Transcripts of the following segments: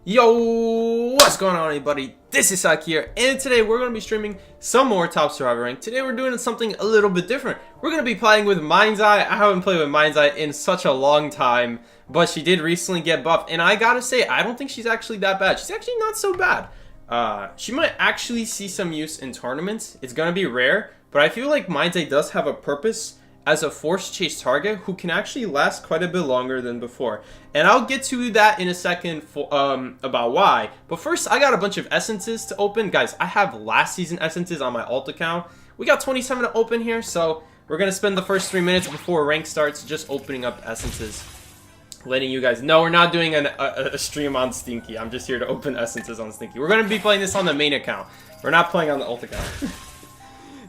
Yo, what's going on, everybody? This is Sak here, and today we're going to be streaming some more Top Survivor Rank. Today we're doing something a little bit different. We're going to be playing with Mind's Eye. I haven't played with Mind's Eye in such a long time, but she did recently get buffed, and I gotta say, I don't think she's actually that bad. She's actually not so bad. She might actually see some use in tournaments. It's going to be rare, but I feel like Mind's Eye does have a purpose as a force chase target who can actually last quite a bit longer than before. And I'll get to that in a second for, about why. But first, I got a bunch of essences to open. Guys, I have last season essences on my alt account. We got 27 to open here, so we're going to spend the first 3 minutes before rank starts just opening up essences. Letting you guys know we're not doing a stream on Stinky. I'm just here to open essences on Stinky. We're going to be playing this on the main account. We're not playing on the alt account.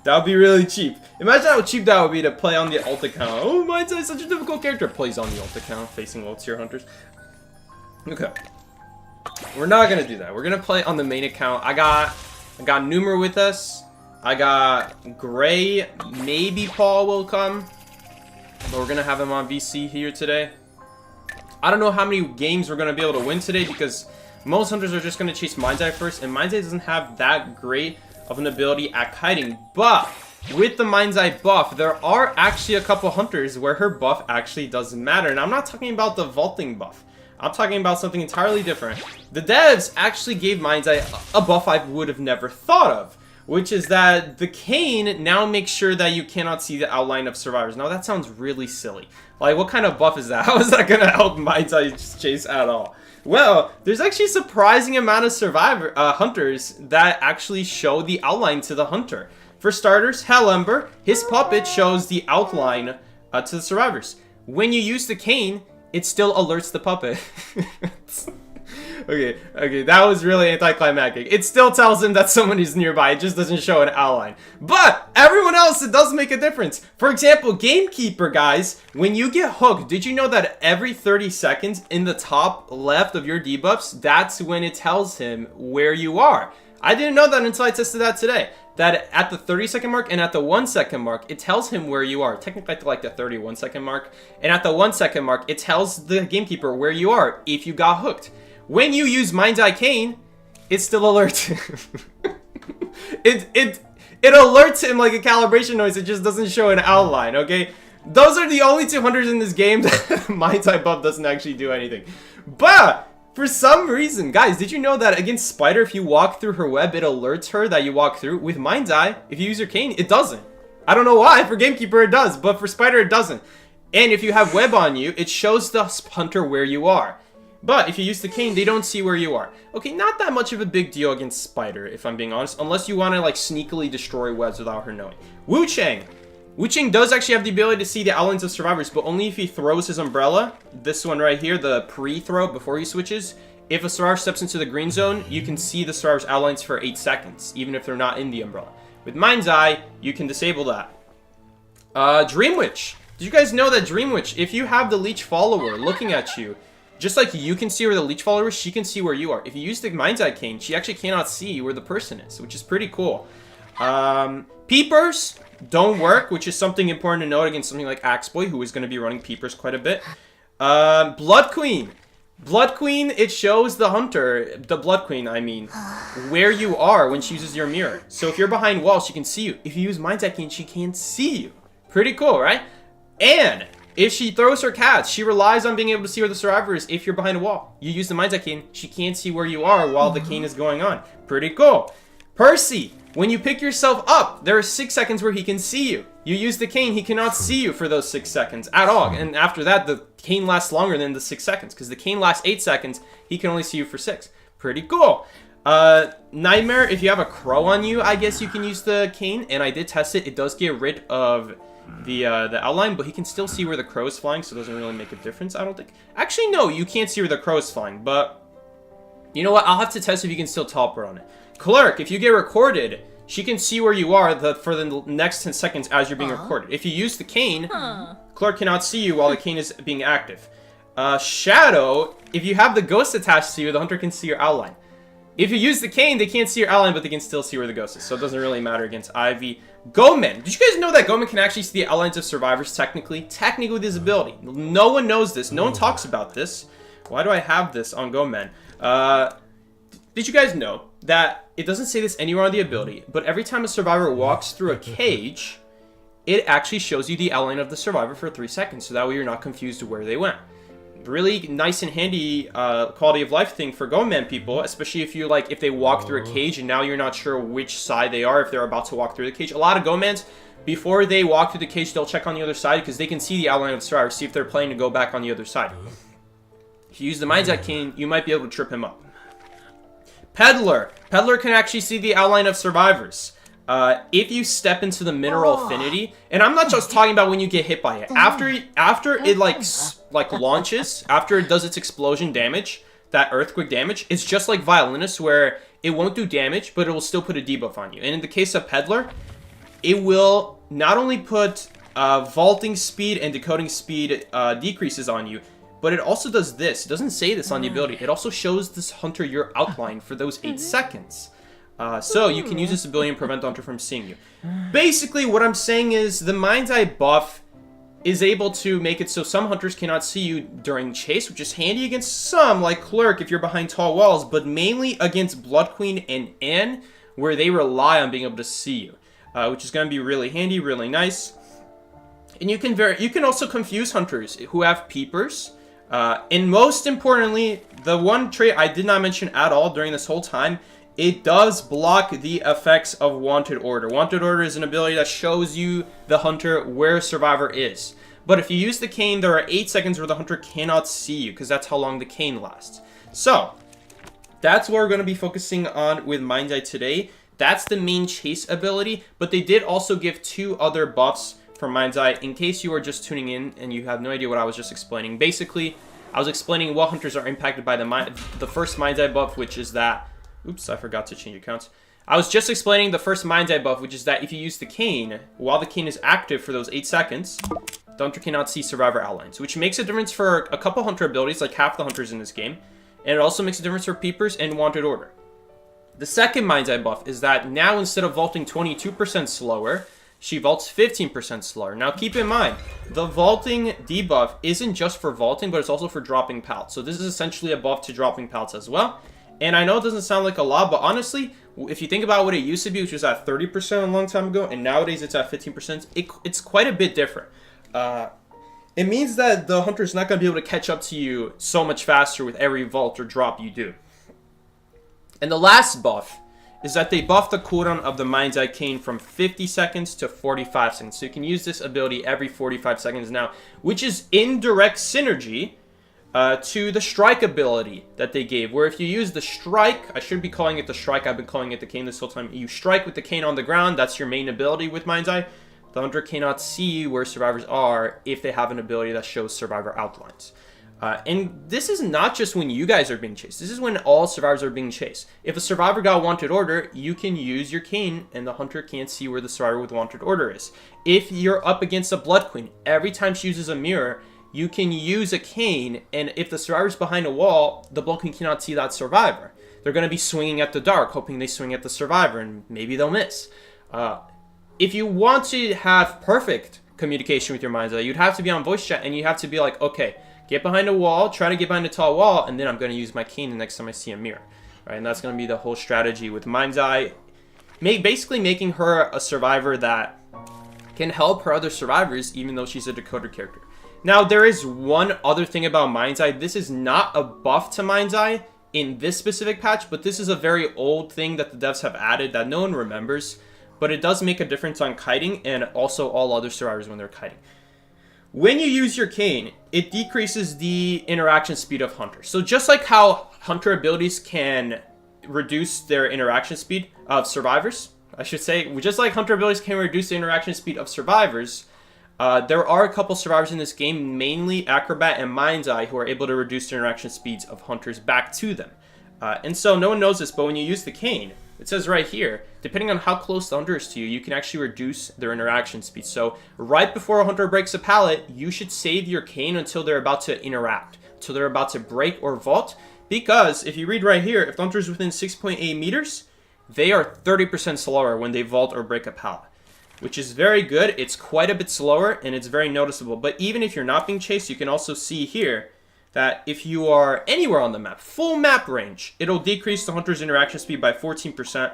That would be really cheap. Imagine how cheap that would be to play on the alt account. Oh, Mind's Eye is such a difficult character. Plays on the alt account, facing low tier hunters. Okay. We're not gonna do that. We're gonna play on the main account. I got Numer with us. I got Gray. Maybe Paul will come. But we're gonna have him on VC here today. I don't know how many games we're gonna be able to win today because most hunters are just gonna chase Mind's Eye first, and Mind's Eye doesn't have that great of an ability at kiting. But with the Mind's Eye buff, there are actually a couple hunters where her buff actually doesn't matter. And I'm not talking about the vaulting buff. I'm talking about something entirely different. The devs actually gave Mind's Eye a buff I would have never thought of, which is that the cane now makes sure that you cannot see the outline of survivors. Now that sounds really silly. Like, what kind of buff is that? How is that gonna help Mind's Eye chase at all? Well, there's actually a surprising amount of hunters that actually show the outline to the hunter. For starters, Hell Ember, his puppet shows the outline to the survivors. When you use the cane, it still alerts the puppet. Okay, that was really anticlimactic. It still tells him that someone is nearby, it just doesn't show an outline. But everyone else, it does make a difference. For example, Gamekeeper, guys, when you get hooked, did you know that every 30 seconds in the top left of your debuffs, that's when it tells him where you are? I didn't know that until I tested that today. That at the 30-second mark and at the 1-second mark, it tells him where you are. Technically at like the 31-second mark. And at the 1-second mark, it tells the Gamekeeper where you are if you got hooked. When you use Mind's Eye Cane, it still alerts him. it alerts him like a calibration noise. It just doesn't show an outline, okay? Those are the only 200s in this game that Mind's Eye buff doesn't actually do anything. But for some reason, guys, did you know that against Spider, if you walk through her web, it alerts her that you walk through? With Mind's Eye, if you use your cane, it doesn't. I don't know why. For Gamekeeper, it does, but for Spider, it doesn't. And if you have web on you, it shows the hunter where you are. But if you use the cane, they don't see where you are. Okay, not that much of a big deal against Spider, if I'm being honest, unless you want to like sneakily destroy webs without her knowing. Wu Chang does actually have the ability to see the outlines of survivors, but only if he throws his umbrella. This one right here, the pre-throw before he switches. If a survivor steps into the green zone, you can see the survivor's outlines for 8 seconds, even if they're not in the umbrella. With Mind's Eye, you can disable that. Dream Witch. Did you guys know that Dream Witch, if you have the leech follower looking at you, just like you can see where the leech follower is, she can see where you are. If you use the Mind's Eye cane, she actually cannot see where the person is, which is pretty cool. Peepers don't work, which is something important to note against something like Axeboy, who is going to be running Peepers quite a bit. Blood Queen. Blood Queen, it shows the hunter, the Blood Queen, I mean, where you are when she uses your mirror. So if you're behind walls, she can see you. If you use Mind's Eye cane, she can't see you. Pretty cool, right? And if she throws her cats, she relies on being able to see where the survivor is if you're behind a wall. You use the Mind's Eye cane, she can't see where you are while the cane is going on. Pretty cool. Percy, when you pick yourself up, there are 6 seconds where he can see you. You use the cane, he cannot see you for those 6 seconds at all. And after that, the cane lasts longer than the 6 seconds. Because the cane lasts 8 seconds, he can only see you for 6. Pretty cool. Nightmare, if you have a crow on you, I guess you can use the cane. And I did test it. It does get rid of the outline, but he can still see where the crow is flying, so it doesn't really make a difference, I don't think. Actually, no, you can't see where the crow is flying, but you know what? I'll have to test if you can still teleport on it. Clerk, if you get recorded, she can see where you are for the next 10 seconds as you're being recorded. If you use the cane, Clerk cannot see you while the cane is being active. Shadow, if you have the ghost attached to you, the hunter can see your outline. If you use the cane, they can't see your outline, but they can still see where the ghost is. So it doesn't really matter against Ivy. Gomen. Did you guys know that Gomen can actually see the outlines of survivors technically? Technically with his ability. No one knows this. No one talks about this. Why do I have this on Go Men? Did you guys know that it doesn't say this anywhere on the ability, but every time a survivor walks through a cage, it actually shows you the outline of the survivor for 3 seconds, so that way you're not confused where they went. Really nice and handy quality of life thing for Go Men people, especially if you if they walk through a cage and now you're not sure which side they are if they're about to walk through the cage. A lot of Go Mens, before they walk through the cage, they'll check on the other side because they can see the outline of the survivor, see if they're planning to go back on the other side. If you use the Mind's Eye Cane, you might be able to trip him up. Peddler. Peddler can actually see the outline of survivors. If you step into the mineral affinity, and I'm not just talking about when you get hit by it. After it launches, after it does its explosion damage, that earthquake damage, it's just like Violinist where it won't do damage, but it will still put a debuff on you. And in the case of Peddler, it will not only put vaulting speed and decoding speed decreases on you, but it also does this. It doesn't say this on the ability. It also shows this hunter your outline for those 8 seconds. So you can use this ability and prevent the hunter from seeing you. Basically, what I'm saying is the Mind's Eye buff is able to make it so some hunters cannot see you during chase, which is handy against some, like Clerk, if you're behind tall walls, but mainly against Blood Queen and Anne, where they rely on being able to see you, which is going to be really handy, really nice. And you can also confuse hunters who have peepers. And most importantly, the one trait I did not mention at all during this whole time, it does block the effects of Wanted Order. Wanted Order is an ability that shows you, the hunter, where a survivor is. But if you use the cane, there are 8 seconds where the hunter cannot see you, because that's how long the cane lasts. So, that's what we're going to be focusing on with Mind's Eye today. That's the main chase ability, but they did also give 2 other buffs for Mind's Eye, in case you are just tuning in and you have no idea what I was just explaining. Basically, I was explaining what hunters are impacted by the first Mind's Eye buff, which is that... Oops, I forgot to change accounts. I was just explaining the first Mind's Eye buff, which is that if you use the cane, while the cane is active for those 8 seconds, the hunter cannot see survivor outlines, which makes a difference for a couple hunter abilities, like half the hunters in this game, and it also makes a difference for peepers and Wanted Order. The second Mind's Eye buff is that now instead of vaulting 22% slower, she vaults 15% slower. Now keep in mind, the vaulting debuff isn't just for vaulting, but it's also for dropping pallets. So this is essentially a buff to dropping pallets as well. And I know it doesn't sound like a lot, but honestly, if you think about what it used to be, which was at 30% a long time ago, and nowadays it's at 15%, it's quite a bit different. It means that the hunter's not going to be able to catch up to you so much faster with every vault or drop you do. And the last buff is that they buffed the cooldown of the Mind's Eye Cane from 50 seconds to 45 seconds. So you can use this ability every 45 seconds now, which is in direct synergy to the strike ability that they gave, where if you use the strike, I should be calling it the strike, I've been calling it the cane this whole time. You strike with the cane on the ground, that's your main ability with Mind's Eye. The hunter cannot see where survivors are if they have an ability that shows survivor outlines. And this is not just when you guys are being chased. This is when all survivors are being chased. If a survivor got Wanted Order, you can use your cane and the hunter can't see where the survivor with Wanted Order is. If you're up against a Blood Queen, every time she uses a mirror, you can use a cane, and if the survivor's behind a wall, the Blood Queen cannot see that survivor. They're going to be swinging at the dark, hoping they swing at the survivor, and maybe they'll miss. If you want to have perfect communication with your Mind's Eye, you'd have to be on voice chat, and you have to be like, okay, get behind a wall, try to get behind a tall wall, and then I'm going to use my cane the next time I see a mirror. Right? And that's going to be the whole strategy with Mind's Eye. Basically making her a survivor that can help her other survivors, even though she's a decoder character. Now, there is one other thing about Mind's Eye. This is not a buff to Mind's Eye in this specific patch, but this is a very old thing that the devs have added that no one remembers. But it does make a difference on kiting and also all other survivors when they're kiting. When you use your cane, it decreases the interaction speed of hunters. So just like how hunter abilities can reduce their interaction speed of survivors, I should say, just like hunter abilities can reduce the interaction speed of survivors, there are a couple survivors in this game, mainly Acrobat and Mind's Eye, who are able to reduce the interaction speeds of hunters back to them. And so no one knows this, but when you use the cane, it says right here, depending on how close the hunter is to you, you can actually reduce their interaction speed. So right before a hunter breaks a pallet, you should save your cane until they're about to interact, until they're about to break or vault. Because if you read right here, if the hunter is within 6.8 meters, they are 30% slower when they vault or break a pallet, which is very good. It's quite a bit slower and it's very noticeable. But even if you're not being chased, you can also see here that if you are anywhere on the map, full map range, it'll decrease the hunter's interaction speed by 14%.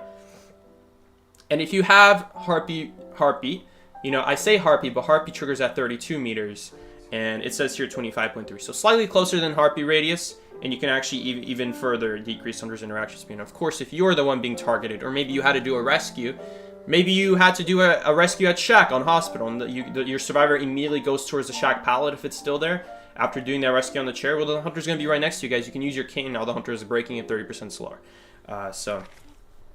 And if you have Harpy, you know, I say Harpy, but Harpy triggers at 32 meters, and it says here 25.3, so slightly closer than Harpy radius, and you can actually even further decrease hunter's interaction speed. And of course, if you're the one being targeted, or maybe you had to do a rescue, maybe you had to do a rescue at Shack on Hospital, and your survivor immediately goes towards the Shack pallet if it's still there. After doing that rescue on the chair, well, the hunter's going to be right next to you guys. You can use your cane. Now the hunter is braking at 30% slower. So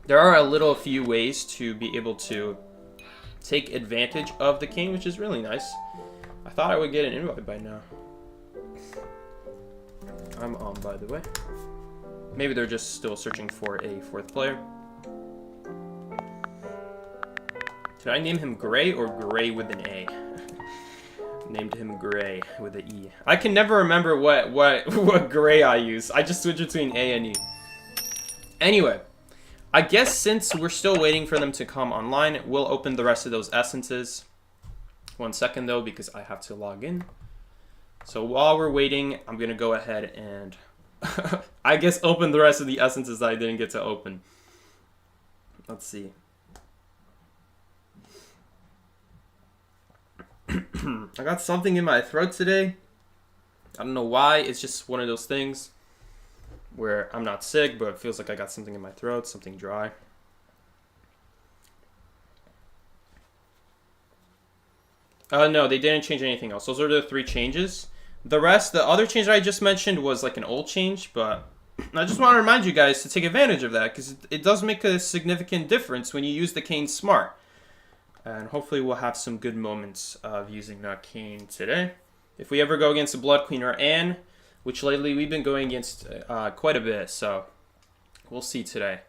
there are a few ways to be able to take advantage of the cane, which is really nice. I thought I would get an invite by now. I'm on, by the way. Maybe they're just still searching for a fourth player. Should I name him Gray or Gray with an A? Named him Gray with an E. I can never remember what gray I use. I just switch between A and E. Anyway, I guess since we're still waiting for them to come online, we'll open the rest of those essences. 1 second though, because I have to log in. So while we're waiting, I'm gonna go ahead and I guess open the rest of the essences that I didn't get to open. Let's see. I got something in my throat today. I don't know why. It's just one of those things where I'm not sick, but it feels like I got something in my throat, something dry. No, they didn't change anything else. Those are the 3 changes. The rest, the other change that I just mentioned was like an old change, but I just want to remind you guys to take advantage of that, because it does make a significant difference when you use the cane smart. And hopefully we'll have some good moments of using that cane today. If we ever go against a Blood Queen or Anne, which lately we've been going against quite a bit, so we'll see today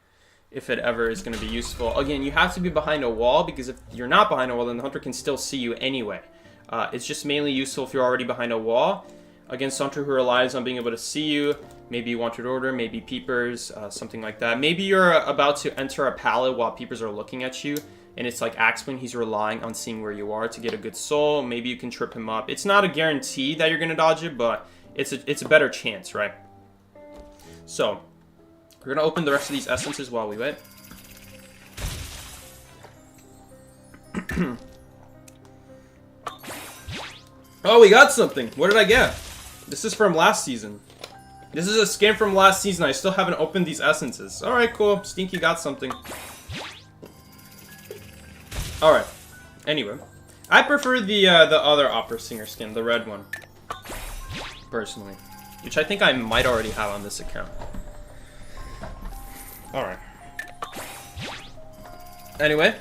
if it ever is going to be useful. Again, you have to be behind a wall, because if you're not behind a wall, then the hunter can still see you anyway. It's just mainly useful if you're already behind a wall. Against a hunter who relies on being able to see you, maybe wanted order, maybe peepers, something like that. Maybe you're about to enter a pallet while peepers are looking at you, and it's like Axwing, he's relying on seeing where you are to get a good soul. Maybe you can trip him up. It's not a guarantee that you're going to dodge it, but it's a better chance, right? So, we're going to open the rest of these essences while we wait. Oh, we got something. What did I get? This is from last season. This is a skin from last season. I still haven't opened these essences. Alright, cool. Stinky got something. Alright. Anyway. I prefer the other opera singer skin, the red one. Personally. Which I think I might already have on this account. Alright. Anyway.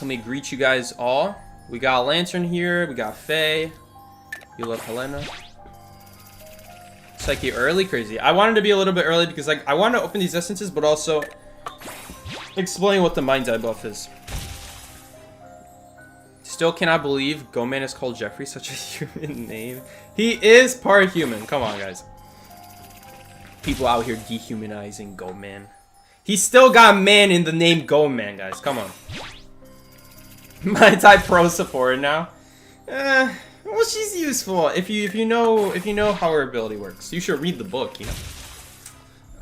Let me greet you guys all. We got Lantern here. We got Faye. You love Helena. Psyche early? Crazy. I wanted to be a little bit early because like I wanted to open these essences, but also explain what the Mind's Eye buff is. Still cannot believe Goman is called Jeffrey, such a human name. He is part human. Come on, guys. People out here dehumanizing Goman. He still got man in the name Goman, guys. Come on. My type pro supporter now. Well, she's useful if you know how her ability works. You should read the book, you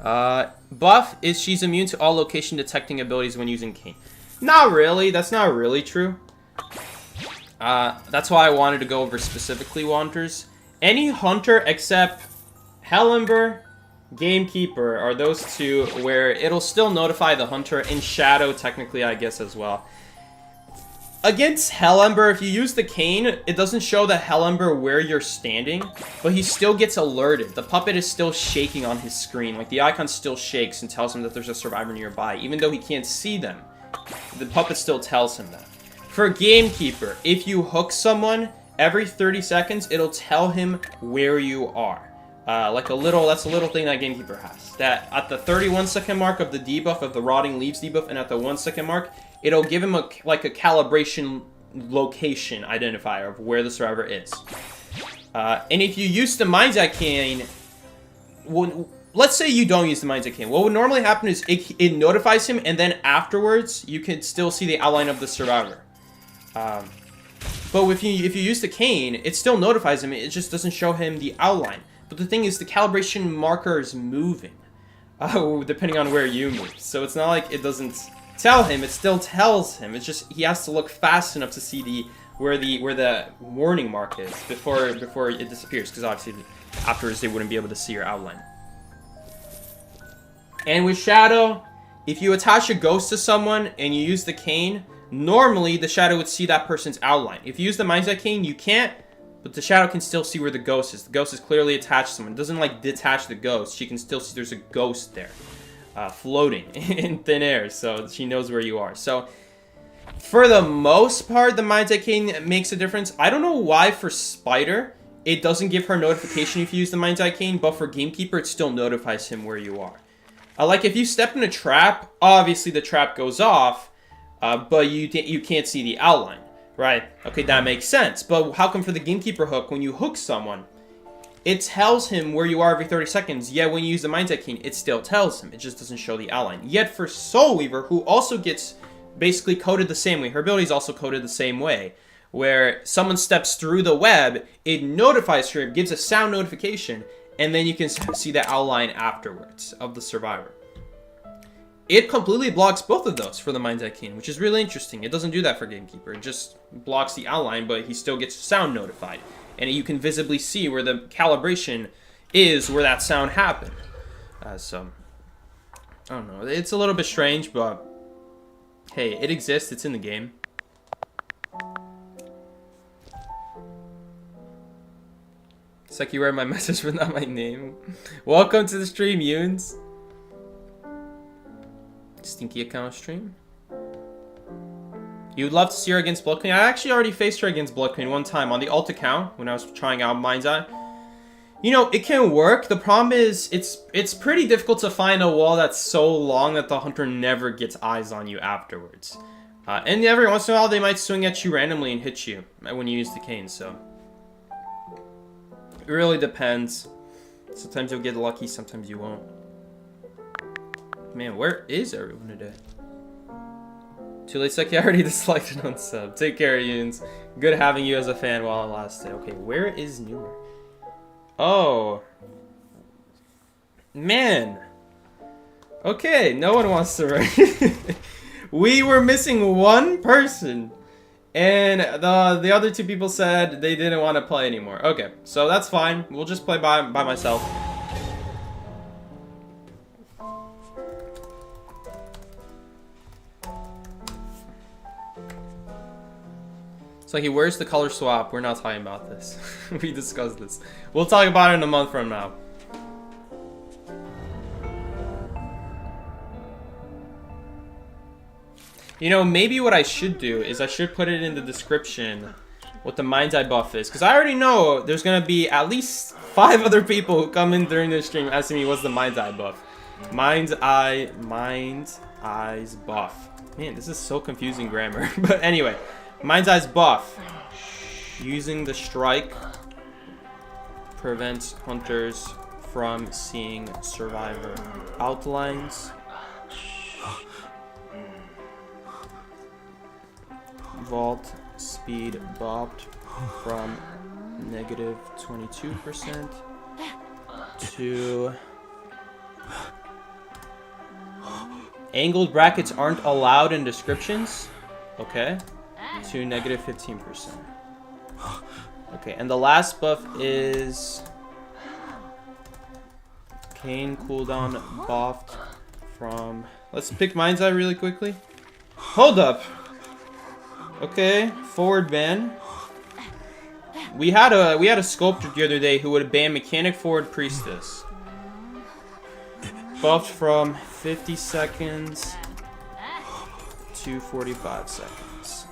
know. Buff is she's immune to all location detecting abilities when using cane. Not really. That's not really true. That's why I wanted to go over specifically Wanders. Any hunter except Hellember, Gamekeeper are those two where it'll still notify the hunter, in Shadow technically I guess as well. Against Hellember, if you use the cane, it doesn't show the Hellember where you're standing, but he still gets alerted. The puppet is still shaking on his screen. Like, the icon still shakes and tells him that there's a survivor nearby. Even though he can't see them, the puppet still tells him that. For Gamekeeper, if you hook someone, every 30 seconds, it'll tell him where you are. That's a little thing that Gamekeeper has. That at the 31-second mark of the debuff, of the Rotting Leaves debuff, and at the 1-second mark, it'll give him a calibration location identifier of where the survivor is. And if you use the Mind's Eye cane, let's say you don't use the Mind's Eye cane. What would normally happen is it notifies him, and then afterwards, you can still see the outline of the survivor. But if you use the cane, it still notifies him. It just doesn't show him the outline. But the thing is, the calibration marker is moving, depending on where you move. So it's not like it doesn't tell him. It still tells him. It's just he has to look fast enough to see where the warning mark is before it disappears. Because obviously afterwards they wouldn't be able to see your outline. And with shadow, if you attach a ghost to someone and you use the cane, normally the shadow would see that person's outline. If you use the mind's eye cane, you can't. But the shadow can still see where the ghost is. The ghost is clearly attached to someone. It doesn't like detach the ghost. She can still see there's a ghost there, floating in thin air. So she knows where you are. So for the most part, the mind's eye cane makes a difference. I don't know why for Spider, it doesn't give her notification if you use the mind's eye cane. But for Gamekeeper, it still notifies him where you are. Like if you step in a trap, obviously the trap goes off, but you can't see the outline. Right, okay, that makes sense. But how come for the Gamekeeper hook, when you hook someone, it tells him where you are every 30 seconds, yet when you use the mind's eye cane, it still tells him. It just doesn't show the outline. Yet for Soul Weaver, who also gets basically coded the same way, her ability is also coded the same way, where someone steps through the web, it notifies her, it gives a sound notification, and then you can see the outline afterwards of the survivor. It completely blocks both of those for the mind's eye cane, which is really interesting. It doesn't do that for Gamekeeper. It just blocks the outline, but he still gets sound notified. And you can visibly see where the calibration is where that sound happened. So, I don't know. It's a little bit strange, but hey, it exists. It's in the game. It's like you read my message, but not my name. Welcome to the stream, Yoons. Stinky account stream. You'd love to see her against Blood Queen. I actually already faced her against Blood Queen one time on the alt account when I was trying out Mind's Eye. You know, it can work. The problem is it's pretty difficult to find a wall that's so long that the hunter never gets eyes on you afterwards. And every once in a while they might swing at you randomly and hit you when you use the cane, so it really depends. Sometimes you'll get lucky, sometimes you won't. Man, where is everyone today? Too late, Seki. I already disliked it on sub. Take care, Yoons. Good having you as a fan while it lasted. Okay, where is Newer? Oh. Man. Okay, no one wants to run. We were missing one person. And the other two people said they didn't want to play anymore. Okay, so that's fine. We'll just play by myself. It's like, where's the color swap? We're not talking about this. We discussed this. We'll talk about it in a month from now. You know, maybe what I should do is I should put it in the description what the Mind's Eye buff is. Because I already know there's going to be at least 5 other people who come in during this stream asking me what's the Mind's Eye buff. Mind's Eye's buff. Man, this is so confusing grammar. But anyway. Mind's Eye's buff. Using the strike prevents hunters from seeing survivor outlines. Vault speed buffed from negative 22% to... Angled brackets aren't allowed in descriptions. Okay. To negative 15%. Okay, and the last buff is cane cooldown buffed from... Let's pick Mind's Eye really quickly. Hold up. Okay, forward ban. We had a sculptor the other day who would ban Mechanic Forward Priestess. Buffed from 50 seconds to 45 seconds.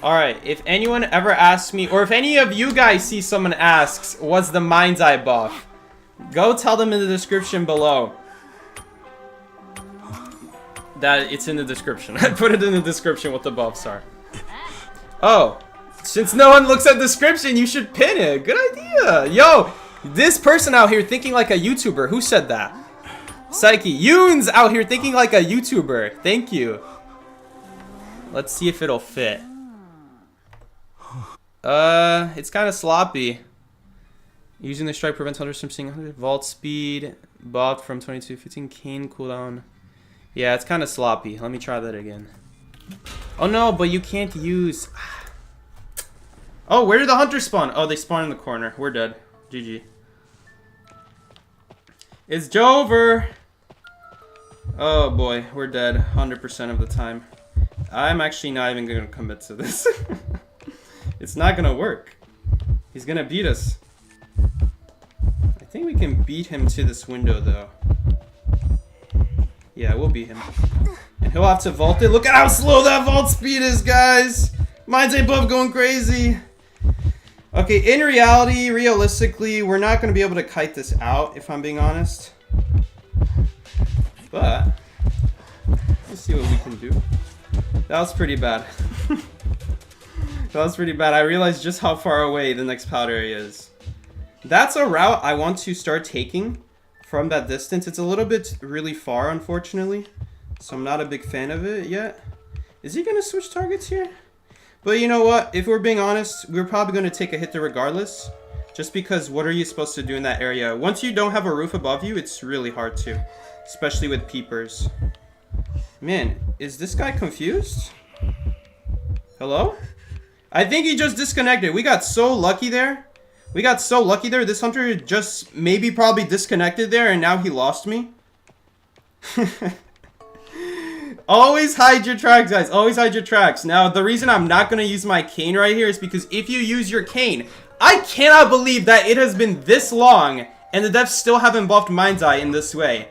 Alright, if anyone ever asks me, or if any of you guys see someone asks, what's the Mind's Eye buff? Go tell them in the description below. That it's in the description. I put it in the description what the buffs are. Oh, since no one looks at the description, you should pin it. Good idea. Yo, this person out here thinking like a YouTuber. Who said that? Psyche. Yoons out here thinking like a YouTuber. Thank you. Let's see if it'll fit. It's kind of sloppy. Using the strike prevents hunters from seeing 100. Vault speed buffed from 22 to 15. Cane cooldown. Yeah, it's kind of sloppy. Let me try that again. Oh no, but you can't use... Oh, where did the hunters spawn? Oh, they spawn in the corner. We're dead. GG. It's Jover! Oh boy, we're dead 100% of the time. I'm actually not even going to commit to this. It's not going to work. He's going to beat us. I think we can beat him to this window, though. Yeah, we'll beat him. And he'll have to vault it. Look at how slow that vault speed is, guys! Mine's above going crazy. Okay, in reality, realistically, we're not going to be able to kite this out, if I'm being honest. But, let's see what we can do. That was pretty bad. That was pretty bad. I realized just how far away the next powder area is. That's a route I want to start taking from that distance. It's a little bit really far, unfortunately. So I'm not a big fan of it yet. Is he going to switch targets here? But you know what? If we're being honest, we're probably going to take a hit there regardless. Just because what are you supposed to do in that area? Once you don't have a roof above you, it's really hard to. Especially with peepers. Man, is this guy confused? Hello? I think he just disconnected. We got so lucky there. We got so lucky there. This hunter just maybe probably disconnected there and now he lost me. Always hide your tracks, guys. Always hide your tracks. Now, the reason I'm not going to use my cane right here is because if you use your cane, I cannot believe that it has been this long and the devs still haven't buffed Mind's Eye in this way.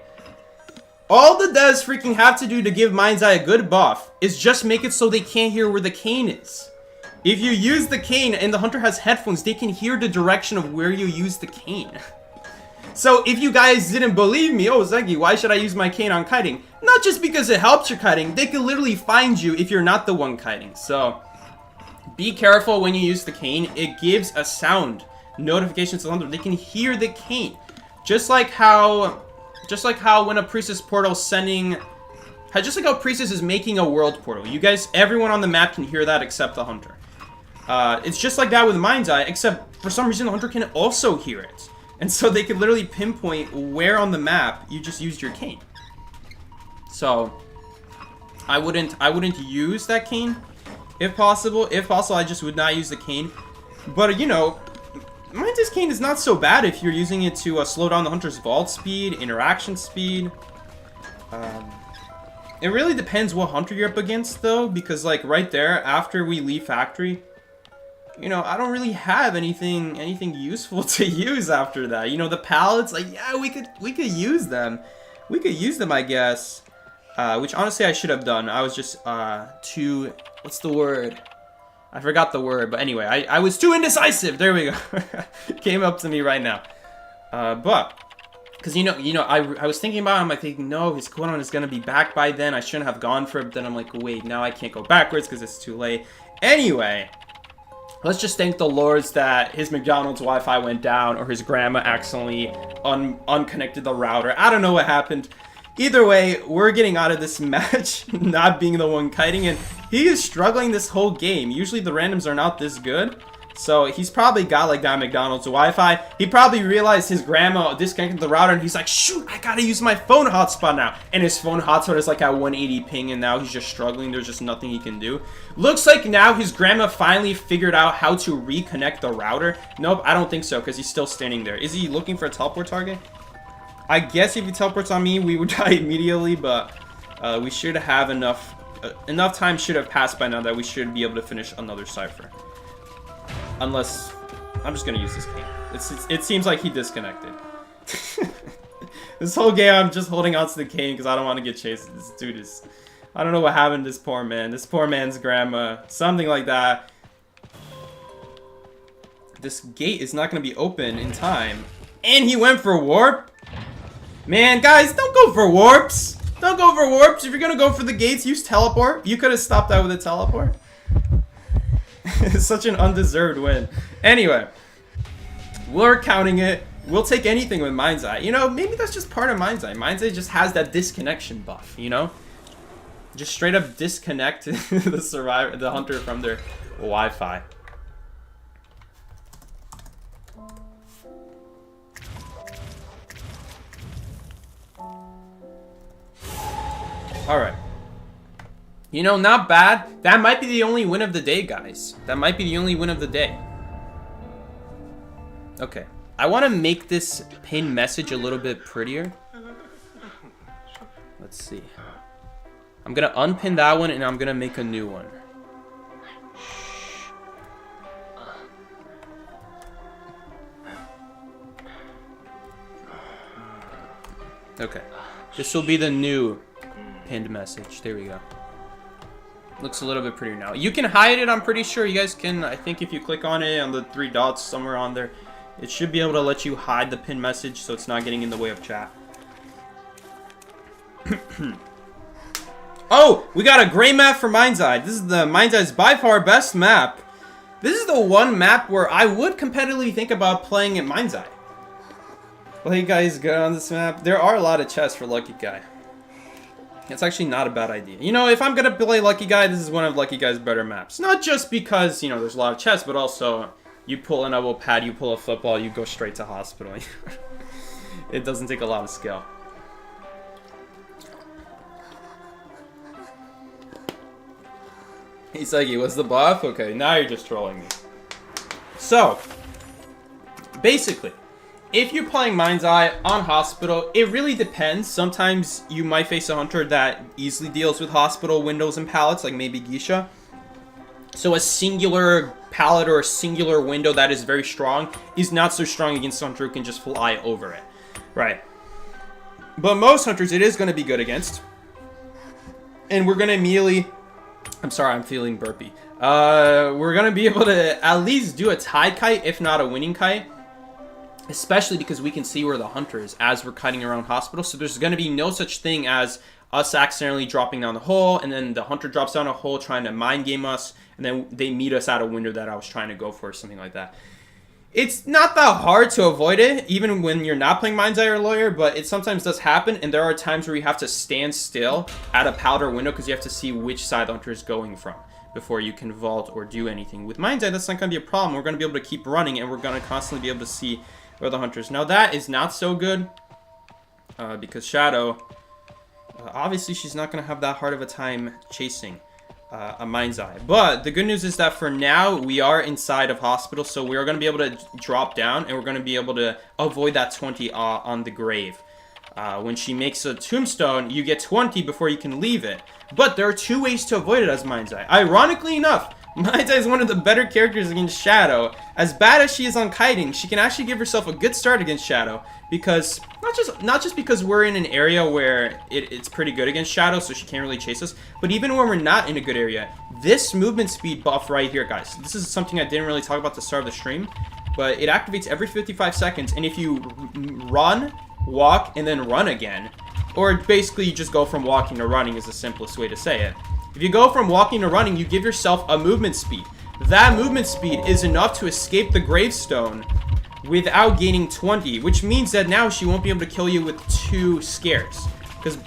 All the devs freaking have to do to give Mind's Eye a good buff is just make it so they can't hear where the cane is. If you use the cane and the hunter has headphones, they can hear the direction of where you use the cane. So if you guys didn't believe me, oh Zengi, why should I use my cane on kiting? Not just because it helps your kiting, they can literally find you if you're not the one kiting. So be careful when you use the cane. It gives a sound notification to the hunter. They can hear the cane. Just like how when a priestess portal sending... Just like how priestess is making a world portal. You guys, everyone on the map can hear that except the hunter. It's just like that with Mind's Eye, except for some reason the hunter can also hear it. And so they could literally pinpoint where on the map you just used your cane. So I wouldn't use that cane if possible. If possible, I just would not use the cane. But you know, Mind's Eye's cane is not so bad if you're using it to slow down the hunter's vault speed, interaction speed. It really depends what hunter you're up against, though, because like right there, after we leave factory, you know, I don't really have anything useful to use after that. You know, the pallets, like, yeah, we could use them. We could use them, I guess. Which honestly I should have done. I was just too, what's the word? I forgot the word, but anyway, I was too indecisive. There we go. Came up to me right now. But because you know, I was thinking about it. I'm like thinking, no, his cooldown is gonna be back by then. I shouldn't have gone for it. But then I'm like, wait, now I can't go backwards because it's too late. Anyway, let's just thank the lords that his McDonald's Wi-Fi went down or his grandma accidentally unconnected the router. I don't know what happened. Either way, we're getting out of this match, not being the one kiting, and he is struggling this whole game. Usually the randoms are not this good. So he's probably got like that McDonald's Wi-Fi. He probably realized his grandma disconnected the router and he's like, shoot, I gotta use my phone hotspot now. And his phone hotspot is like at 180 ping and now he's just struggling. There's just nothing he can do. Looks like now his grandma finally figured out how to reconnect the router. Nope, I don't think so because he's still standing there. Is he looking for a teleport target? I guess if he teleports on me, we would die immediately, but we should have enough time should have passed by now that we should be able to finish another cipher. Unless, I'm just gonna use this cane. It seems like he disconnected. This whole game, I'm just holding on to the cane because I don't want to get chased. This dude is, I don't know what happened to this poor man. This poor man's grandma, something like that. This gate is not gonna be open in time. And he went for warp? Man, guys, don't go for warps. Don't go for warps. If you're gonna go for the gates, use teleport. You could have stopped that with a teleport. It's such an undeserved win. Anyway, we're counting it. We'll take anything with Mind's Eye. You know, maybe that's just part of Mind's Eye. Mind's Eye just has that disconnection buff, you know? Just straight up disconnect the hunter from their Wi-Fi. Alright. You know, not bad. That might be the only win of the day, guys. That might be the only win of the day. Okay. I want to make this pin message a little bit prettier. Let's see. I'm going to unpin that one, and I'm going to make a new one. Okay. This will be the new pinned message. There we go. Looks a little bit prettier now. You can hide it, I'm pretty sure. You guys can, I think if you click on it, on the 3 dots somewhere on there, it should be able to let you hide the pinned message so it's not getting in the way of chat. Oh, we got a gray map for Mind's Eye. This is the Mind's Eye's by far best map. This is the one map where I would competitively think about playing at Mind's Eye. Well, hey guys, good on this map. There are a lot of chests for Lucky Guy. It's actually not a bad idea. You know, if I'm gonna play Lucky Guy, this is one of Lucky Guy's better maps. Not just because, you know, there's a lot of chests, but also you pull an elbow pad, you pull a football, you go straight to hospital. It doesn't take a lot of skill. He's like, what's the buff? Okay, now you're just trolling me. So, basically, if you're playing Mind's Eye on Hospital, it really depends. Sometimes you might face a hunter that easily deals with hospital windows and pallets, like maybe Geisha. So a singular pallet or a singular window that is very strong is not so strong against a hunter who can just fly over it. Right. But most hunters, it is going to be good against. And we're going to immediately... I'm sorry, I'm feeling burpy. We're going to be able to at least do a tied kite, if not a winning kite. Especially because we can see where the hunter is as we're kiting around hospital. So there's going to be no such thing as us accidentally dropping down the hole, and then the hunter drops down a hole trying to mind game us, and then they meet us at a window that I was trying to go for, or something like that. It's not that hard to avoid it, even when you're not playing Mind's Eye or Lawyer, but it sometimes does happen, and there are times where you have to stand still at a powder window because you have to see which side the hunter is going from before you can vault or do anything. With Mind's Eye, that's not going to be a problem. We're going to be able to keep running, and we're going to constantly be able to see where the hunters. Now that is not so good because Shadow, obviously she's not going to have that hard of a time chasing a Mind's Eye. But the good news is that for now we are inside of hospital, so we are going to be able to drop down and we're going to be able to avoid that 20 on the grave. When she makes a tombstone, you get 20 before you can leave it. But there are 2 ways to avoid it as Mind's Eye. Ironically enough, Mind's Eye is one of the better characters against Shadow. As bad as she is on kiting, she can actually give herself a good start against Shadow, because not just because we're in an area where it's pretty good against Shadow, so she can't really chase us, but even when we're not in a good area, this movement speed buff right here, guys, this is something I didn't really talk about at the start of the stream, but it activates every 55 seconds, and if you run, walk, and then run again, or basically you just go from walking to running is the simplest way to say it. If you go from walking to running, you give yourself a movement speed. That movement speed is enough to escape the gravestone without gaining 20, which means that now she won't be able to kill you with 2 scares. Because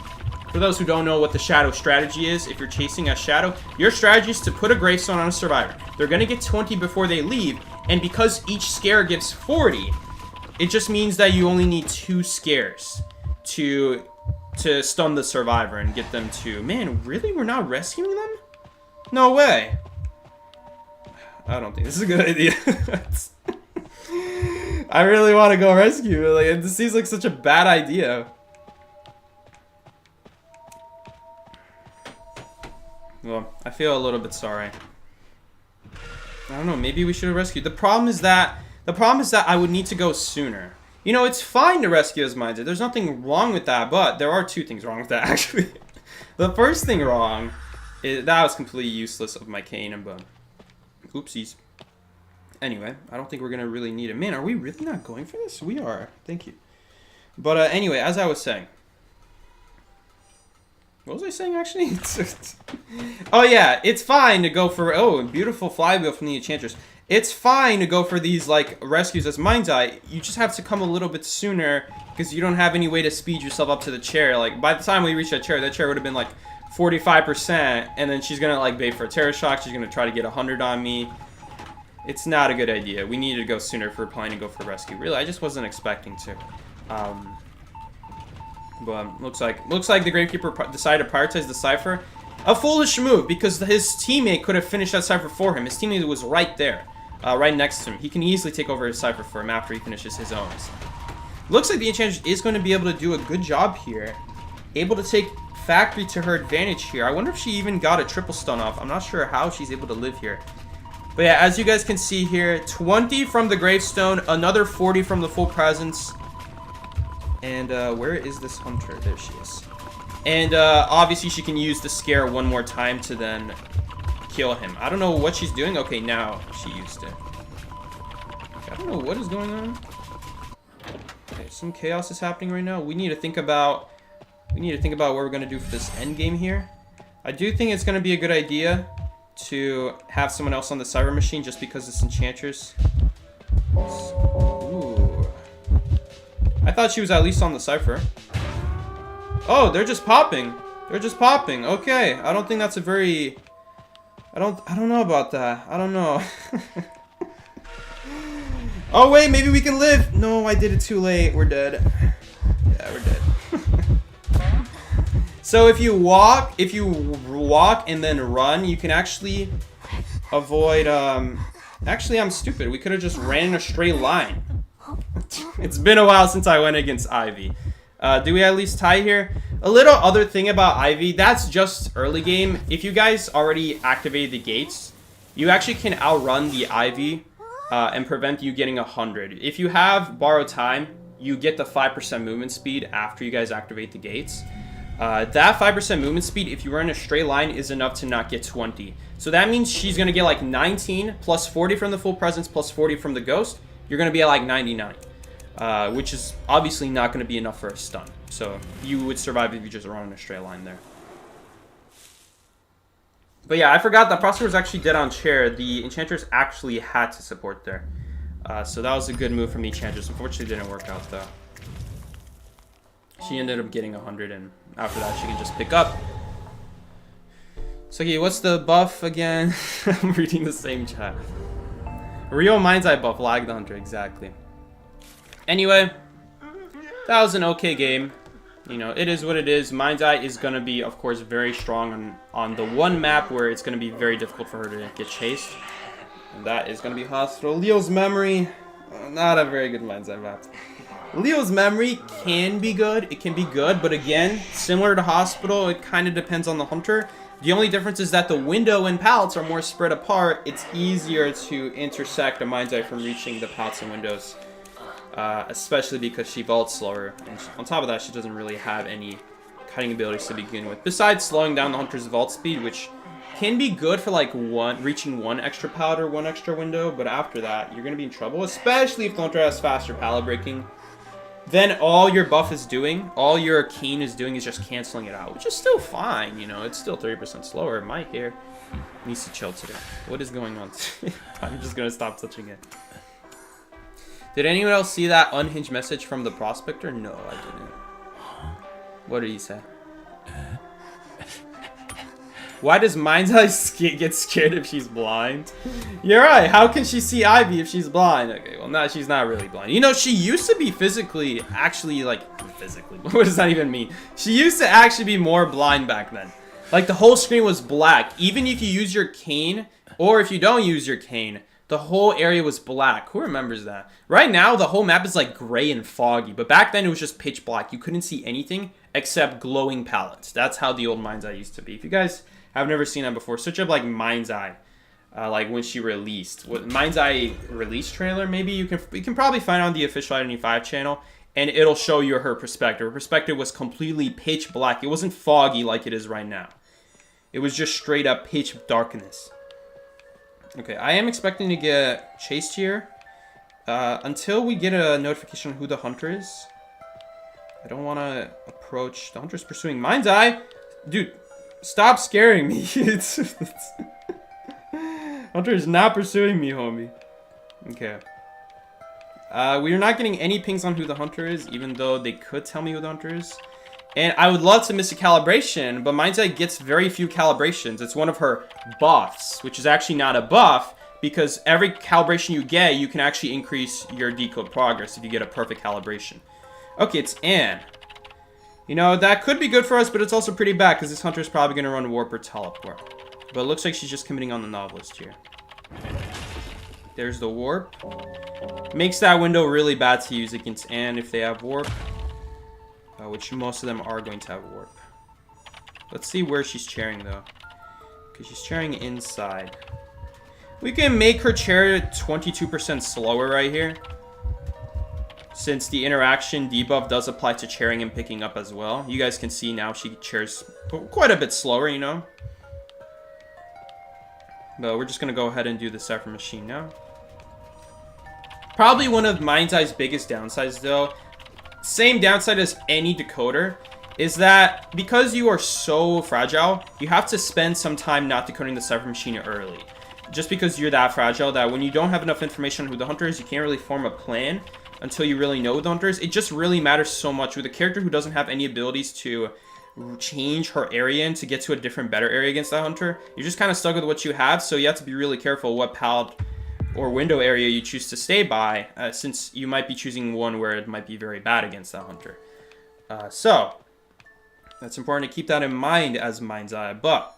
for those who don't know what the Shadow strategy is, if you're chasing a Shadow, your strategy is to put a gravestone on a survivor. They're going to get 20 before they leave, and because each scare gives 40, it just means that you only need 2 scares to stun the survivor and get them to... Man, really? We're not rescuing them? No way. I don't think this is a good idea. I really want to go rescue. Like, this seems like such a bad idea. Well, I feel a little bit sorry. I don't know, maybe we should have rescued. The problem is that I would need to go sooner. You know, it's fine to rescue as Mind's Eye. There's nothing wrong with that, but there are 2 things wrong with that, actually. The first thing wrong is that was completely useless of my cane and bone. Oopsies. Anyway, I don't think we're going to really need it. Man, are we really not going for this? We are. Thank you. But anyway, as I was saying. What was I saying, actually? Oh, yeah. It's fine to go for... Oh, beautiful flywheel from the Enchantress. It's fine to go for these, like, rescues as Mind's Eye. You just have to come a little bit sooner because you don't have any way to speed yourself up to the chair. Like, by the time we reach that chair would have been, like, 45%. And then she's going to, like, bait for a terror shock. She's going to try to get 100 on me. It's not a good idea. We needed to go sooner if we're planning to go for rescue. Really, I just wasn't expecting to. But looks like the Gravekeeper decided to prioritize the Cypher. A foolish move, because his teammate could have finished that Cypher for him. His teammate was right there, right next to him. He can easily take over his Cypher for him after he finishes his own. Looks like the Enchantress is going to be able to do a good job here. Able to take Factory to her advantage here. I wonder if she even got a triple stun off. I'm not sure how she's able to live here. But yeah, as you guys can see here, 20 from the Gravestone, another 40 from the Full Presence. And where is this Hunter? There she is. And obviously she can use the Scare one more time to then kill him. I don't know what she's doing. Okay, now she used it. I don't know what is going on. Okay, some chaos is happening right now. We need to think about what we're going to do for this end game here. I do think it's going to be a good idea to have someone else on the Cyber Machine just because it's Enchantress. Ooh. I thought she was at least on the Cypher. Oh, they're just popping. They're just popping. Okay, I don't think that's a very... I don't know about that. I don't know. Oh wait, maybe we can live. No, I did it too late. We're dead. Yeah, we're dead. So if you walk and then run, you can actually avoid, actually I'm stupid. We could have just ran in a straight line. It's been a while since I went against Ivy. Do we at least tie here? A little other thing about Ivy, that's just early game. If you guys already activated the gates, you actually can outrun the Ivy and prevent you getting 100. If you have Borrow Time, you get the 5% movement speed after you guys activate the gates. That 5% movement speed, if you run a straight line, is enough to not get 20. So that means she's going to get like 19 plus 40 from the Full Presence plus 40 from the Ghost. You're going to be at like 99, which is obviously not going to be enough for a stun. So you would survive if you just run in a straight line there. But yeah, I forgot that Prospero was actually dead on chair. The Enchantress actually had to support there. So that was a good move from the Enchantress. Unfortunately, it didn't work out though. She ended up getting 100, and after that, she can just pick up. So, okay, what's the buff again? I'm reading the same chat. Real Mind's Eye buff, lag the Hunter, exactly. Anyway, that was an okay game. You know, it is what it is. Mind's Eye is going to be, of course, very strong on the one map where it's going to be very difficult for her to get chased. And that is going to be Hospital. Leo's Memory, not a very good Mind's Eye map. Leo's Memory can be good. It can be good, but again, similar to Hospital, it kind of depends on the Hunter. The only difference is that the window and pallets are more spread apart. It's easier to intersect a Mind's Eye from reaching the pallets and windows, especially because she vaults slower. And on top of that, she doesn't really have any cutting abilities to begin with, besides slowing down the Hunter's vault speed, which can be good for like reaching one extra pallet or one extra window, but after that, you're going to be in trouble, especially if the Hunter has faster pallet breaking. Then all your buff is doing, all your Keen is doing is just canceling it out, which is still fine, you know, it's still 30% slower. My hair needs to chill today. What is going on today? I'm just going to stop touching it. Did anyone else see that unhinged message from the Prospector? No, I didn't. What did he say? Why does Mind's Eye get scared if she's blind? You're right. How can she see Ivy if she's blind? Okay, well, no, she's not really blind. You know, she used to be physically, actually, like, physically. What does that even mean? She used to actually be more blind back then. Like, the whole screen was black. Even if you use your cane, or if you don't use your cane, the whole area was black. Who remembers that? Right now, the whole map is, like, gray and foggy. But back then, it was just pitch black. You couldn't see anything except glowing pallets. That's how the old Mind's Eye used to be. If you guys... I've never seen that before. Search up like Mind's Eye, like when she released. What Mind's Eye release trailer? Maybe you can probably find on the official Identity 5 channel, and it'll show you her perspective. Her perspective was completely pitch black. It wasn't foggy like it is right now. It was just straight up pitch darkness. Okay, I am expecting to get chased here until we get a notification on who the Hunter is. I don't want to approach. The Hunter's pursuing Mind's Eye, dude. Stop scaring me. Hunter is not pursuing me, homie. Okay. We are not getting any pings on who the Hunter is, even though they could tell me who the Hunter is. And I would love to miss a calibration, but Mind's Eye gets very few calibrations. It's one of her buffs, which is actually not a buff, because every calibration you get, you can actually increase your decode progress if you get a perfect calibration. Okay, it's Anne. You know, that could be good for us, but it's also pretty bad because this hunter is probably going to run warp or teleport. But it looks like she's just committing on the novelist here. There's the warp. Makes that window really bad to use against Anne if they have warp. Which most of them are going to have warp. Let's see where she's chairing though. Because she's chairing inside. We can make her chair 22% slower right here. Since the interaction debuff does apply to chairing and picking up as well. You guys can see now she chairs quite a bit slower, you know. But we're just going to go ahead and do the Cypher Machine now. Probably one of Mind's Eye's biggest downsides though, same downside as any decoder, is that because you are so fragile, you have to spend some time not decoding the Cypher Machine early. Just because you're that fragile that when you don't have enough information on who the hunter is, you can't really form a plan until you really know who the hunter is. It just really matters so much with a character who doesn't have any abilities to change her area and to get to a different, better area against that hunter. You're just kind of stuck with what you have, so you have to be really careful what palette or window area you choose to stay by, since you might be choosing one where it might be very bad against that hunter. So that's important to keep that in mind as Mind's Eye, but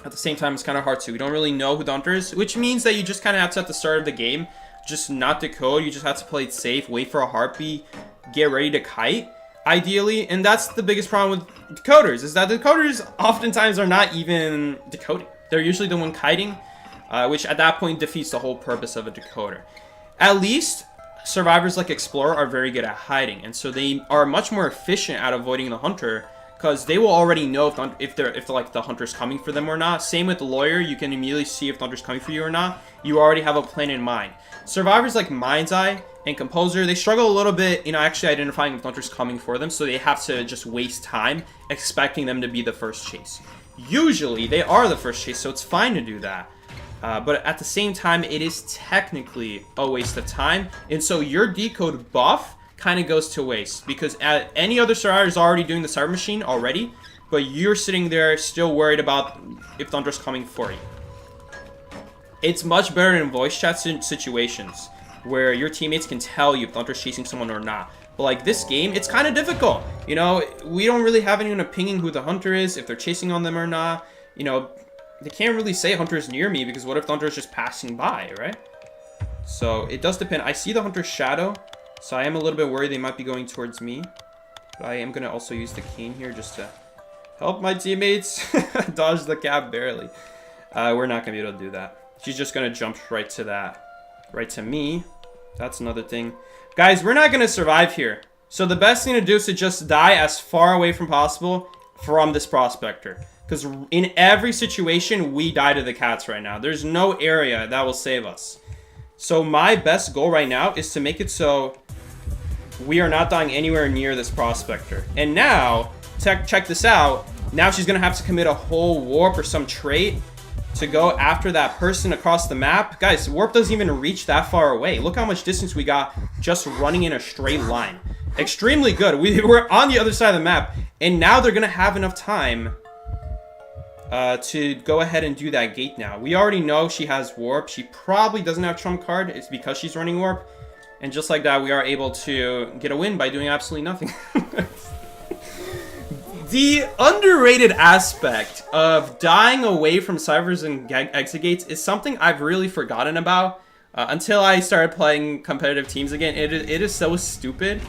at the same time it's kind of hard to. We don't really know who the hunter is, which means that you just kind of have to, at the start of the game, just not decode. You just have to play it safe, wait for a heartbeat, get ready to kite, ideally. And that's the biggest problem with decoders, is that decoders oftentimes are not even decoding. They're usually the one kiting, which at that point defeats the whole purpose of a decoder. At least survivors like Explorer are very good at hiding, and so they are much more efficient at avoiding the hunter, because they will already know if the hunter's coming for them or not. Same with the Lawyer, you can immediately see if the hunter's coming for you or not. You already have a plan in mind. Survivors like Mind's Eye and Composer, they struggle a little bit, you know, actually identifying if the hunter's coming for them, so they have to just waste time expecting them to be the first chase. Usually, they are the first chase, so it's fine to do that. But at the same time, it is technically a waste of time, and so your decode buff kind of goes to waste, because any other survivor is already doing the Cypher Machine already, but you're sitting there still worried about if the hunter's coming for you. It's much better in voice chat situations where your teammates can tell you if the hunter's chasing someone or not. But like this game, it's kind of difficult. You know, we don't really have anyone pinging who the hunter is, if they're chasing on them or not. You know, they can't really say hunter's near me, because what if the hunter is just passing by, right? So it does depend. I see the hunter's shadow, so I am a little bit worried they might be going towards me. But I am going to also use the cane here just to help my teammates dodge the cap barely. We're not going to be able to do that. She's just going to jump right to that. Right to me. That's another thing. Guys, we're not going to survive here. So the best thing to do is to just die as far away from possible from this prospector. Because in every situation, we die to the cats right now. There's no area that will save us. So my best goal right now is to make it so we are not dying anywhere near this prospector. And now, check this out. Now she's going to have to commit a whole warp or some trait to go after that person across the map. Guys, warp doesn't even reach that far away. Look how much distance we got just running in a straight line. Extremely good. We're on the other side of the map. And now they're going to have enough time to go ahead and do that gate now. We already know she has warp. She probably doesn't have trump card. It's because she's running warp. And just like that, we are able to get a win by doing absolutely nothing. The underrated aspect of dying away from ciphers and exit gates is something I've really forgotten about until I started playing competitive teams again. It is so stupid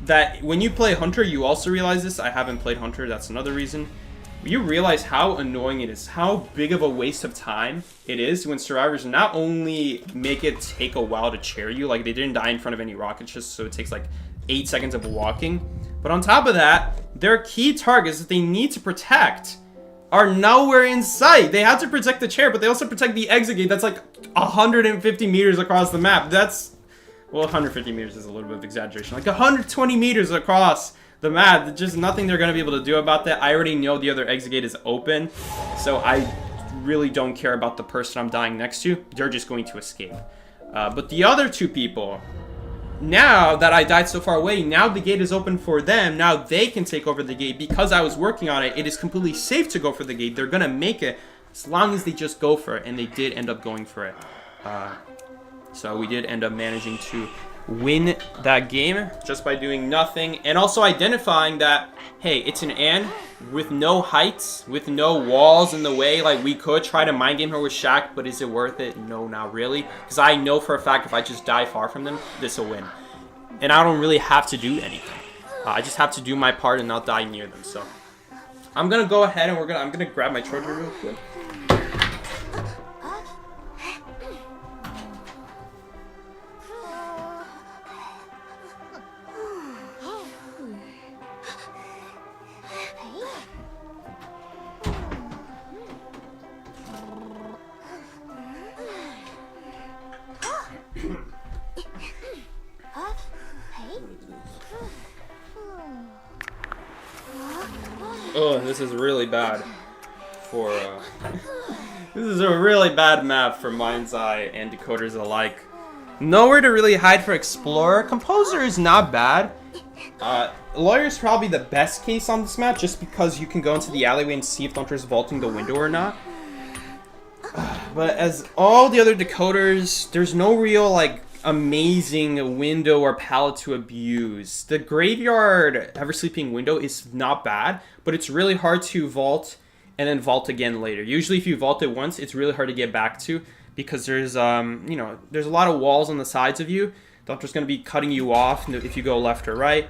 that when you play Hunter, you also realize this. I haven't played Hunter. That's another reason. You realize how annoying it is, how big of a waste of time it is when survivors not only make it take a while to chair you, like they didn't die in front of any rockets, just so it takes like 8 seconds of walking, but on top of that, their key targets that they need to protect are nowhere in sight. They have to protect the chair, but they also protect the exit gate that's like 150 meters across the map. That's, well, 150 meters is a little bit of exaggeration, like 120 meters across the map. There's just nothing they're going to be able to do about that. I already know the other exit gate is open, so I really don't care about the person I'm dying next to. They're just going to escape. But the other two people, now that I died so far away, now the gate is open for them. Now they can take over the gate. Because I was working on it, it is completely safe to go for the gate. They're going to make it as long as they just go for it, and they did end up going for it. So we did end up managing to win that game just by doing nothing, and also identifying that, hey, it's an Ann with no heights, with no walls in the way. Like, we could try to mind game her with Shaq, but is it worth it? No, not really, because I know for a fact if I just die far from them, this will win, and I don't really have to do anything. I just have to do my part and not die near them. So I'm gonna go ahead and I'm gonna grab my charger real quick. Oh, this is really bad for, this is a really bad map for Mind's Eye and decoders alike. Nowhere to really hide for Explorer. Composer is not bad. Lawyer is probably the best case on this map just because you can go into the alleyway and see if the hunter's vaulting the window or not. But as all the other decoders, there's no real, like, amazing window or palette to abuse. The graveyard ever sleeping window is not bad, but it's really hard to vault and then vault again later. Usually if you vault it once, it's really hard to get back to because there's you know, there's a lot of walls on the sides of you. The hunter's going to be cutting you off if you go left or right.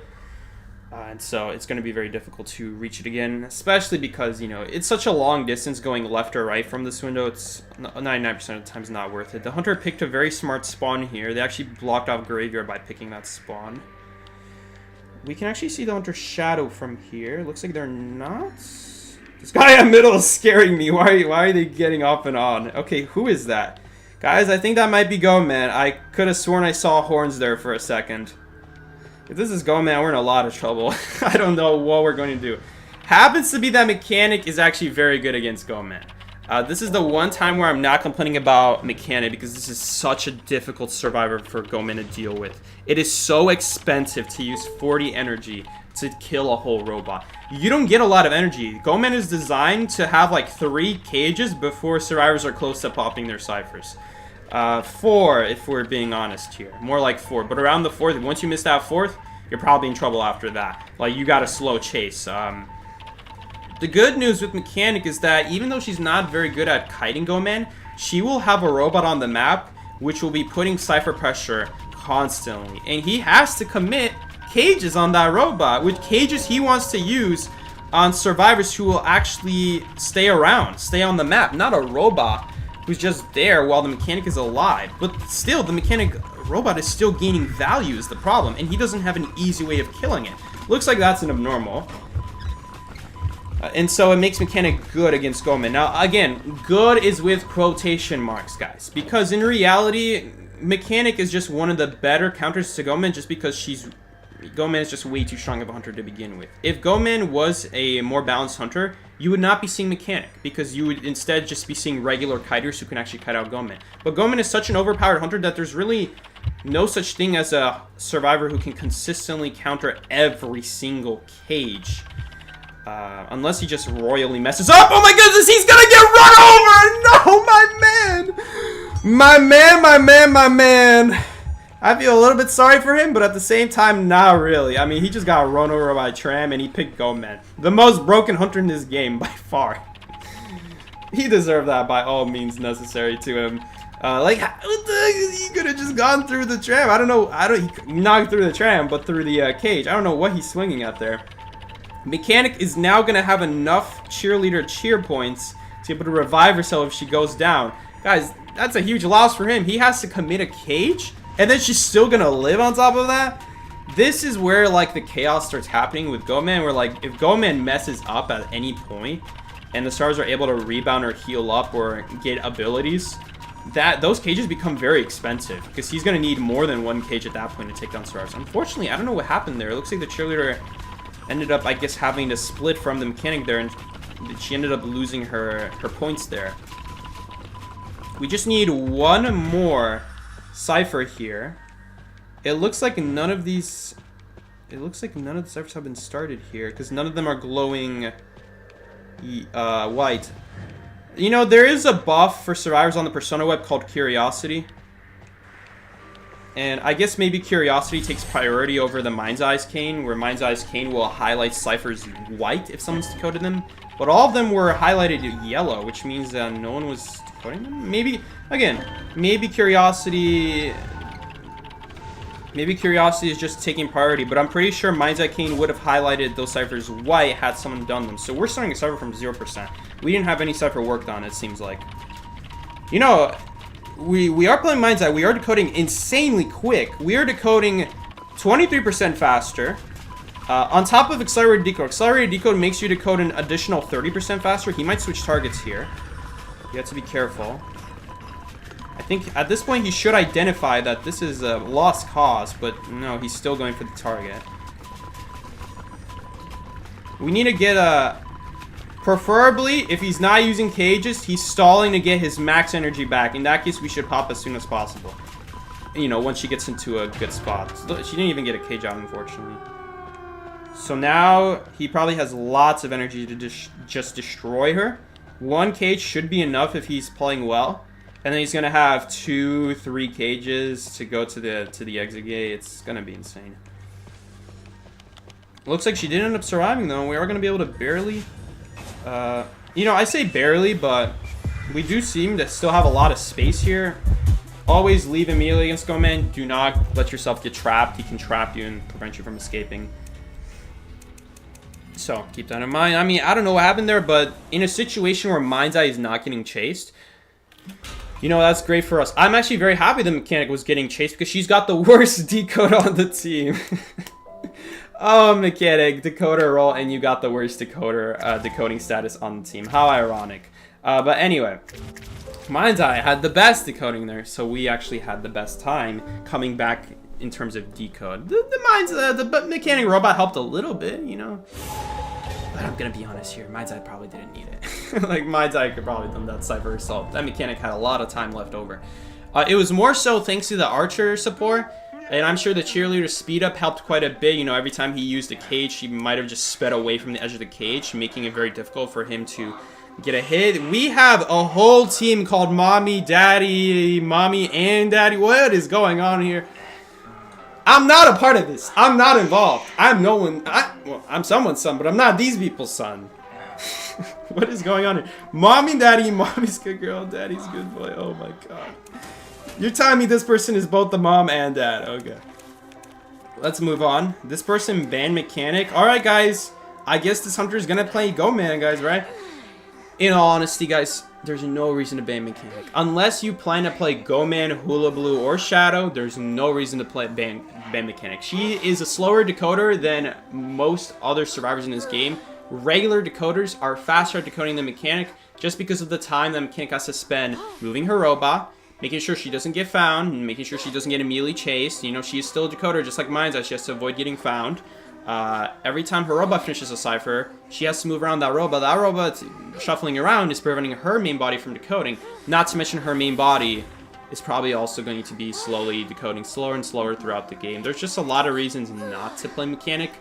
And so it's going to be very difficult to reach it again, especially because, you know, it's such a long distance going left or right from this window. It's 99% of the time not worth it. The hunter picked a very smart spawn here. They actually blocked off graveyard by picking that spawn. We can actually see the hunter's shadow from here. Looks like they're not. This guy in the middle is scaring me. Why are they getting off and on? Okay, who is that? Guys, I think that might be Go Man. I could have sworn I saw horns there for a second. If this is Go Man, we're in a lot of trouble. I don't know what we're going to do. Happens to be that Mechanic is actually very good against Go Man. This is the one time where I'm not complaining about Mechanic because this is such a difficult survivor for Go Man to deal with. It is so expensive to use 40 energy to kill a whole robot. You don't get a lot of energy. Go Man is designed to have like 3 cages before survivors are close to popping their ciphers. 4 if we're being honest here. More like 4, but around the 4th, once you miss that 4th, you're probably in trouble after that. Like, you got a slow chase. The good news with Mechanic is that even though she's not very good at kiting Go Man, she will have a robot on the map which will be putting cipher pressure constantly, and he has to commit cages on that robot, which cages he wants to use on survivors who will actually stay around, stay on the map, not a robot who's just there while the Mechanic is alive. But still, the Mechanic robot is still gaining value is the problem, and he doesn't have an easy way of killing it. Looks like that's an abnormal. And so it makes Mechanic good against Go Man. Now, again, good is with quotation marks, guys, because in reality, Mechanic is just one of the better counters to Go Man just because Go Man is just way too strong of a hunter to begin with. If Go Man was a more balanced hunter, you would not be seeing Mechanic, because you would instead just be seeing regular kiters who can actually kite out Go Man. But Go Man is such an overpowered hunter that there's really no such thing as a survivor who can consistently counter every single cage. Unless he just royally messes up. Oh my goodness, he's gonna get run over! No, my man! My man, my man, my man! I feel a little bit sorry for him, but at the same time, not really. I mean, he just got run over by Tram, and he picked Go Man. The most broken hunter in this game, by far. He deserved that by all means necessary to him. Like, what the heck? He could have just gone through the Tram. I don't know. He knocked through the Tram, but through the cage. I don't know what he's swinging at there. Mechanic is now going to have enough cheerleader cheer points to be able to revive herself if she goes down. Guys, that's a huge loss for him. He has to commit a cage, and then she's still going to live on top of that? This is where, like, the chaos starts happening with Go Man, where, like, if Go Man messes up at any point, and the stars are able to rebound or heal up or get abilities, those cages become very expensive, because he's going to need more than one cage at that point to take down stars. Unfortunately, I don't know what happened there. It looks like the cheerleader ended up, I guess, having to split from the Mechanic there, and she ended up losing her points there. We just need one more cipher here. It looks like none of the ciphers have been started here, because none of them are glowing white. You know, there is a buff for survivors on the Persona web called Curiosity. And I guess maybe Curiosity takes priority over the Mind's Eye's Cane, where Mind's Eye's Cane will highlight ciphers white if someone's decoded them. But all of them were highlighted yellow, which means that no one was decoding them. Maybe, again, maybe Curiosity is just taking priority, but I'm pretty sure Mind's Eye Cane would have highlighted those ciphers white had someone done them. So we're starting a cipher from 0%. We didn't have any cipher worked on, it seems like. You know, we are playing Mind's Eye. We are decoding insanely quick. We are decoding 23% faster. On top of Accelerated Decode. Accelerated Decode makes you decode an additional 30% faster. He might switch targets here. You have to be careful. I think at this point he should identify that this is a lost cause, but no, he's still going for the target. We need to get a... Preferably, if he's not using cages, he's stalling to get his max energy back. In that case, we should pop as soon as possible. You know, once she gets into a good spot. She didn't even get a cage out, unfortunately. So now, he probably has lots of energy to just destroy her. One cage should be enough if he's playing well. And then he's going to have 2-3 cages to go to the exit gate. It's going to be insane. Looks like she did end up surviving, though. We are going to be able to barely... you know, I say barely, but we do seem to still have a lot of space here. Always leave immediately against Go-Man. Do not let yourself get trapped. He can trap you and prevent you from escaping. So, keep that in mind. I mean, I don't know what happened there, but in a situation where Mind's Eye is not getting chased, you know, that's great for us. I'm actually very happy the mechanic was getting chased because she's got the worst decode on the team. Oh, mechanic, decoder roll, and you got the worst decoder decoding status on the team. How ironic. But anyway, Mind's Eye had the best decoding there, so we actually had the best time coming back in terms of decode. The mechanic robot helped a little bit, you know. But I'm gonna be honest here, Mind's Eye probably didn't need it. Like, Mind's Eye could probably have done that cipher herself. That mechanic had a lot of time left over. It was more so thanks to the Archer support. And I'm sure the cheerleader's speed up helped quite a bit. You know, every time he used a cage, he might have just sped away from the edge of the cage, making it very difficult for him to get a hit. We have a whole team called Mommy, Daddy, Mommy, and Daddy. What is going on here? I'm not a part of this. I'm not involved. I'm no one. Well, I'm someone's son, but I'm not these people's son. What is going on here? Mommy, Daddy, Mommy's good girl, Daddy's good boy. Oh my god. You're telling me this person is both the mom and dad. Okay. Let's move on. This person banned mechanic. Alright, guys. I guess this hunter is going to play Go-Man, guys, right? In all honesty, guys, there's no reason to ban mechanic. Unless you plan to play Go-Man, Hula Blue, or Shadow, there's no reason to play ban mechanic. She is a slower decoder than most other survivors in this game. Regular decoders are faster at decoding than mechanic just because of the time that mechanic has to spend moving her robot, making sure she doesn't get found, and making sure she doesn't get immediately chased. You know, she is still a decoder, just like Mind's Eye. She has to avoid getting found. Every time her robot finishes a cipher, she has to move around that robot. That robot shuffling around is preventing her main body from decoding. Not to mention her main body is probably also going to be slowly decoding slower and slower throughout the game. There's just a lot of reasons not to play mechanic.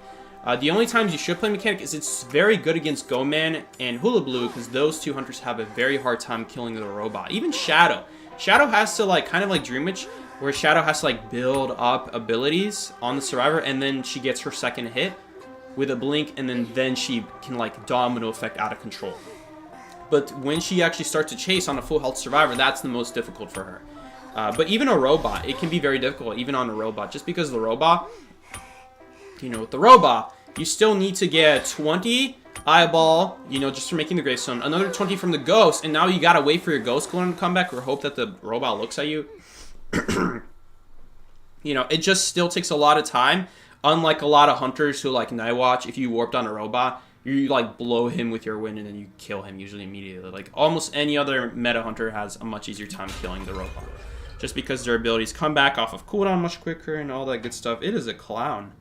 The only times you should play mechanic is it's very good against Go-Man and Hula Blue because those two hunters have a very hard time killing the robot. Even Shadow. Shadow has to, like, kind of like Dream Witch, where Shadow has to, like, build up abilities on the survivor, and then she gets her second hit with a blink, and then she can, like, domino effect out of control. But when she actually starts to chase on a full health survivor, that's the most difficult for her. But even a robot, it can be very difficult, even on a robot, just because the robot, you know, with the robot, you still need to get 20 eyeball, you know, just for making the gravestone, another 20 from the ghost, and now you gotta wait for your ghost clone to come back or hope that the robot looks at you. You know, it just still takes a lot of time. Unlike a lot of hunters who, like, Night Watch, if you warped on a robot, you, like, blow him with your wind and then you kill him usually immediately. Like, almost any other meta hunter has a much easier time killing the robot. Just because their abilities come back off of cooldown much quicker and all that good stuff. It is a clown.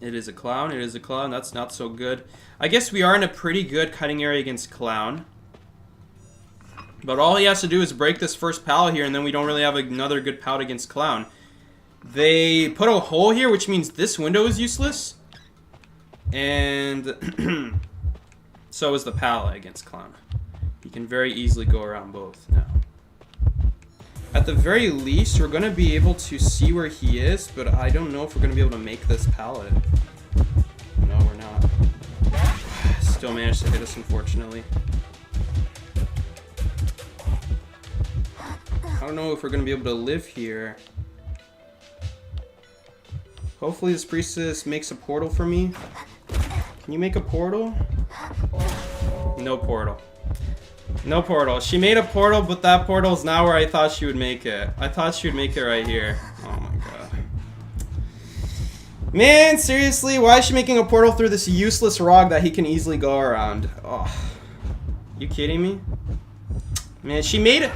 It is a clown. It is a clown. That's not so good. I guess we are in a pretty good cutting area against clown. But all he has to do is break this first pallet here, and then we don't really have another good pallet against clown. They put a hole here, which means this window is useless. And so is the pallet against clown. He can very easily go around both now. At the very least, we're going to be able to see where he is, but I don't know if we're going to be able to make this pallet. No, we're not. Still managed to hit us, unfortunately. I don't know if we're going to be able to live here. Hopefully this priestess makes a portal for me. Can you make a portal? No portal. No portal. She made a portal, but that portal is not where I thought she would make it. I thought she would make it right here. Oh my god. Man, seriously, why is she making a portal through this useless rock that he can easily go around? Oh, you kidding me? Man, she made it.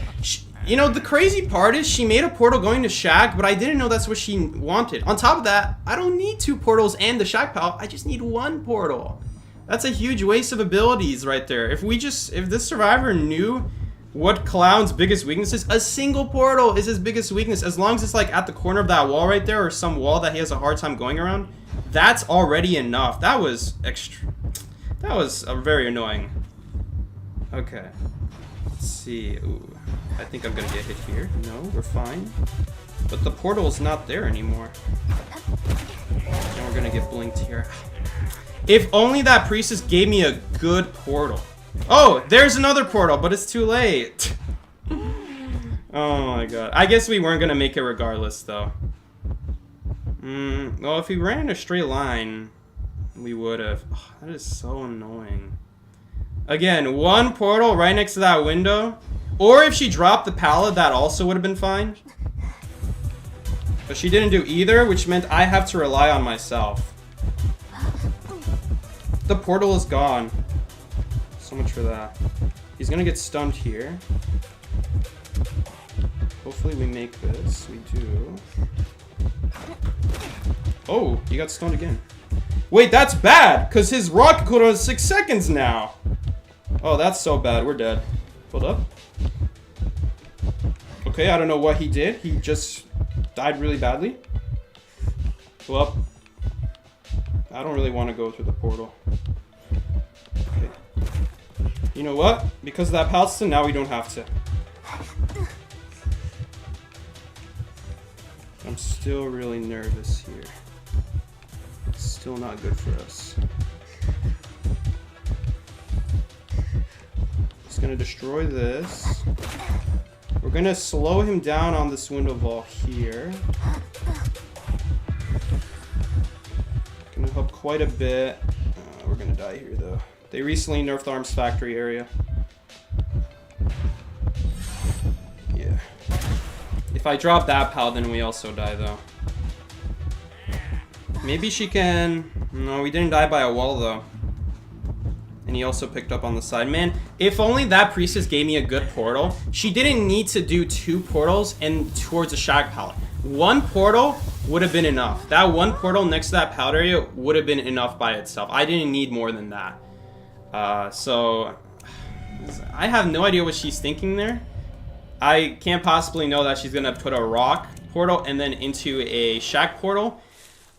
You know, the crazy part is she made a portal going to Shack, but I didn't know that's what she wanted. On top of that, I don't need 2 portals and the Shack pallet. I just need 1 portal. That's a huge waste of abilities right there. If this survivor knew what Clown's biggest weakness is, a single portal is his biggest weakness. As long as it's like at the corner of that wall right there or some wall that he has a hard time going around, that's already enough. That was very annoying. Okay. Let's see. Ooh. I think I'm gonna get hit here. No, we're fine. But the portal is not there anymore. And we're gonna get blinked here. If only that priestess gave me a good portal. Oh, there's another portal, but it's too late. Oh my god. I guess we weren't gonna make it regardless, though. Well, if we ran in a straight line, we would have. Oh, that is so annoying. Again, 1 portal right next to that window. Or if she dropped the pallet, that also would have been fine. But she didn't do either, which meant I have to rely on myself. The portal is gone. So much for that. He's gonna get stunned here. Hopefully we make this. We do. Oh, he got stunned again. Wait, that's bad! Because his rocket cooldown is 6 seconds now! Oh, that's so bad. We're dead. Hold up. Okay, I don't know what he did. He just died really badly. Well, I don't really want to go through the portal. Okay. You know what? Because of that Palston, now we don't have to. I'm still really nervous here. It's still not good for us. It's gonna destroy this. We're gonna slow him down on this window wall here. Gonna help quite a bit. We're gonna die here though. They recently nerfed the Arms Factory area. Yeah. If I drop that paladin, we also die though. Maybe she can... No, we didn't die by a wall though. And he also picked up on the side. Man, if only that priestess gave me a good portal. She didn't need to do 2 portals and towards a Shack pallet. 1 portal would have been enough. That 1 portal next to that pallet area would have been enough by itself. I didn't need more than that. So I have no idea what she's thinking there. I can't possibly know that she's gonna put a rock portal and then into a Shack portal.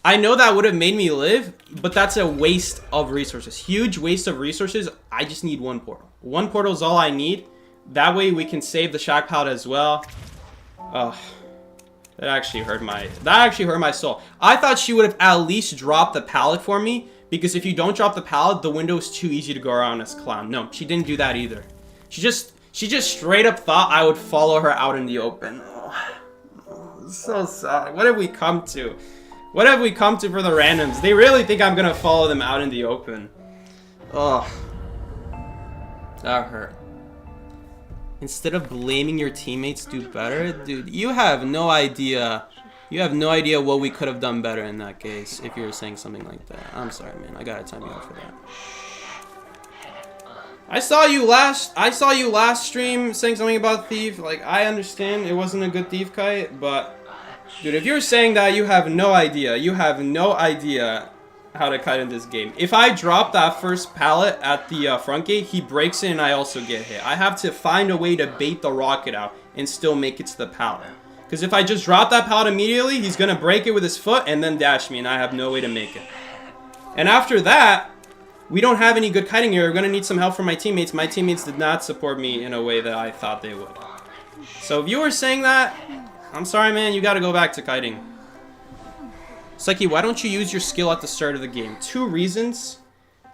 I know that would have made me live, but that's a waste of resources. Huge waste of resources. I just need 1 portal. 1 portal is all I need. That way we can save the Shack pallet as well. Ugh. That actually hurt my soul. I thought she would have at least dropped the pallet for me, because if you don't drop the pallet, the window is too easy to go around as Clown. No, she didn't do that either. She just straight up thought I would follow her out in the open. Oh, so sad. What have we come to? What have we come to for the randoms? They really think I'm gonna follow them out in the open. Ugh. That hurt. Instead of blaming your teammates, do better? Dude, you have no idea. You have no idea what we could have done better in that case if you were saying something like that. I'm sorry, man. I gotta time you out for that. I saw you last stream saying something about Thief. Like, I understand it wasn't a good Thief kite, but dude, if you're saying that, you have no idea. You have no idea how to kite in this game. If I drop that first pallet at the front gate, he breaks it and I also get hit. I have to find a way to bait the rocket out and still make it to the pallet. Because if I just drop that pallet immediately, he's going to break it with his foot and then dash me, and I have no way to make it. And after that, we don't have any good kiting here. We're going to need some help from my teammates. My teammates did not support me in a way that I thought they would. So if you were saying that, I'm sorry, man. You gotta go back to kiting. Psyche, why don't you use your skill at the start of the game? 2 reasons.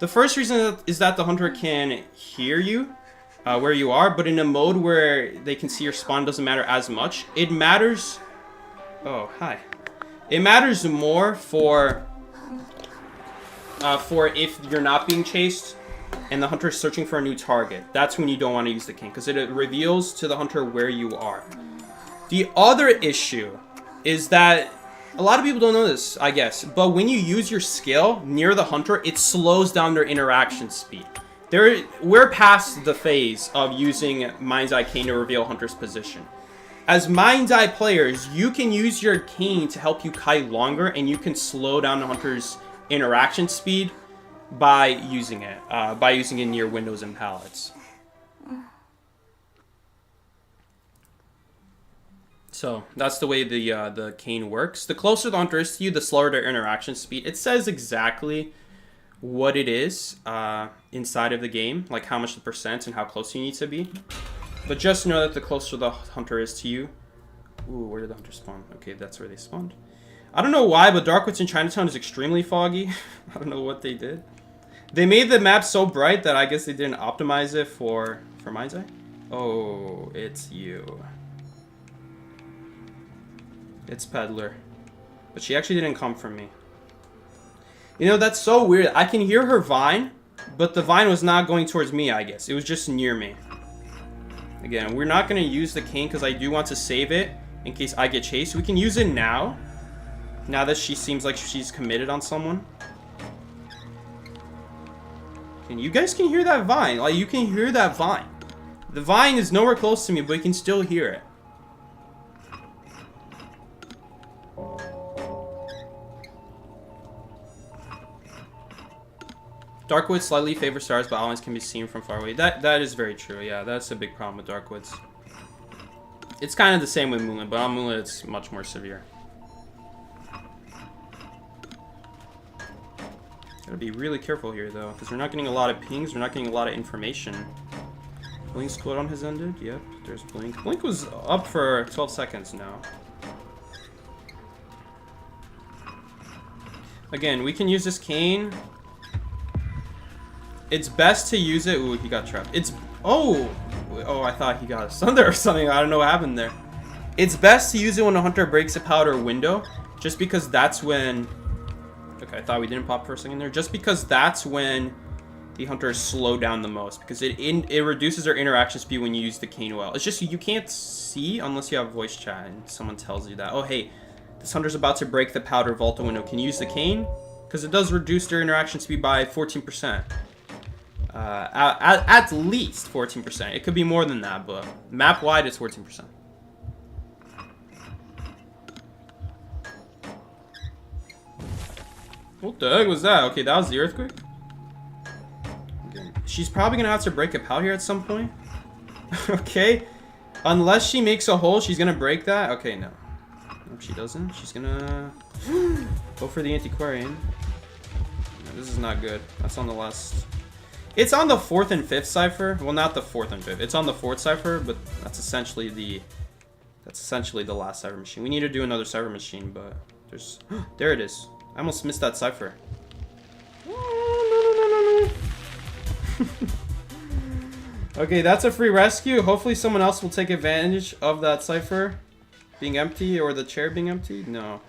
The first reason is that the hunter can hear you where you are, but in a mode where they can see your spawn doesn't matter as much. It matters... Oh, hi. It matters more for if you're not being chased and the hunter is searching for a new target. That's when you don't want to use the king, because it reveals to the hunter where you are. The other issue is that a lot of people don't know this, I guess, but when you use your skill near the hunter, it slows down their interaction speed. We're past the phase of using Mind's Eye Cane to reveal hunter's position. As Mind's Eye players, you can use your cane to help you kite longer, and you can slow down the hunter's interaction speed by using it near windows and pallets. So that's the way the cane works. The closer the hunter is to you, the slower their interaction speed. It says exactly what it is inside of the game, like how much the percent and how close you need to be. But just know that the closer the hunter is to you... Ooh, where did the hunter spawn? Okay, that's where they spawned. I don't know why, but Darkwoods in Chinatown is extremely foggy. I don't know what they did. They made the map so bright that I guess they didn't optimize it for Mind's Eye. Oh, it's you. It's Peddler. But she actually didn't come from me. You know, that's so weird. I can hear her vine, but the vine was not going towards me, I guess. It was just near me. Again, we're not going to use the cane because I do want to save it in case I get chased. We can use it now. Now that she seems like she's committed on someone. And you guys can hear that vine. Like, you can hear that vine. The vine is nowhere close to me, but you can still hear it. Darkwoods slightly favor stars, but islands can be seen from far away. That is very true. Yeah, that's a big problem with Darkwoods. It's kind of the same with Moonlit, but on Moonlit it's much more severe. Gotta be really careful here, though, because we're not getting a lot of pings. We're not getting a lot of information. Blink's cooldown has ended. Yep, there's Blink. Blink was up for 12 seconds now. Again, we can use this cane. It's best to use it... Ooh, he got trapped. Oh, I thought he got asunder or something. I don't know what happened there. It's best to use it when a hunter breaks a powder window, just because that's when... Okay, I thought we didn't pop for a second there. Just because that's when the hunters slow down the most, because it reduces their interaction speed when you use the cane well. It's just you can't see unless you have voice chat and someone tells you that. Oh, hey, this hunter's about to break the powder Volta window. Can you use the cane? Because it does reduce their interaction speed by 14%. At least 14%. It could be more than that, but map wide it's 14%. What the heck was that? Okay, that was the earthquake. Okay. She's probably gonna have to break a pow here at some point. Okay, unless she makes a hole, she's gonna break that. Okay, no. Nope, she doesn't. She's gonna go for the antiquarian. No, this is not good. That's on the last. It's on the 4th and 5th cipher. Well, not the 4th and 5th. It's on the 4th cipher, but that's essentially the last cipher machine. We need to do another cipher machine, but there's there it is. I almost missed that cipher. Oh, no. Okay, that's a free rescue. Hopefully someone else will take advantage of that cipher being empty or the chair being empty. No.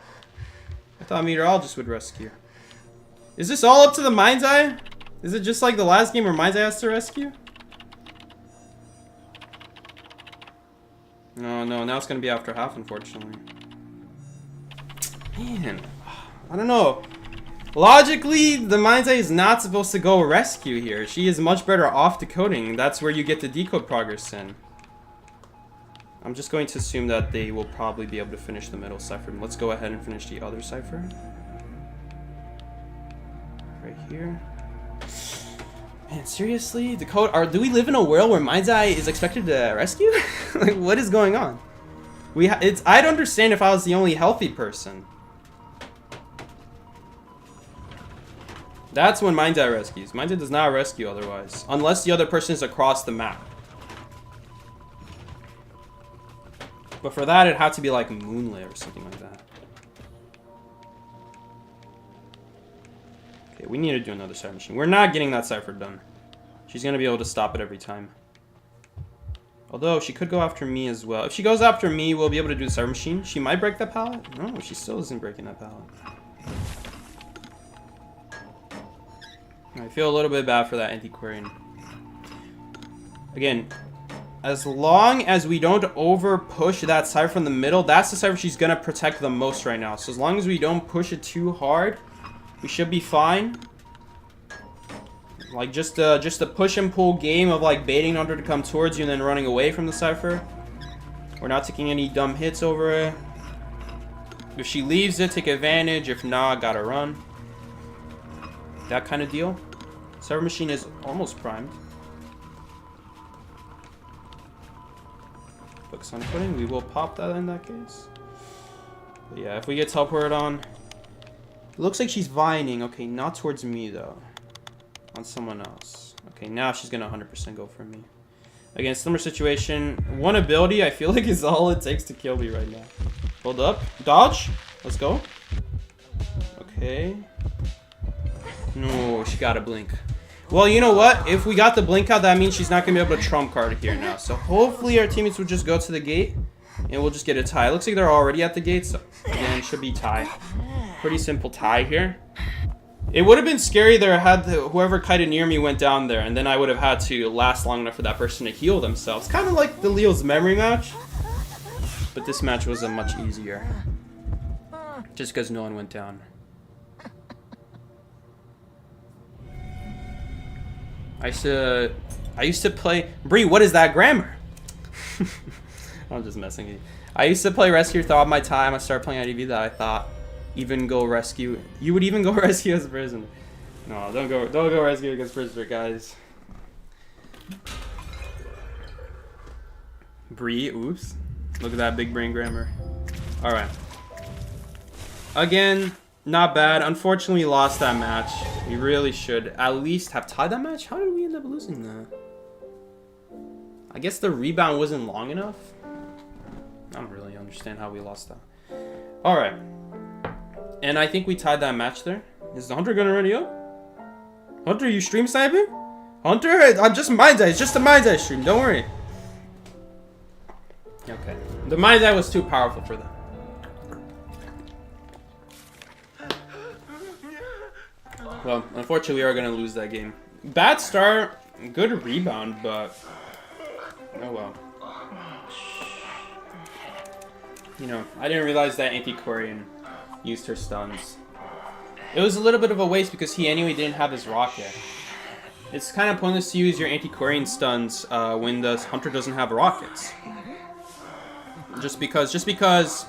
I thought Meteorologist would rescue. Is this all up to the Mind's Eye? Is it just like the last game where Mind's Eye has to rescue? No, now it's going to be after half, unfortunately. Man, I don't know. Logically, the Mind's Eye is not supposed to go rescue here. She is much better off decoding. That's where you get the decode progress in. I'm just going to assume that they will probably be able to finish the middle cipher. Let's go ahead and finish the other cipher. Right here. Man, seriously? Decode? Do we live in a world where Mind's Eye is expected to rescue? Like, what is going on? I'd understand if I was the only healthy person. That's when Mind's Eye rescues. Mind's Eye does not rescue otherwise. Unless the other person is across the map. But for that, it had to be like moonlit or something like that. Okay, we need to do another cipher machine. We're not getting that cipher done. She's going to be able to stop it every time. Although, she could go after me as well. If she goes after me, we'll be able to do the cipher machine. She might break that pallet. No, she still isn't breaking that pallet. I feel a little bit bad for that antiquarian. Again, as long as we don't over push that cipher from the middle, that's the cipher she's gonna protect the most right now. So as long as we don't push it too hard, we should be fine. Like just a push and pull game of like baiting Hunter to come towards you and then running away from the cipher. We're not taking any dumb hits over it. If she leaves it, take advantage. If not, gotta run. That kind of deal. Cipher machine is almost primed. Focus on footing. We will pop that in that case. But yeah, if we get teleport on. It looks like she's vining. Okay, not towards me though. On someone else. Okay, now she's gonna 100% go for me. Again, similar situation. One ability I feel like is all it takes to kill me right now. Hold up. Dodge. Let's go. Okay. No, she got a blink. Well, you know what? If we got the blink out, that means she's not going to be able to trump card here now. So hopefully our teammates will just go to the gate and we'll just get a tie. It looks like they're already at the gate, so again, it should be tie. Pretty simple tie here. It would have been scary there had whoever kited near me went down there, and then I would have had to last long enough for that person to heal themselves. Kind of like the Leo's memory match, but this match was a much easier. Just because no one went down. I used to play... Bree, what is that grammar? I'm just messing with you. I used to play Rescue throughout my time. I started playing IDV that I thought even go rescue. You would even go rescue as a prisoner. No, don't go rescue against prisoner, guys. Bree, oops. Look at that big brain grammar. Alright. Again, not bad. Unfortunately, we lost that match. We really should at least have tied that match. How did we end up losing that? I guess the rebound wasn't long enough. I don't really understand how we lost that. Alright. And I think we tied that match there. Is the Hunter gonna ready up? Hunter, you stream sniping? Hunter, I'm just Mind's Eye. It's just a Mind's Eye stream. Don't worry. Okay. The Mind's Eye was too powerful for them. Well, unfortunately, we are going to lose that game. Bad start, good rebound, but... Oh, well. You know, I didn't realize that Antiquarian used her stuns. It was a little bit of a waste because he anyway didn't have his rocket. It's kind of pointless to use your Antiquarian stuns when the Hunter doesn't have rockets. Just because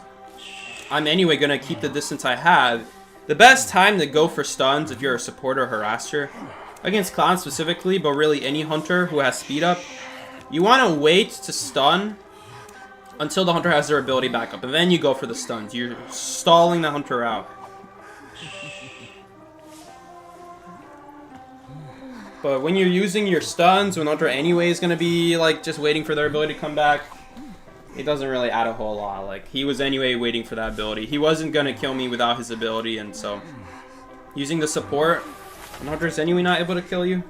I'm anyway going to keep the distance I have. The best time to go for stuns if you're a supporter or harasser, against clowns specifically, but really any hunter who has speed up, you want to wait to stun until the hunter has their ability back up, and then you go for the stuns. You're stalling the hunter out. But when you're using your stuns, when the hunter anyway is going to be like just waiting for their ability to come back, it doesn't really add a whole lot. Like, he was anyway waiting for that ability. He wasn't going to kill me without his ability, and so using the support, when Hunter's anyway not able to kill you.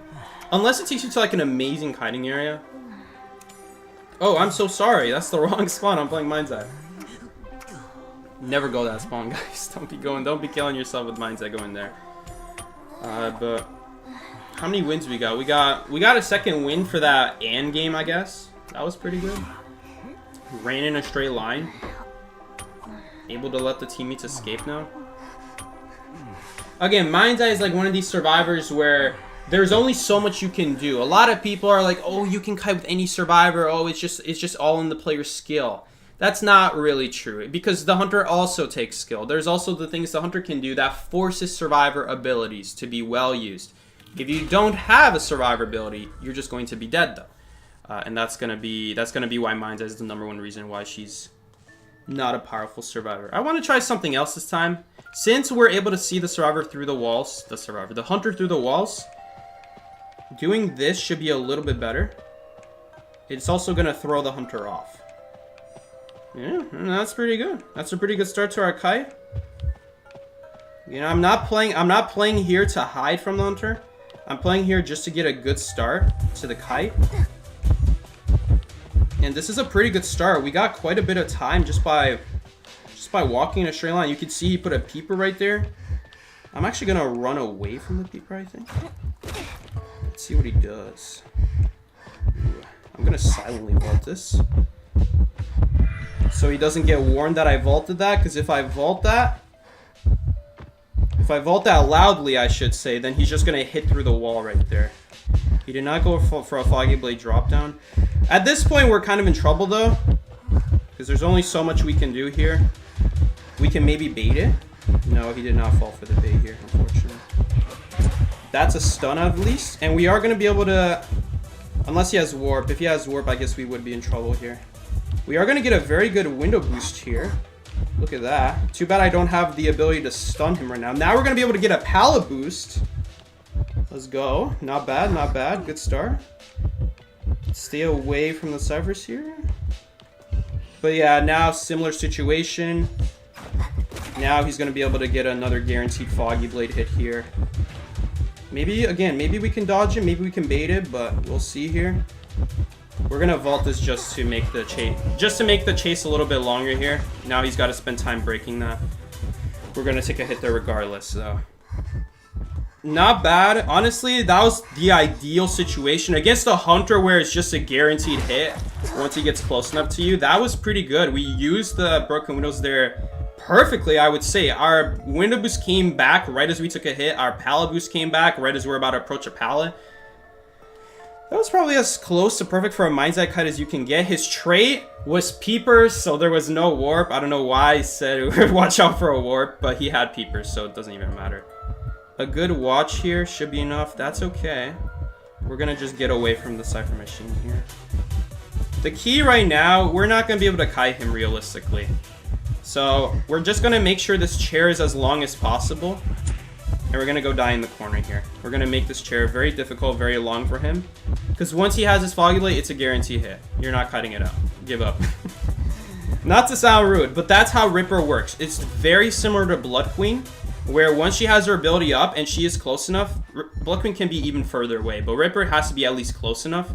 Unless it takes you to like an amazing kiting area. Oh, I'm so sorry. That's the wrong spawn. I'm playing Mind's Eye. Never go that spawn, guys. Don't be killing yourself with Mind's Eye going there. But how many wins we got? We got a second win for that AND game, I guess. That was pretty good. Ran in a straight line. Able to let the teammates escape now. Again, Mind's Eye is like one of these survivors where there's only so much you can do. A lot of people are like, oh, you can kite with any survivor. Oh, it's just all in the player's skill. That's not really true, because the hunter also takes skill. There's also the things the hunter can do that forces survivor abilities to be well used. If you don't have a survivor ability, you're just going to be dead though. And that's gonna be why Mind's Eye is the #1 reason why she's not a powerful survivor. I want to try something else this time. Since we're able to see the survivor through the walls, the hunter through the walls, doing this should be a little bit better. It's also gonna throw the hunter off. Yeah, that's pretty good. That's a pretty good start to our kite. You know, I'm not playing here to hide from the hunter. I'm playing here just to get a good start to the kite. And this is a pretty good start. We got quite a bit of time just by walking in a straight line. You can see he put a peeper right there. I'm actually gonna run away from the peeper, I think. Let's see what he does. Ooh, I'm gonna silently vault this, so he doesn't get warned that I vaulted that, because if I vault that loudly, I should say, then he's just gonna hit through the wall right there. He did not go for a Foggy Blade drop down. At this point, we're kind of in trouble though, because there's only so much we can do here. We can maybe bait it. No, he did not fall for the bait here, unfortunately. That's a stun at least, and we are going to be able to, unless he has warp. If he has warp, I guess we would be in trouble here. We are going to get a very good window boost here. Look at that. Too bad I don't have the ability to stun him right now. Now we're going to be able to get a pallet boost. Let's go. Not bad, not bad. Good start. Stay away from the ciphers here. But yeah, now similar situation. Now he's going to be able to get another guaranteed Foggy Blade hit here. Maybe, again, maybe we can dodge it, maybe we can bait it, but we'll see here. We're going to vault this just to make the chase a little bit longer here. Now he's got to spend time breaking that. We're going to take a hit there regardless, though. Not bad. Honestly, that was the ideal situation. Against the hunter where it's just a guaranteed hit once he gets close enough to you, that was pretty good. We used the broken windows there perfectly, I would say. Our window boost came back right as we took a hit. Our pallet boost came back right as we're about to approach a pallet. That was probably as close to perfect for a mind's eye kite as you can get. His trait was peepers, so there was no warp. I don't know why he said watch out for a warp, but he had peepers, so it doesn't even matter. A good watch here should be enough. That's okay. We're gonna just get away from the cipher machine here. The key right now, we're not gonna be able to kite him realistically. So we're just gonna make sure this chair is as long as possible. And we're gonna go die in the corner here. We're gonna make this chair very difficult, very long for him. Because once he has his Foggy Blade, it's a guaranteed hit. You're not cutting it out. Give up. Not to sound rude, but that's how Ripper works. It's very similar to Blood Queen, where once she has her ability up and she is close enough, Blood Queen can be even further away, but Ripper has to be at least close enough.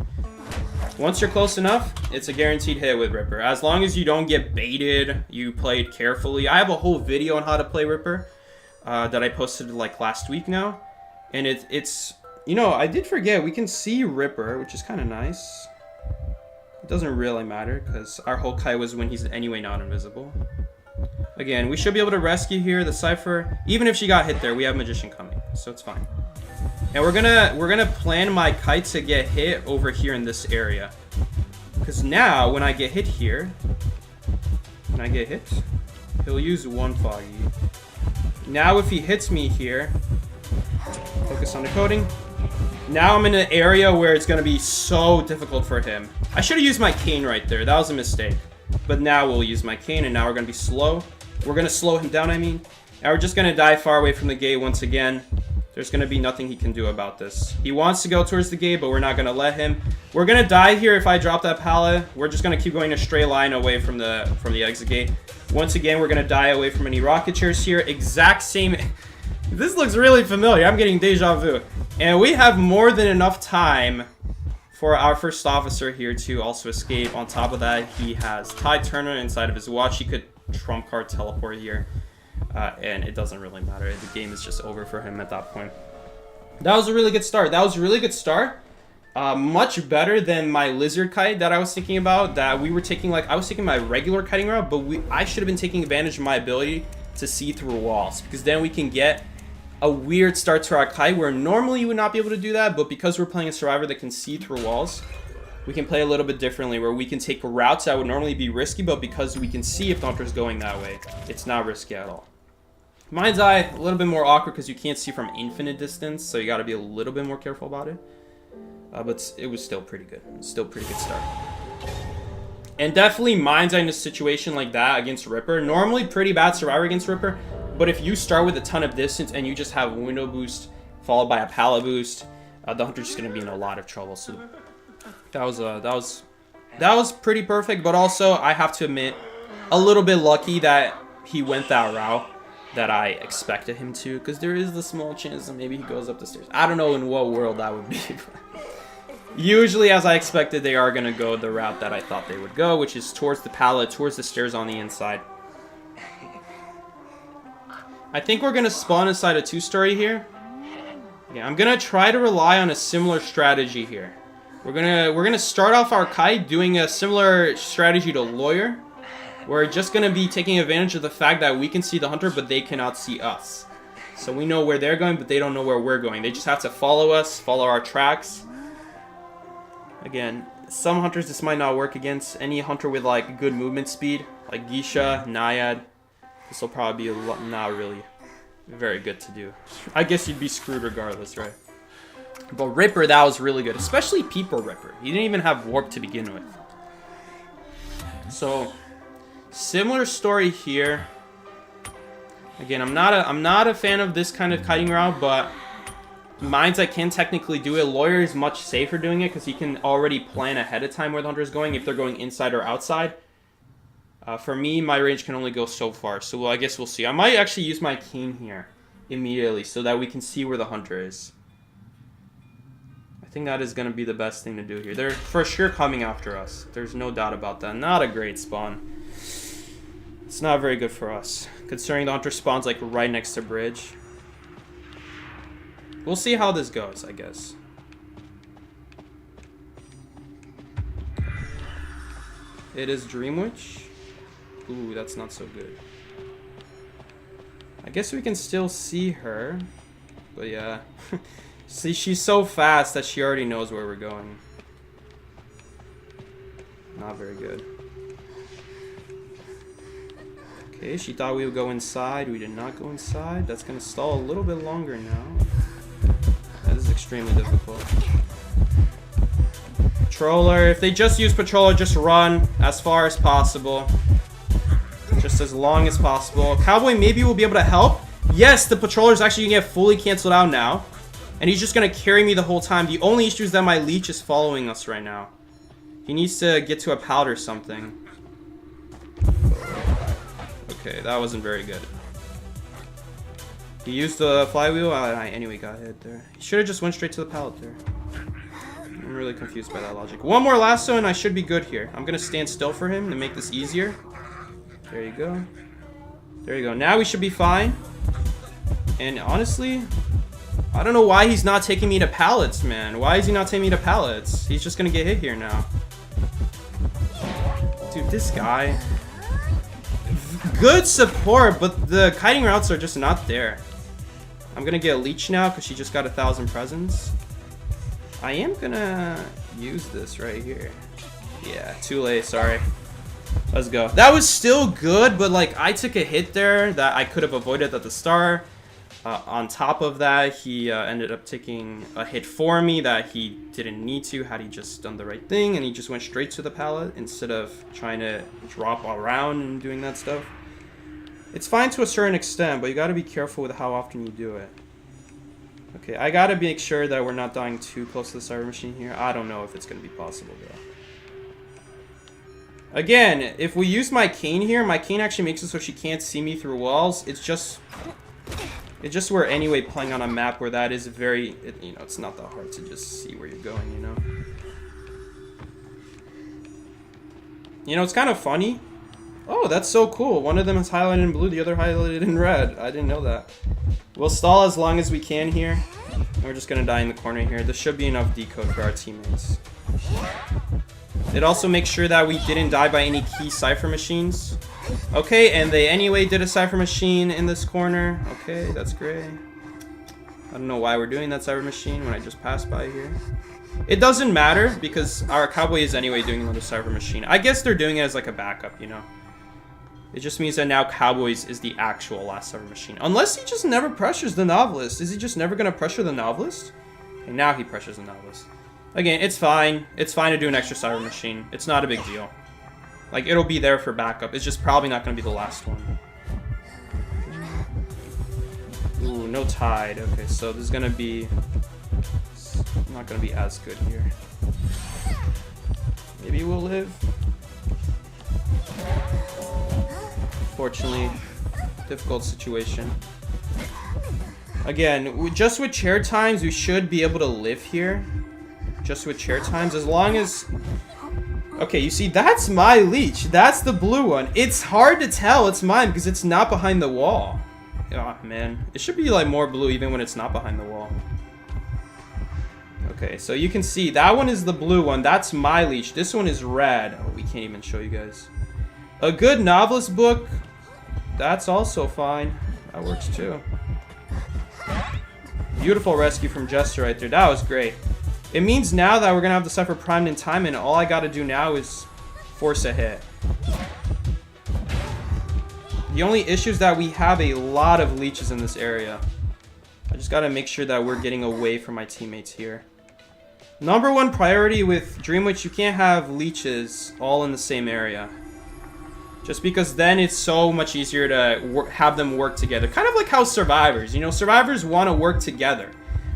Once you're close enough, it's a guaranteed hit with Ripper. As long as you don't get baited, you played carefully. I have a whole video on how to play Ripper that I posted like last week now. And it's, you know, I did forget, we can see Ripper, which is kind of nice. It doesn't really matter because our whole kite was when he's anyway not invisible. Again, we should be able to rescue here the Cypher. Even if she got hit there, we have Magician coming, so it's fine. And we're gonna plan my kite to get hit over here in this area. Because now, when I get hit here, he'll use one Foggy. Now if he hits me here, focus on the coding. Now I'm in an area where it's gonna be so difficult for him. I should have used my cane right there, that was a mistake. But now we'll use my cane, and now we're gonna be slow. We're gonna slow him down, I mean. And we're just gonna die far away from the gate once again. There's gonna be nothing he can do about this. He wants to go towards the gate, but we're not gonna let him. We're gonna die here if I drop that pallet. We're just gonna keep going a straight line away from the exit gate. Once again, we're gonna die away from any rocket chairs here. Exact same. This looks really familiar. I'm getting deja vu. And we have more than enough time for our first officer here to also escape. On top of that, he has Tide Turner inside of his watch. He could trump card teleport here. And it doesn't really matter. The game is just over for him at that point. That was a really good start. Much better than my lizard kite that I was thinking about. That we were taking, like, I was taking my regular kiting route, but I should have been taking advantage of my ability to see through walls, because then we can get a weird start to our kite where normally you would not be able to do that, but because we're playing a survivor that can see through walls, we can play a little bit differently, where we can take routes that would normally be risky, but because we can see if the hunter's going that way, it's not risky at all. Mind's Eye, a little bit more awkward because you can't see from infinite distance, so you got to be a little bit more careful about it. But it was still pretty good. It was still a pretty good start. And definitely Mind's Eye in a situation like that against Ripper. Normally pretty bad survivor against Ripper, but if you start with a ton of distance and you just have window boost followed by a pallet boost, the hunter's just going to be in a lot of trouble. So that was pretty perfect, but also I have to admit, a little bit lucky that he went that route that I expected him to, because there is the small chance that maybe he goes up the stairs. I don't know in what world that would be. Usually, as I expected, they are going to go the route that I thought they would go, which is towards the pallet, towards the stairs on the inside. I think we're going to spawn inside a 2-story here. Yeah, I'm going to try to rely on a similar strategy here. We're gonna start off our kite doing a similar strategy to Lawyer. We're just going to be taking advantage of the fact that we can see the hunter, but they cannot see us. So we know where they're going, but they don't know where we're going. They just have to follow us, follow our tracks. Again, some hunters this might not work against. Any hunter with like good movement speed, like Geisha, Naiad, this will probably be not really very good to do. I guess you'd be screwed regardless, right? But Ripper, that was really good, especially Peeper Ripper. He didn't even have warp to begin with. So similar story here. Again, I'm not a fan of this kind of kiting route, but Mines I can technically do it. Lawyer is much safer doing it because he can already plan ahead of time where the hunter is going if they're going inside or outside. For me, my range can only go so far, so I guess we'll see. I might actually use my cane here immediately so that we can see where the hunter is. I think that is going to be the best thing to do here. They're for sure coming after us. There's no doubt about that. Not a great spawn. It's not very good for us, considering the hunter spawns like right next to bridge. We'll see how this goes, I guess. It is Dream Witch. Ooh, that's not so good. I guess we can still see her. But yeah. See, she's so fast that she already knows where we're going. Not very good. Okay, she thought we would go inside. We did not go inside. That's going to stall a little bit longer now. That is extremely difficult. Patroller. If they just use Patroller, just run as far as possible. Just as long as possible. Cowboy maybe will be able to help. Yes, the Patroller is actually going to get fully canceled out now. And he's just going to carry me the whole time. The only issue is that my leech is following us right now. He needs to get to a pallet or something. Okay, that wasn't very good. He used the flywheel. I anyway got hit there. He should have just went straight to the pallet there. I'm really confused by that logic. One more lasso and I should be good here. I'm going to stand still for him to make this easier. There you go. There you go. Now we should be fine. And honestly, I don't know why he's not taking me to pallets, man. Why is he not taking me to pallets? He's just going to get hit here now. Dude, this guy... Good support, but the kiting routes are just not there. I'm gonna get a leech now because she just got 1,000 presents. I am gonna use this right here. Yeah, too late, sorry. Let's go. That was still good, but like I took a hit there that I could have avoided at the start. On top of that, he ended up taking a hit for me that he didn't need to had he just done the right thing, and he just went straight to the pallet instead of trying to drop around and doing that stuff. It's fine to a certain extent, but you gotta be careful with how often you do it. Okay, I gotta make sure that we're not dying too close to the cyber machine here. I don't know if it's gonna be possible though. Again, if we use my cane here, my cane actually makes it so she can't see me through walls. It's just we're anyway playing on a map where that is very, you know, it's not that hard to just see where you're going, you know. You know, it's kind of funny. Oh, that's so cool. One of them is highlighted in blue, the other highlighted in red. I didn't know that. We'll stall as long as we can here. And we're just going to die in the corner here. This should be enough decode for our teammates. It also makes sure that we didn't die by any key cipher machines. Okay, and they anyway did a cipher machine in this corner. Okay, that's great. I don't know why we're doing that cipher machine when I just passed by here. It doesn't matter because our cowboy is anyway doing another cipher machine. I guess they're doing it as like a backup, you know. It just means that now Cowboys is the actual last cipher machine. Unless he just never pressures the novelist. Is he just never going to pressure the novelist? And now he pressures the novelist. Again, it's fine. It's fine to do an extra cipher machine. It's not a big deal. Like, it'll be there for backup. It's just probably not going to be the last one. Ooh, no tide. Okay, so this is going to be... not going to be as good here. Maybe we'll live. unfortunately. Difficult situation. Again, just with chair times, we should be able to live here. Just with chair times, as long as... Okay, you see, that's my leech. That's the blue one. It's hard to tell it's mine because it's not behind the wall. Oh, man. It should be, like, more blue even when it's not behind the wall. Okay, so you can see, that one is the blue one. That's my leech. This one is red. Oh, we can't even show you guys. A good novelist book, that's also fine. That works, too. Beautiful rescue from Jester right there. That was great. It means now that we're going to have the Cypher primed in time, and all I got to do now is force a hit. The only issue is that we have a lot of leeches in this area. I just got to make sure that we're getting away from my teammates here. Number one priority with Dream Witch, you can't have leeches all in the same area. Just because then it's so much easier to have them work together. Kind of like how survivors, you know, survivors want to work together.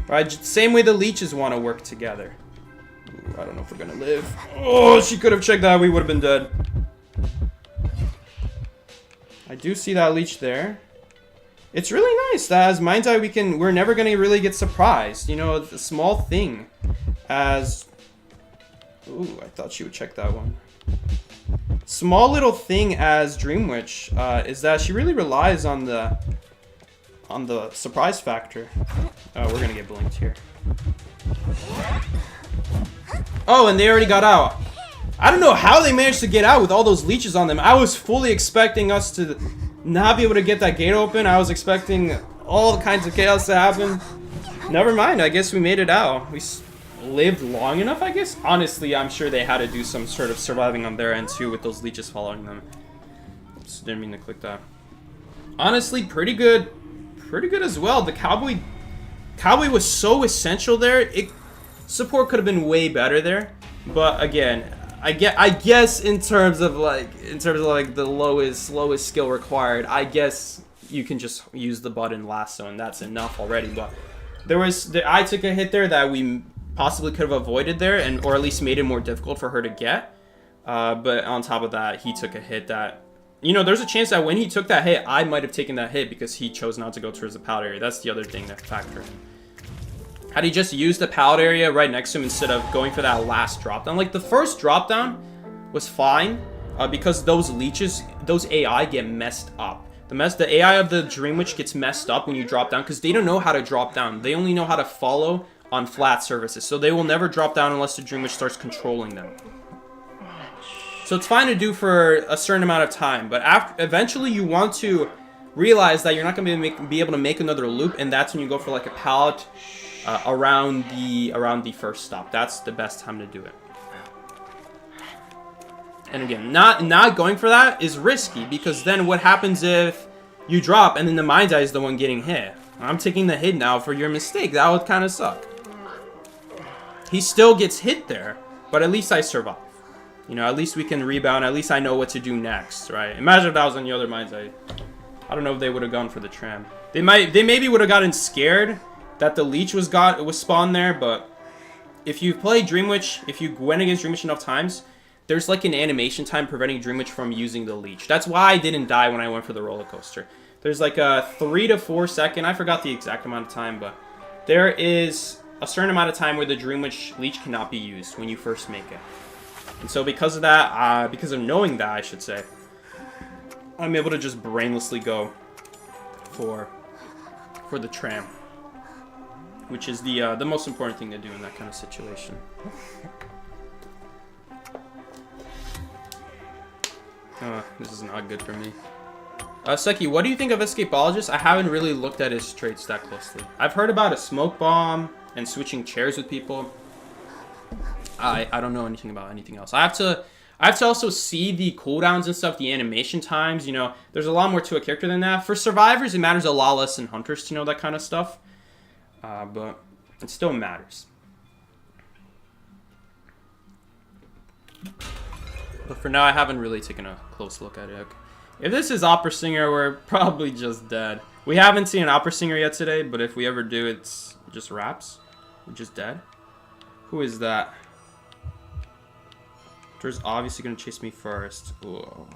Right? Same way the leeches want to work together. Ooh, I don't know if we're going to live. Oh, she could have checked that. We would have been dead. I do see that leech there. It's really nice that as Mind's Eye we're never going to really get surprised. You know, it's a small thing as... Ooh, I thought she would check that one. Small little thing as Dream Witch is that she really relies on the surprise factor. Oh, we're gonna get blinked here. Oh, and they already got out. I don't know how they managed to get out with all those leeches on them. I was fully expecting us to not be able to get that gate open. I was expecting all kinds of chaos to happen. Never mind, I guess we made it out. We lived long enough, I guess. Honestly, I'm sure they had to do some sort of surviving on their end too with those leeches following them. Oops, didn't mean to click that. Honestly, pretty good as well. The cowboy was so essential there. Support could have been way better there, but again, I guess in terms of like the lowest skill required, I guess you can just use the button lasso and that's enough already. But I took a hit there that we possibly could have avoided there, or at least made it more difficult for her to get. But on top of that, he took a hit that, you know, there's a chance that when he took that hit, I might have taken that hit because he chose not to go towards the pallet area. That's the other thing that factored in. Had he just used the pallet area right next to him instead of going for that last drop down, like the first drop down was fine because those leeches, those AI get messed up. The AI of the Dream Witch gets messed up when you drop down because they don't know how to drop down. They only know how to follow on flat surfaces, so they will never drop down unless the Dream Witch starts controlling them. So it's fine to do for a certain amount of time, but eventually you want to realize that you're not going to be able to make another loop, and that's when you go for like a pallet around the first stop. That's the best time to do it. And again, not going for that is risky because then what happens if you drop and then the Mind's Eye is the one getting hit? I'm taking the hit now for your mistake. That would kind of suck. He still gets hit there, but at least I survive. You know, at least we can rebound. At least I know what to do next, right? Imagine if that was on the other Mind's Eye. I don't know if they would have gone for the tram. They maybe would have gotten scared that the leech was spawned there, but if you play Dream Witch, if you went against Dream Witch enough times, there's like an animation time preventing Dream Witch from using the leech. That's why I didn't die when I went for the roller coaster. There's like a 3 to 4 second, I forgot the exact amount of time, but there is a certain amount of time where the Dream Witch leech cannot be used when you first make it. And so because of that, because of knowing that, I should say, I'm able to just brainlessly go for the tram, which is the most important thing to do in that kind of situation. This is not good for me. Seki, what do you think of Escapologist? I haven't really looked at his traits that closely. I've heard about a smoke bomb and switching chairs with people. I don't know anything about anything else. I have to also see the cooldowns and stuff, the animation times. You know, there's a lot more to a character than that. For survivors, it matters a lot less than hunters to know that kind of stuff. But it still matters. But for now, I haven't really taken a close look at it. If this is Opera Singer, we're probably just dead. We haven't seen an Opera Singer yet today, but if we ever do, it's just raps. We're just dead. Who is that? There's obviously going to chase me first. Whoa.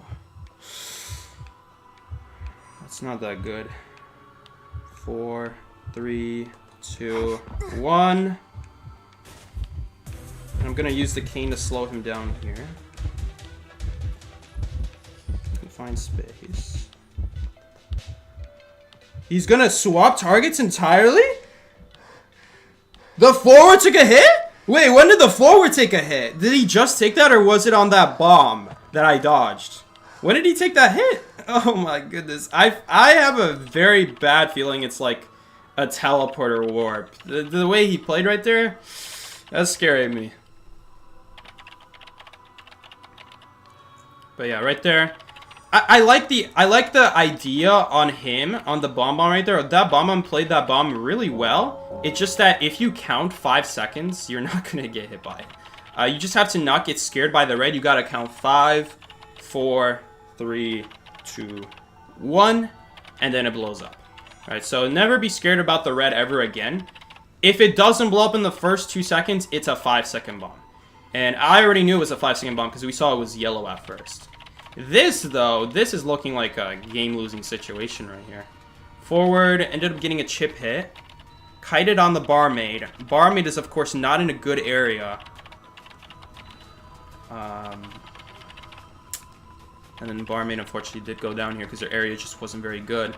It's not that good. 4, 3, 2, 1. And I'm gonna use the cane to slow him down here. Find space. He's gonna swap targets entirely? The forward took a hit? Wait, when did the forward take a hit? Did he just take that, or was it on that bomb that I dodged? When did he take that hit? Oh my goodness. I have a very bad feeling it's like a teleporter warp. The way he played right there, that's scary to me. But yeah, right there. I like the idea on him, on the bomb right there. That bomb played that bomb really well. It's just that if you count 5 seconds, you're not gonna get hit by it. You just have to not get scared by the red. You gotta count 5, 4, 3, 2, 1, and then it blows up. Alright, so never be scared about the red ever again. If it doesn't blow up in the first 2 seconds, it's a 5-second bomb. And I already knew it was a 5-second bomb because we saw it was yellow at first. This, though, this is looking like a game-losing situation right here. Forward, ended up getting a chip hit. Kited on the barmaid. Barmaid is, of course, not in a good area. And then barmaid, unfortunately, did go down here because their area just wasn't very good.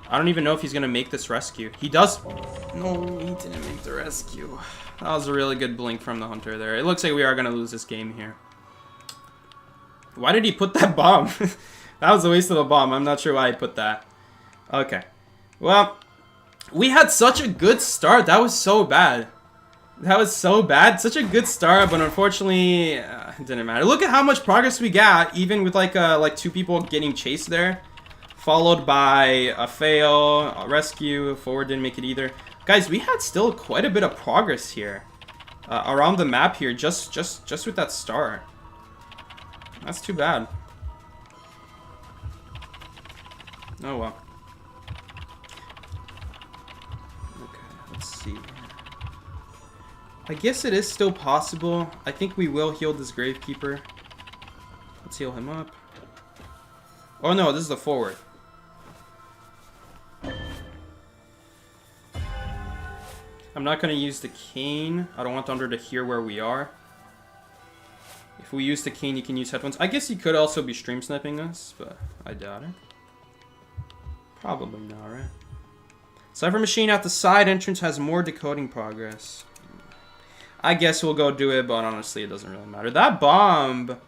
I don't even know if he's going to make this rescue. He does. No, he didn't make the rescue. That was a really good blink from the hunter there. It looks like we are going to lose this game here. Why did he put that bomb? That was a waste of a bomb. I'm not sure why he put that. Okay. Well, we had such a good start. That was so bad. That was so bad. Such a good start, but unfortunately, it didn't matter. Look at how much progress we got, even with like 2 people getting chased there. Followed by a fail, a rescue. Forward didn't make it either. Guys, we had still quite a bit of progress here. Around the map here, just with that start. That's too bad. Oh well. Okay, let's see. I guess it is still possible. I think we will heal this Gravekeeper. Let's heal him up. Oh no, this is the forward. I'm not going to use the cane. I don't want Thunder to hear where we are. If we use the cane, you can use headphones. I guess he could also be stream sniping us, but I doubt it. Probably not, right? Cypher Machine at the side entrance has more decoding progress. I guess we'll go do it, but honestly, it doesn't really matter. That bomb...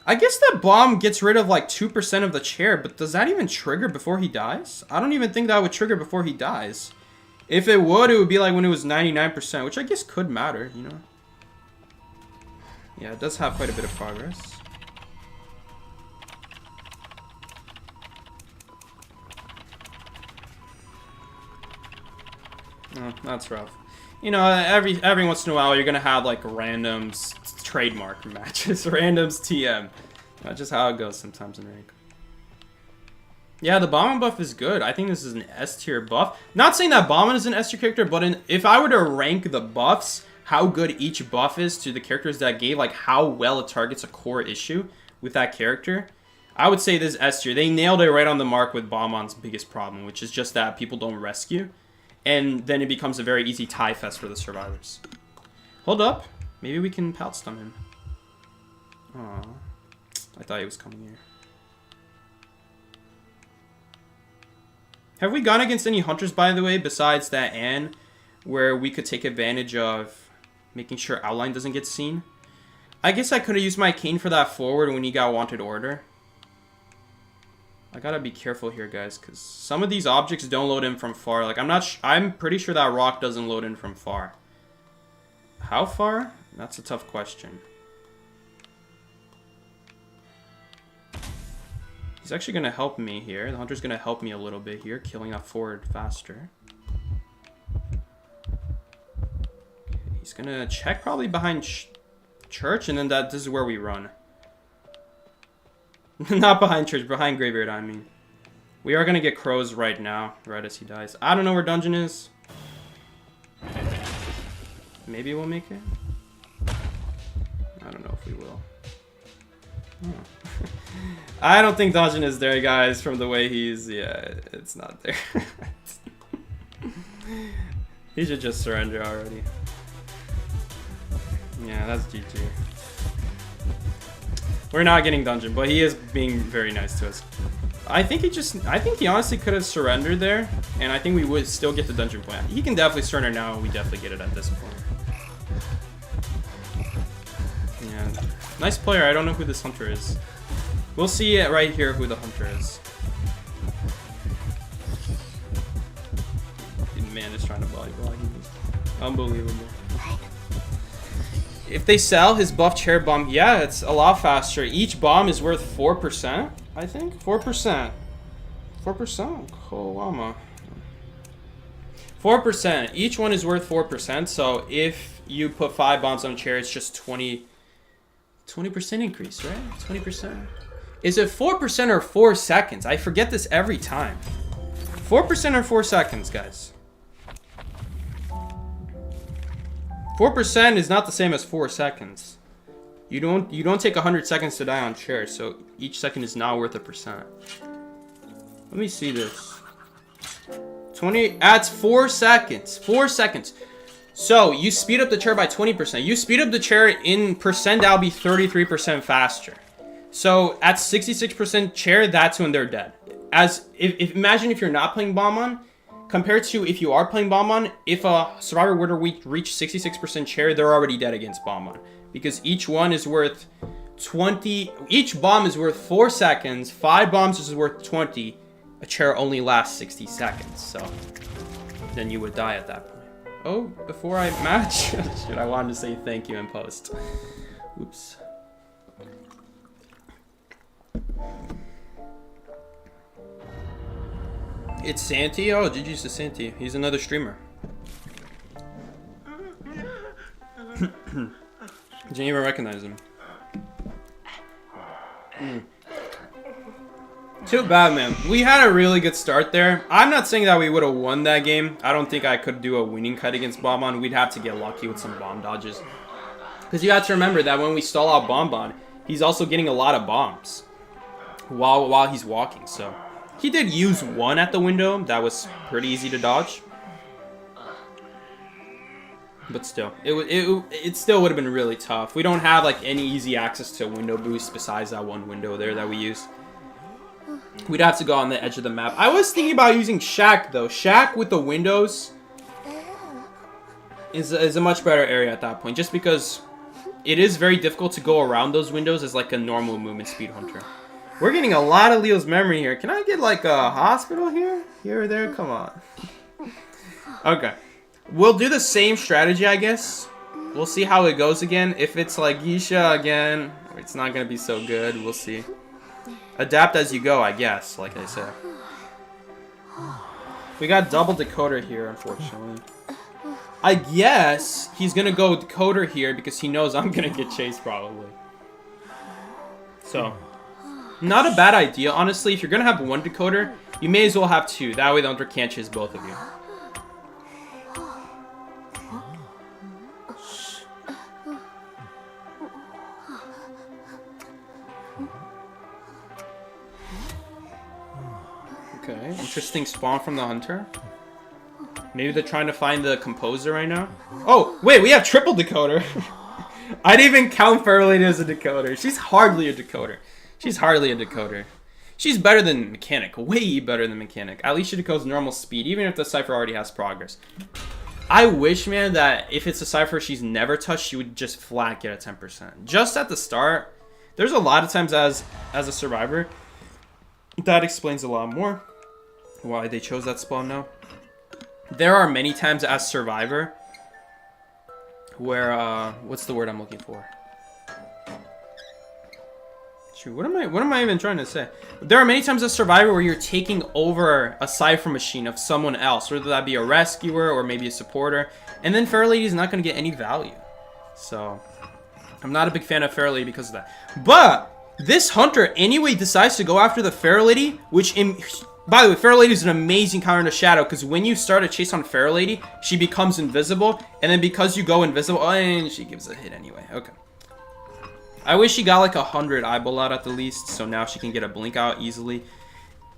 I guess that bomb gets rid of like 2% of the chair, but does that even trigger before he dies? I don't even think that would trigger before he dies. If it would be like when it was 99%, which I guess could matter, you know? Yeah, it does have quite a bit of progress. Oh, that's rough. You know, every once in a while, you're gonna have like randoms trademark matches, randoms TM. That's just how it goes sometimes in rank. Yeah, the Bomber buff is good. I think this is an S tier buff. Not saying that Bomber is an S tier character, but if I were to rank the buffs, how good each buff is to the characters that gave, like how well it targets a core issue with that character, I would say this is S tier. They nailed it right on the mark with Bomber's biggest problem, which is just that people don't rescue. And then it becomes a very easy tie fest for the survivors. Hold up. Maybe we can pout stun him. Aww. I thought he was coming here. Have we gone against any hunters, by the way, besides that Anne, where we could take advantage of making sure outline doesn't get seen? I guess I could have used my cane for that forward when he got wanted order. I gotta be careful here, guys, because some of these objects don't load in from far. Like, I'm pretty sure that rock doesn't load in from far. How far? That's a tough question. He's actually gonna help me here. The hunter's gonna help me a little bit here, killing that forward faster. Okay, he's gonna check probably behind church, and then this is where we run. Not behind church, behind graveyard, I mean. We are gonna get crows right now, right as he dies. I don't know where dungeon is. Maybe we'll make it. I don't know if we will. Oh. I don't think Dungeon is there, guys, from the way he's... Yeah, it's not there. He should just surrender already. Yeah, that's GG. We're not getting Dungeon, but he is being very nice to us. I think he honestly could have surrendered there, and I think we would still get the Dungeon point. He can definitely surrender now, and we definitely get it at this point. Yeah, nice player. I don't know who this hunter is. We'll see it right here who the hunter is. Man is trying to body block. Unbelievable. If they sell his buff chair bomb, yeah, it's a lot faster. Each bomb is worth 4%, I think. 4%. 4%. Kolama. 4%. Each one is worth 4%. So if you put 5 bombs on a chair, it's just 20% increase, right? 20%. Is it 4% or 4 seconds? I forget this every time. 4% or 4 seconds, guys. 4% is not the same as 4 seconds. You don't take 100 seconds to die on chair, so each second is not worth 1%. Let me see this. 20 adds 4 seconds. 4 seconds. So you speed up the chair by 20%. You speed up the chair in percent, that'll be 33% faster. So at 66% chair, that's when they're dead. Imagine if you're not playing bomb on, compared to if you are playing bomb on, if a survivor were to reach 66% chair, they're already dead against bomb on. Because each one is worth 20, each bomb is worth 4 seconds, 5 bombs is worth 20, a chair only lasts 60 seconds, so then you would die at that point. Oh, before I match, shit, I wanted to say thank you in post. Oops. It's Santi? Oh, GG's to Santi. He's another streamer. Didn't even recognize him. Too bad, man. We had a really good start there. I'm not saying that we would have won that game. I don't think I could do a winning cut against Bonbon. We'd have to get lucky with some bomb dodges. Because you have to remember that when we stall out Bonbon, he's also getting a lot of bombs while he's walking, so... He did use one at the window. That was pretty easy to dodge. But still, it still would have been really tough. We don't have like any easy access to window boost besides that one window there that we use. We'd have to go on the edge of the map. I was thinking about using Shack though. Shack with the windows is a much better area at that point. Just because it is very difficult to go around those windows as like a normal movement speed hunter. We're getting a lot of Leo's memory here. Can I get like a hospital here? Here or there? Come on. Okay. We'll do the same strategy, I guess. We'll see how it goes again. If it's like Geisha again, it's not going to be so good. We'll see. Adapt as you go, I guess, like I said. We got double decoder here, unfortunately. I guess he's going to go decoder here because he knows I'm going to get chased probably. So... Not a bad idea, honestly. If you're gonna have one decoder, you may as well have 2. That way the hunter can't chase both of you. Okay, interesting spawn from the hunter. Maybe they're trying to find the composer right now. Oh, wait, we have triple decoder. I didn't even count Fairlady as a decoder. She's hardly a decoder. She's hardly a decoder. She's better than Mechanic. Way better than Mechanic. At least she decodes normal speed, even if the Cypher already has progress. I wish, man, that if it's a Cypher she's never touched, she would just flat get a 10%. Just at the start. There's a lot of times as a survivor. That explains a lot more why they chose that spawn now. There are many times as survivor where, what's the word I'm looking for? Shoot, what am I even trying to say? There are many times as survivor where you're taking over a Cypher machine of someone else, whether that be a rescuer or maybe a supporter, and then Fairlady is not going to get any value. So, I'm not a big fan of Fairlady because of that. But this hunter anyway decides to go after the Fairlady, which by the way, Fairlady is an amazing counter to Shadow because when you start a chase on Fairlady, she becomes invisible, and then because you go invisible, and she gives a hit anyway. Okay. I wish she got like 100 eyeball out at the least, so now she can get a blink out easily.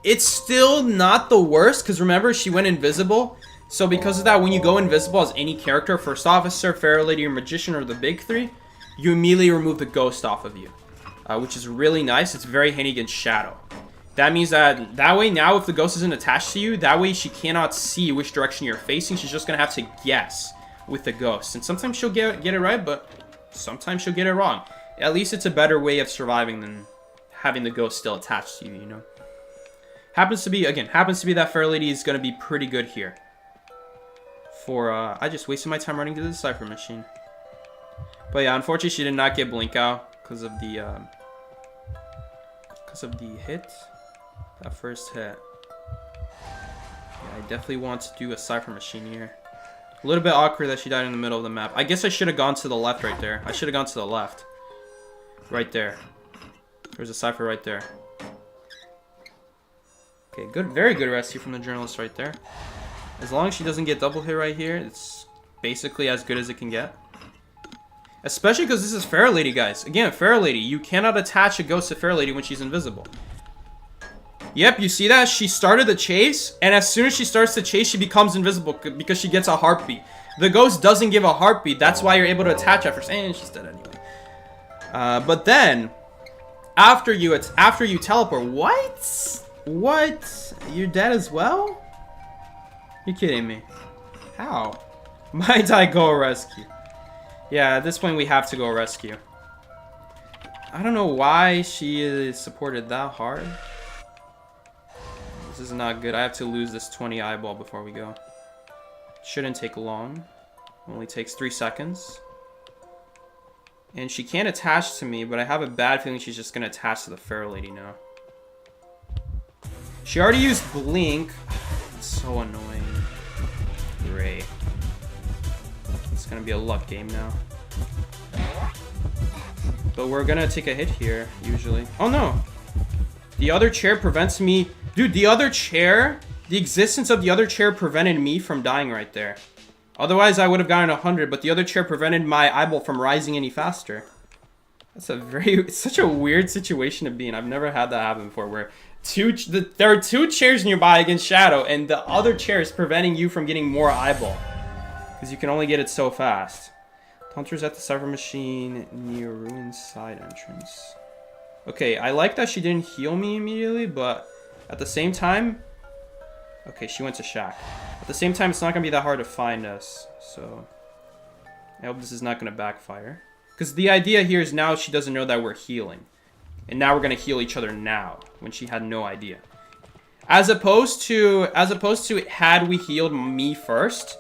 It's still not the worst, because remember, she went invisible. So because of that, when you go invisible as any character, First Officer, Fair Lady, or Magician, or the big three, you immediately remove the ghost off of you. Which is really nice. It's very handy against Shadow. That means that way now, if the ghost isn't attached to you, that way she cannot see which direction you're facing. She's just going to have to guess with the ghost. And sometimes she'll get it right, but sometimes she'll get it wrong. At least it's a better way of surviving than having the ghost still attached to you, you know? Happens to be that Fair Lady is going to be pretty good here. I just wasted my time running to the Cypher machine. But yeah, unfortunately she did not get blink out because of the hit. That first hit. Yeah, I definitely want to do a Cypher machine here. A little bit awkward that she died in the middle of the map. I guess I should have gone to the left right there. I should have gone to the left. Right there. There's a Cypher right there. Okay, good, very good rescue from the journalist right there. As long as she doesn't get double hit right here, it's basically as good as it can get. Especially because this is Fair Lady, guys. Again, Fair Lady, you cannot attach a ghost to Fair Lady when she's invisible. Yep, you see that? She started the chase, and as soon as she starts the chase, she becomes invisible because she gets a heartbeat. The ghost doesn't give a heartbeat. That's why you're able to attach at first. And she's dead anyway. But then, after you teleport, what? What? You're dead as well? You're kidding me. How? Might I go rescue? Yeah, at this point we have to go rescue. I don't know why she is supported that hard. This is not good. I have to lose this 20 eyeball before we go. Shouldn't take long. Only takes 3 seconds. And she can't attach to me, but I have a bad feeling she's just going to attach to the Fair Lady now. She already used Blink. It's so annoying. Great. It's going to be a luck game now. But we're going to take a hit here, usually. Oh, no. The other chair prevents me. Dude, the other chair, the existence of the other chair prevented me from dying right there. Otherwise, I would have gotten 100, but the other chair prevented my eyeball from rising any faster. That's it's such a weird situation to be in. I've never had that happen before, where there are 2 chairs nearby against Shadow, and the other chair is preventing you from getting more eyeball. Because you can only get it so fast. Hunter's at the Cypher machine near Ruin's side entrance. Okay, I like that she didn't heal me immediately, but at the same time... Okay, she went to Shack. At the same time, it's not going to be that hard to find us, so... I hope this is not going to backfire. Because the idea here is now she doesn't know that we're healing. And now we're going to heal each other now, when she had no idea. As opposed to had we healed me first...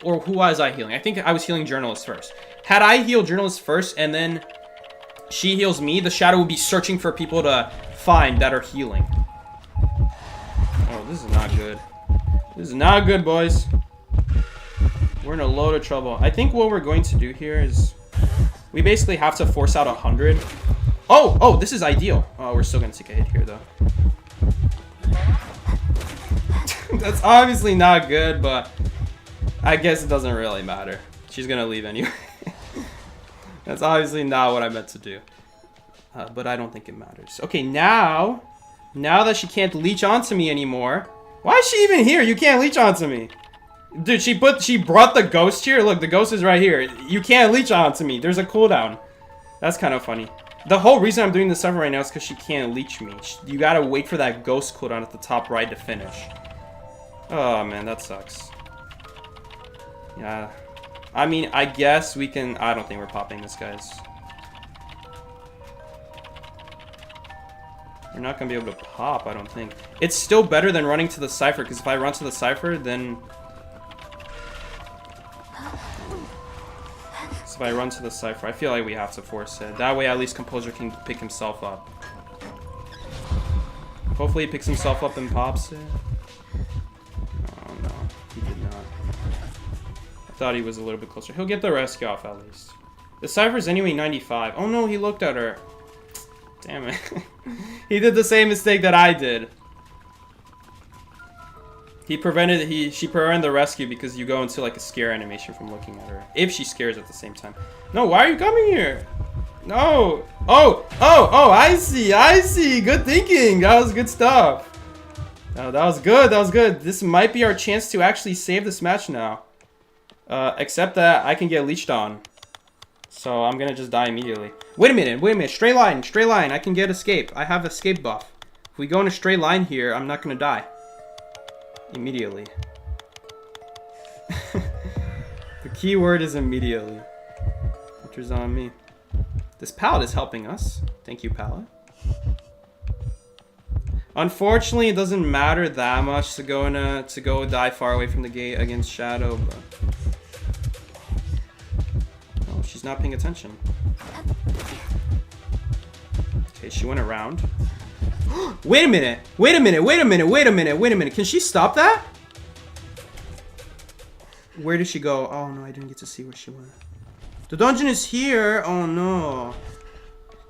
Or who was I healing? I think I was healing Journalist first. Had I healed Journalist first and then she heals me, the Shadow would be searching for people to find that are healing. Oh, this is not good. This is not good, boys. We're in a load of trouble. I think what we're going to do here is... We basically have to force out 100. Oh, this is ideal. Oh, we're still going to take a hit here, though. That's obviously not good, but... I guess it doesn't really matter. She's gonna leave anyway. That's obviously not what I meant to do. But I don't think it matters. Okay, now that she can't leech onto me anymore. Why is she even here? You can't leech onto me. Dude, she brought the ghost here. Look, the ghost is right here. You can't leech onto me. There's a cooldown. That's kind of funny. The whole reason I'm doing this server right now is because she can't leech me. You gotta wait for that ghost cooldown at the top right to finish. Oh man, that sucks. Yeah, I mean, I guess we can... I don't think we're popping this, guys. We're not going to be able to pop, I don't think. It's still better than running to the Cypher, because if I run to the Cypher, then... So if I run to the Cypher, I feel like we have to force it. That way, at least Composer can pick himself up. Hopefully he picks himself up and pops it. Oh, no. He did not. Thought he was a little bit closer. He'll get the rescue off at least. The Cypher's anyway 95. Oh no, he looked at her. Damn it. He did the same mistake that I did. She prevented the rescue because you go into like a scare animation from looking at her. If she scares at the same time. No, why are you coming here? No. Oh, I see. Good thinking. That was good stuff. Oh, that was good. This might be our chance to actually save this match now. Except that I can get leeched on. So I'm gonna just die immediately. Wait a minute. Straight line. I can get escape. I have escape buff. If we go in a straight line here, I'm not gonna die. Immediately. The key word is immediately. Which is on me. This pallet is helping us. Thank you, pallet. Unfortunately, it doesn't matter that much to go die far away from the gate against Shadow, but oh, she's not paying attention. Okay, she went around. Wait a minute. Can she stop that? Where did she go? Oh no, I didn't get to see where she went. The dungeon is here. Oh no.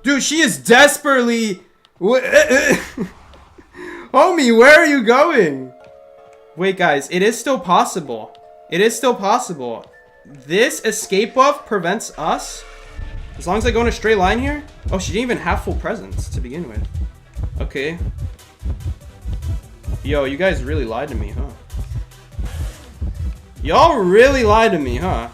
Dude, she is desperately... Homie, where are you going? Wait, guys, it is still possible. This escape buff prevents us. As long as I go in a straight line here. Oh, she didn't even have full presence to begin with. Okay. Yo, you guys really lied to me, huh? Y'all really lied to me, huh?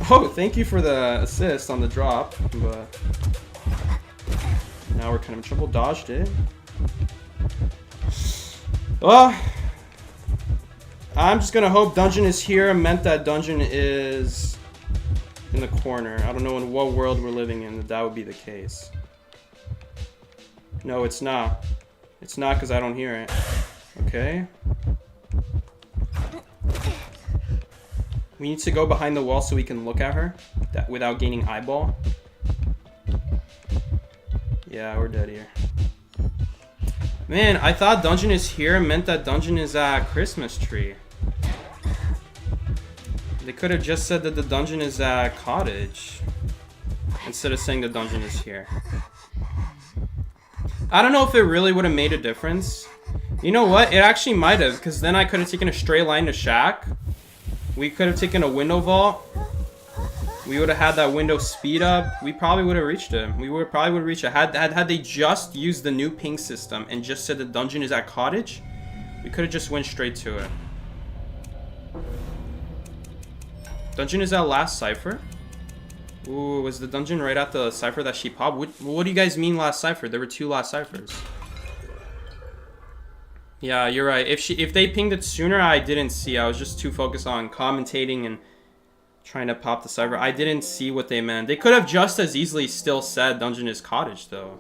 Oh, thank you for the assist on the drop, but now we're kind of in trouble. Dodged it. Well, I'm just gonna hope dungeon is here meant that dungeon is in the corner. I don't know in what world we're living in that would be the case. No, it's not. It's not because I don't hear it. Okay. We need to go behind the wall so we can look at her without gaining eyeball. Yeah, we're dead here. Man, I thought dungeon is here meant that dungeon is at Christmas tree. They could have just said that the dungeon is at cottage instead of saying the dungeon is here. I don't know if it really would have made a difference. You know what? It actually might have, because then I could have taken a straight line to Shack. We could have taken a window vault. We would have had that window speed up. We probably would have reached it. Probably would have reached it. Had they just used the new ping system and just said the dungeon is at cottage, we could have just went straight to it. Dungeon is at last cipher. Ooh, was the dungeon right at the cipher that she popped? What do you guys mean last cipher? There were 2 last ciphers. Yeah, you're right. If they pinged it sooner, I didn't see. I was just too focused on commentating and trying to pop the cipher. I didn't see what they meant. They could have just as easily still said dungeon is cottage, though.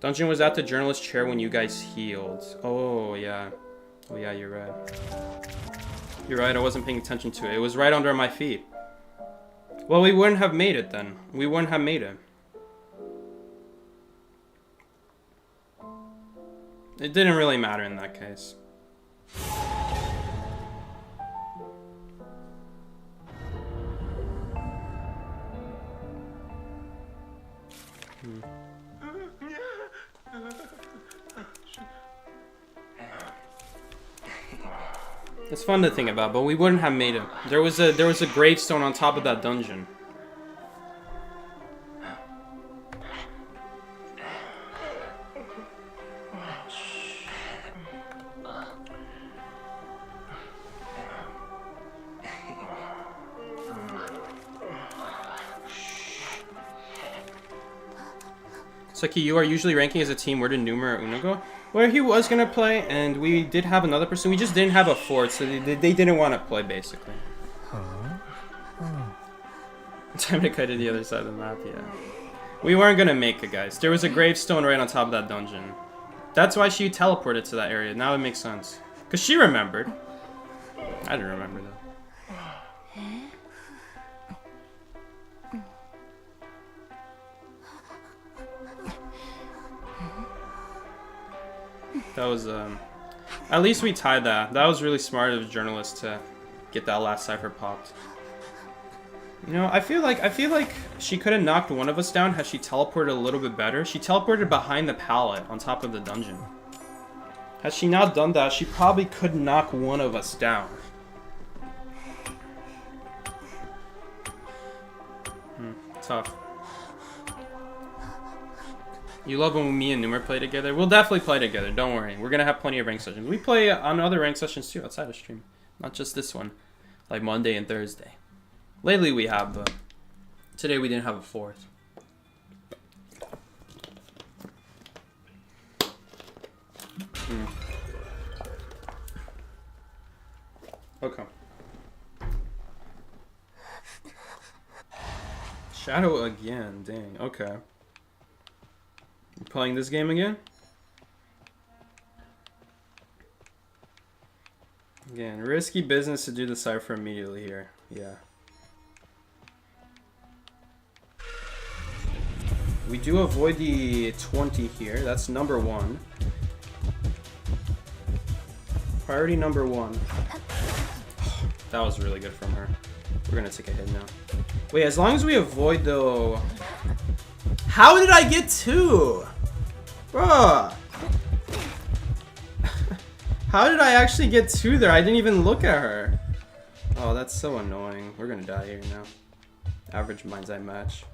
Dungeon was at the journalist chair when you guys healed. Oh, yeah. Oh, yeah, you're right. You're right, I wasn't paying attention to it. It was right under my feet. Well, we wouldn't have made it then. We wouldn't have made it. It didn't really matter in that case. It's fun to think about, but we wouldn't have made it. There was a gravestone on top of that dungeon. Saki, you are usually ranking as a team. Where did Numer or Uno go? Where he was gonna play, and we did have another person. We just didn't have a fourth, so they didn't want to play, basically. Time to cut to the other side of the map, yeah. We weren't gonna make it, guys. There was a gravestone right on top of that dungeon. That's why she teleported to that area. Now it makes sense. Because she remembered. I didn't remember, though. That was, at least we tied that. That was really smart of the journalist to get that last cipher popped. You know, I feel like she could have knocked one of us down had she teleported a little bit better. She teleported behind the pallet on top of the dungeon. Had she not done that, she probably could knock one of us down. Tough. You love when me and Numer play together? We'll definitely play together, don't worry. We're gonna have plenty of ranked sessions. We play on other ranked sessions too outside of stream. Not just this one. Like Monday and Thursday. Lately we have, but today we didn't have a fourth. Okay. Shadow again, dang, okay. You playing this game again? Again, risky business to do the cipher immediately here. Yeah. We do avoid the 20 here. That's number 1. Priority number 1. That was really good from her. We're gonna take a hit now. Wait, as long as we avoid though... How did I get 2? Bruh. How did I actually get 2 there? I didn't even look at her. Oh, that's so annoying. We're gonna die here now. Average mind's eye match.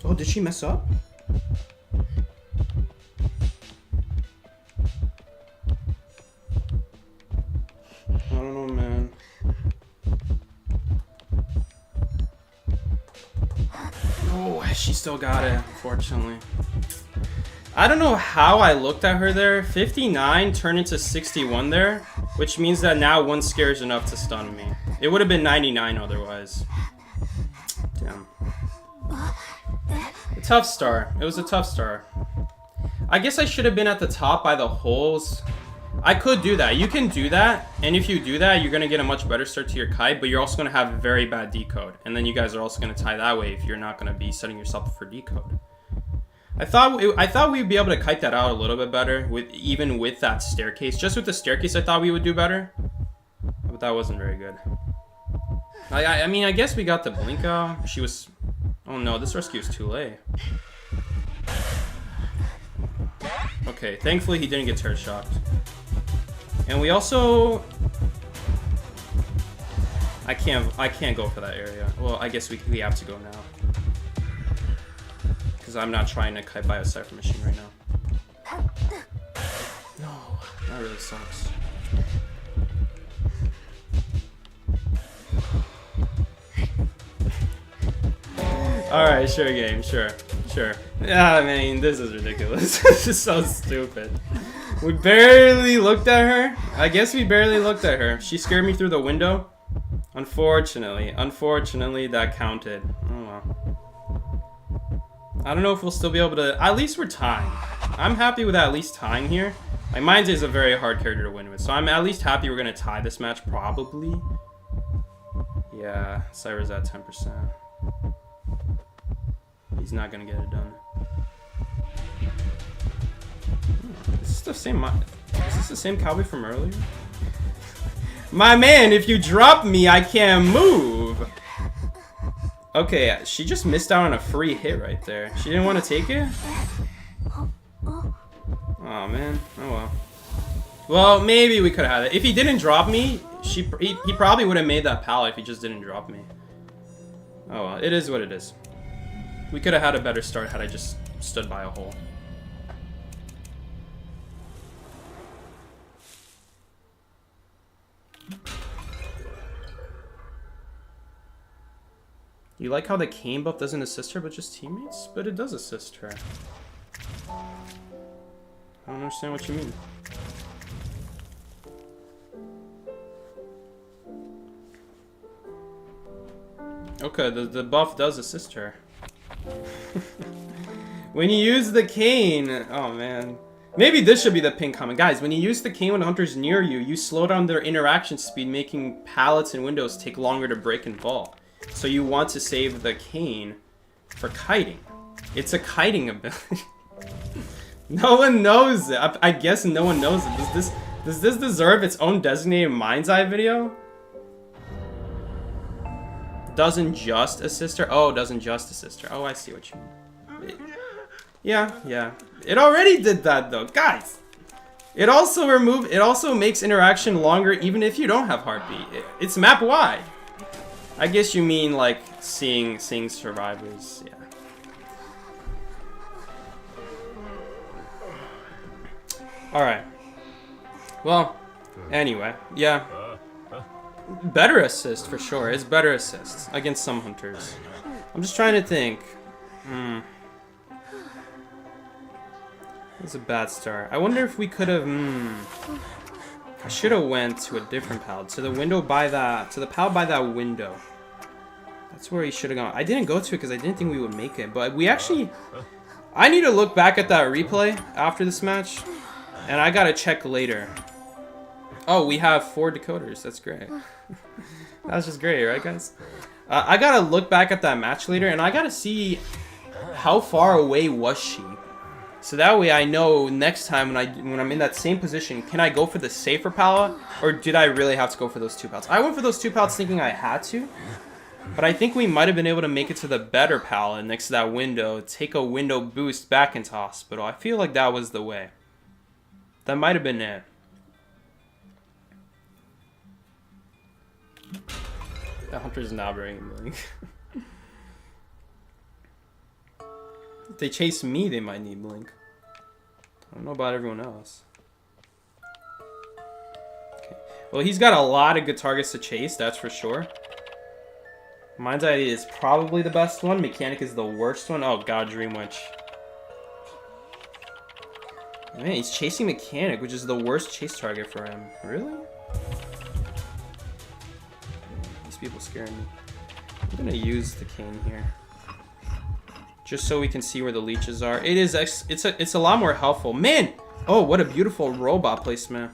Oh, did she mess up? I don't know, man. Oh, she still got it, unfortunately. I don't know how I looked at her there. 59 turned into 61 there, which means that now 1 scare is enough to stun me. It would have been 99 otherwise. Damn. A tough start. It was a tough start. I guess I should have been at the top by the holes. I could do that. You can do that, and if you do that, you're going to get a much better start to your kite, but you're also going to have a very bad decode. And then you guys are also going to tie that way if you're not going to be setting yourself up for decode. I thought we'd be able to kite that out a little bit better, even with that staircase. Just with the staircase, I thought we would do better. But that wasn't very good. I mean, I guess we got the blink out. She was... Oh no, this rescue is too late. Okay, thankfully he didn't get turret shocked. And we also... I can't go for that area. Well, I guess we have to go now. Because I'm not trying to kite by a cipher machine right now. No, that really sucks. Alright, sure game, sure. Yeah, I mean, this is ridiculous. This is so stupid. We barely looked at her. I guess we barely looked at her. She scared me through the window. Unfortunately, that counted. Oh well. I don't know if we'll still be able to... At least we're tying. I'm happy with at least tying here. Like, Mines is a very hard character to win with, so I'm at least happy we're going to tie this match, probably. Yeah, Cyber's at 10%. He's not going to get it done. Is this the same cowboy from earlier? My man, if you drop me, I can't move. Okay, she just missed out on a free hit right there. She didn't want to take it? Oh, man. Oh, well. Well, maybe we could have had it. If he didn't drop me, he probably would have made that pallet if he just didn't drop me. Oh, well. It is what it is. We could have had a better start had I just stood by a hole. You like how the cane buff doesn't assist her but just teammates? But it does assist her. I don't understand what you mean. Okay, the buff does assist her. When you use the cane, oh man. Maybe this should be the pin comment. Guys, when you use the cane when hunters near you, you slow down their interaction speed, making pallets and windows take longer to break and fall. So you want to save the cane for kiting. It's a kiting ability. No one knows it. I guess no one knows it. Does this deserve its own designated mind's eye video? Doesn't just assist her? Oh, doesn't just assist her. Oh, I see what you mean. Yeah. It already did that though. Guys! It also makes interaction longer even if you don't have heartbeat. It's map wide. I guess you mean like seeing survivors, yeah. Alright. Well, anyway, yeah. Better assist for sure. It's better assist against some hunters. I'm just trying to think. It's a bad start. I wonder if we could have. I should have went to a different pallet, to the window by that, to the pallet by that window. That's where he should have gone. I didn't go to it because I didn't think we would make it, but we actually. I need to look back at that replay after this match, and I gotta check later. Oh, we have 4 decoders. That's great. That's just great, right, guys? I gotta look back at that match later, and I gotta see how far away was she. So that way I know next time when I'm in that same position, can I go for the safer pallet, or did I really have to go for those 2 pallets? I went for those 2 pallets thinking I had to, but I think we might have been able to make it to the better pallet next to that window, take a window boost back into hospital. I feel like that was the way. That might have been it. The hunter's not bringing Blink. If they chase me, they might need Blink. I don't know about everyone else. Okay. Well, he's got a lot of good targets to chase, that's for sure. Mind's Eye is probably the best one. Mechanic is the worst one. Oh god, Dream Witch. Man, he's chasing Mechanic, which is the worst chase target for him. Really? People scaring me. I'm gonna use the cane here, just so we can see where the leeches are. It's a lot more helpful. Man, oh, what a beautiful robot placement.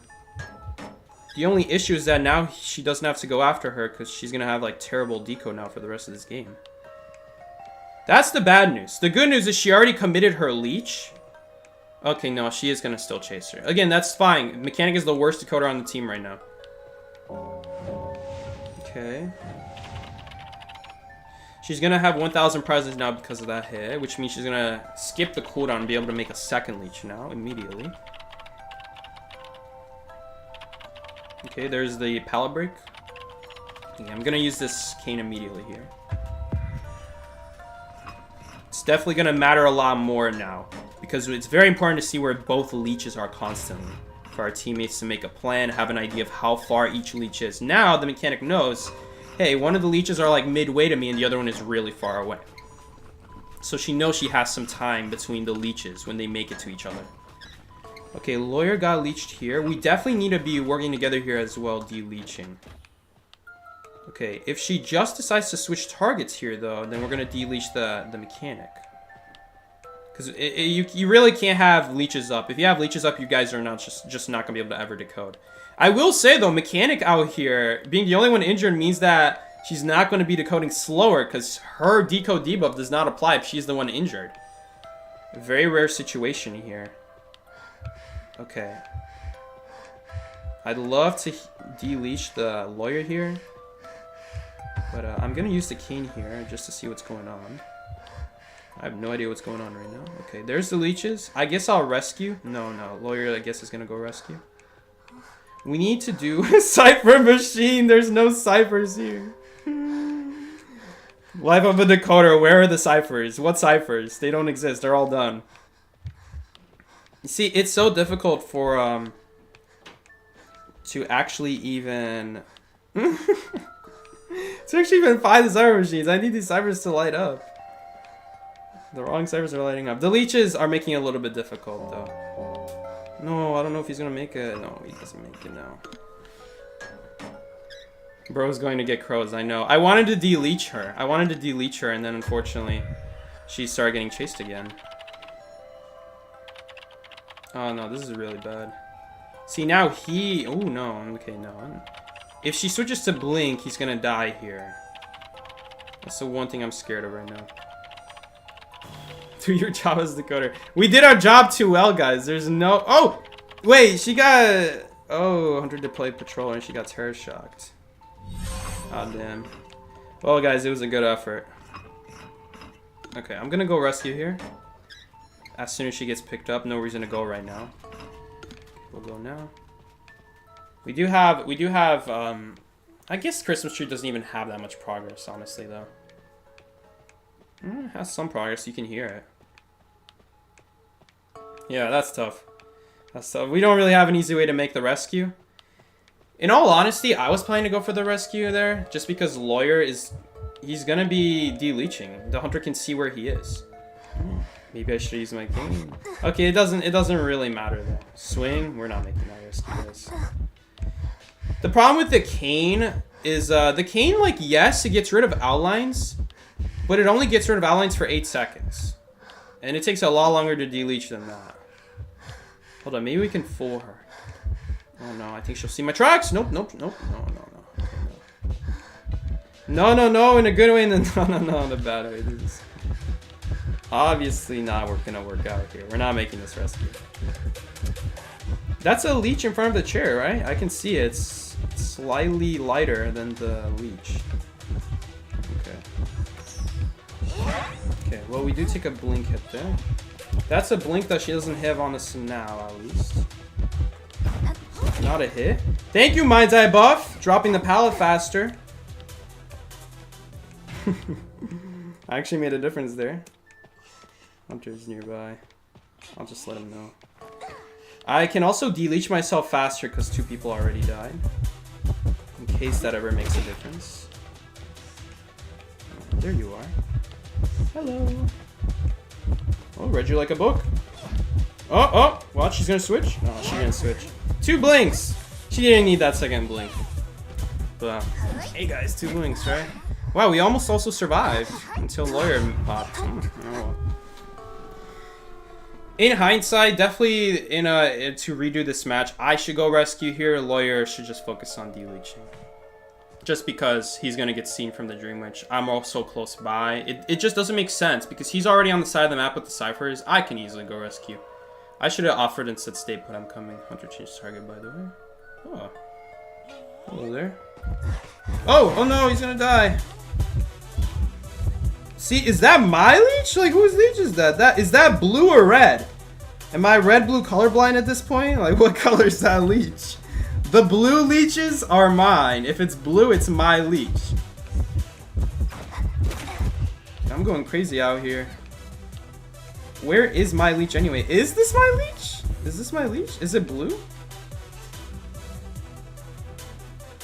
The only issue is that now she doesn't have to go after her because she's gonna have like terrible deco now for the rest of this game. That's the bad news. The good news is she already committed her leech. Okay, no, she is gonna still chase her. Again, that's fine. Mechanic is the worst decoder on the team right now. Okay. She's gonna have 1,000 prizes now because of that hit, which means she's gonna skip the cooldown and be able to make a second leech now immediately. Okay, there's the pallet break. Yeah, I'm gonna use this cane immediately here. It's definitely gonna matter a lot more now because it's very important to see where both leeches are constantly. For our teammates to make a plan, have an idea of how far each leech is. Now the mechanic knows, hey, one of the leeches are like midway to me and the other one is really far away. So she knows she has some time between the leeches when they make it to each other. Okay, Lawyer got leeched here. We definitely need to be working together here as well, de-leeching. Okay, if she just decides to switch targets here though, then we're gonna de-leech the mechanic. Because you really can't have leeches up. If you have leeches up, you guys are not just not going to be able to ever decode. I will say, though, Mechanic out here, being the only one injured means that she's not going to be decoding slower because her decode debuff does not apply if she's the one injured. A very rare situation here. Okay. I'd love to de-leech the Lawyer here. But I'm going to use the cane here just to see what's going on. I have no idea what's going on right now. Okay, there's the leeches. I guess I'll rescue. No, Lawyer, I guess, is gonna go rescue. We need to do Cypher Machine. There's no ciphers here. Life of a decoder. Where are the ciphers? What ciphers? They don't exist. They're all done. You see, it's so difficult for to actually even find the cipher machines. I need these ciphers to light up. The wrong ciphers are lighting up. The leeches are making it a little bit difficult, though. No, I don't know if he's gonna make it. No, he doesn't make it now. Bro's going to get crows, I know. I wanted to de-leech her. And then unfortunately, she started getting chased again. Oh no, this is really bad. See, now he... Oh no, okay, no. If she switches to blink, he's gonna die here. That's the one thing I'm scared of right now. Do your job as decoder. We did our job too well, guys. There's no... Oh! Wait, she got... Oh, 100 to play patroller and she got terror shocked. Oh, damn. Well, guys, it was a good effort. Okay, I'm gonna go rescue here. As soon as she gets picked up, no reason to go right now. We'll go now. We do have, I guess Christmas Tree doesn't even have that much progress, honestly, though. It has some progress, you can hear it. Yeah, that's tough. That's tough. We don't really have an easy way to make the rescue. In all honesty, I was planning to go for the rescue there, just because Lawyer is, he's gonna be de-leeching. The hunter can see where he is. Maybe I should use my cane. Okay, it doesn't really matter though. Swing, we're not making that rescue, guys. The problem with the cane is, the cane, like, yes, it gets rid of outlines, but it only gets rid of outlines for 8 seconds. And it takes a lot longer to de-leech than that. Hold on, maybe we can fool her. Oh no, I think she'll see my tracks. Nope, nope, nope. No. Okay, no. No, in a good way, and then no, in a bad way. This is obviously not gonna work out here. We're not making this rescue. That's a leech in front of the chair, right? I can see it. It's slightly lighter than the leech. Okay, well, we do take a blink hit there. That's a blink that she doesn't have on us now, at least. Not a hit. Thank you, Mind's Eye buff. Dropping the pallet faster. I actually made a difference there. Hunter's nearby. I'll just let him know. I can also de-leech myself faster because 2 people already died. In case that ever makes a difference. There you are. Hello. Oh, read you like a book. Oh, watch, she's gonna switch? No, she didn't switch. 2 blinks! She didn't need that second blink. But, hey guys, 2 blinks, right? Wow, we almost also survived until Lawyer popped. Oh. In hindsight, definitely to redo this match, I should go rescue here. Lawyer should just focus on de-leeching. Just because he's going to get seen from the Dream Witch. I'm also close by. It just doesn't make sense because he's already on the side of the map with the ciphers. I can easily go rescue. I should have offered and said stay put, I'm coming. Hunter changed target, by the way. Oh. Hello there. Oh no, he's going to die. See, is that my leech? Like, whose leech is that? Is that blue or red? Am I red-blue colorblind at this point? Like, what color is that leech? The blue leeches are mine. If it's blue, it's my leech. I'm going crazy out here. Where is my leech anyway? Is this my leech? Is this my leech? Is it blue?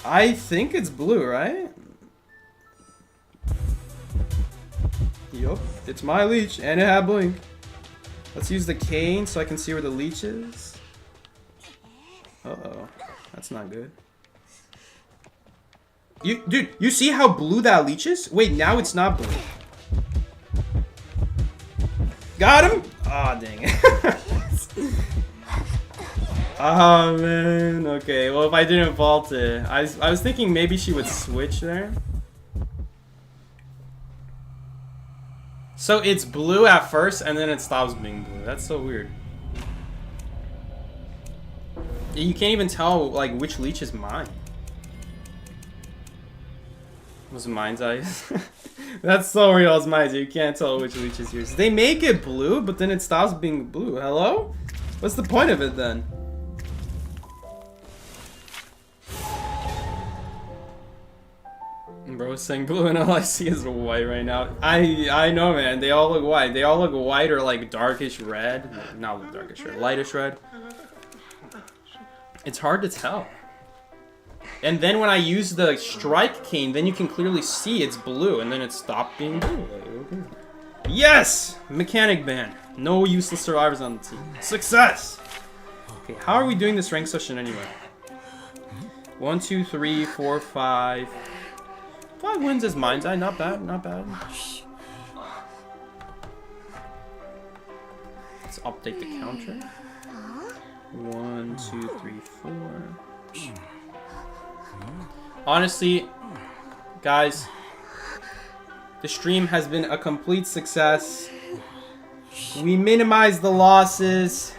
I think it's blue, right? Yup, it's my leech, and it had blink. Let's use the cane so I can see where the leech is. Uh-oh. That's not good. Dude, you see how blue that leech is? Wait, now it's not blue. Got him? Aw, oh, dang it. Oh, man. Okay, well, if I didn't vault it. I was thinking maybe she would switch there. So it's blue at first, and then it stops being blue. That's so weird. You can't even tell, like, which leech is mine. Was it Mind's Eyes? That's so real, it's mine. You can't tell which leech is yours. They make it blue, but then it stops being blue. Hello? What's the point of it then? Bro saying blue and all I see is white right now. I know, man. They all look white. They all look white or like darkish red. Not darkish red, lightish red. It's hard to tell. And then when I use the strike cane, then you can clearly see it's blue, and then it stopped being blue. Like, okay. Yes! Mechanic ban. No useless survivors on the team. Success! Okay, how are we doing this rank session anyway? 1, 2, 3, 4, 5. 5 wins is Mind's Eye. Not bad, not bad. Let's update the counter. 1, 2, 3, 4. Honestly, guys, the stream has been a complete success. We minimized the losses.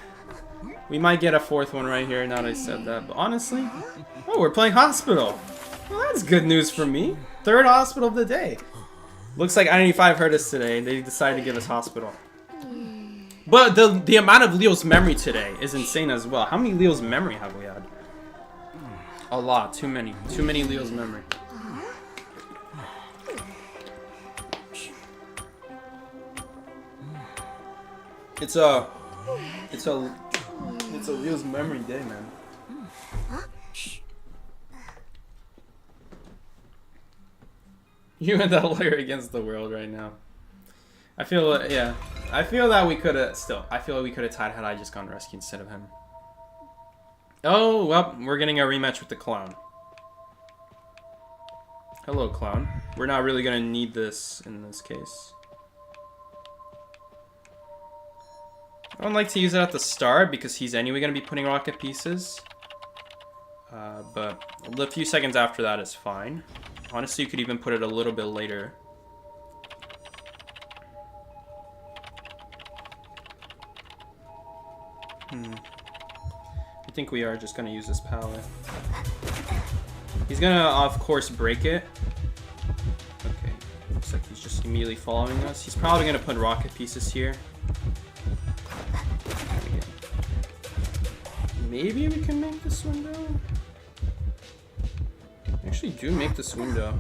We might get a 4th one right here now that I said that. But honestly, oh, we're playing hospital. Well, that's good news for me. 3rd hospital of the day. Looks like I-95 heard us today. They decided to give us hospital. But the amount of Leo's memory today is insane as well. How many Leo's memory have we had? A lot. Too many. Too many Leo's memory. It's a Leo's memory day, man. You and that lawyer against the world right now. I feel, yeah. I feel that we could have, I feel like we could have tied had I just gone rescue instead of him. Oh, well, we're getting a rematch with the clown. Hello, clown. We're not really going to need this in this case. I don't like to use it at the start because he's anyway going to be putting rocket pieces. But a few seconds after that is fine. Honestly, you could even put it a little bit later. I think we are just going to use this pallet. He's going to, of course, break it. Okay. Looks like he's just immediately following us. He's probably going to put rocket pieces here. Maybe we can make this window? Actually do make this window.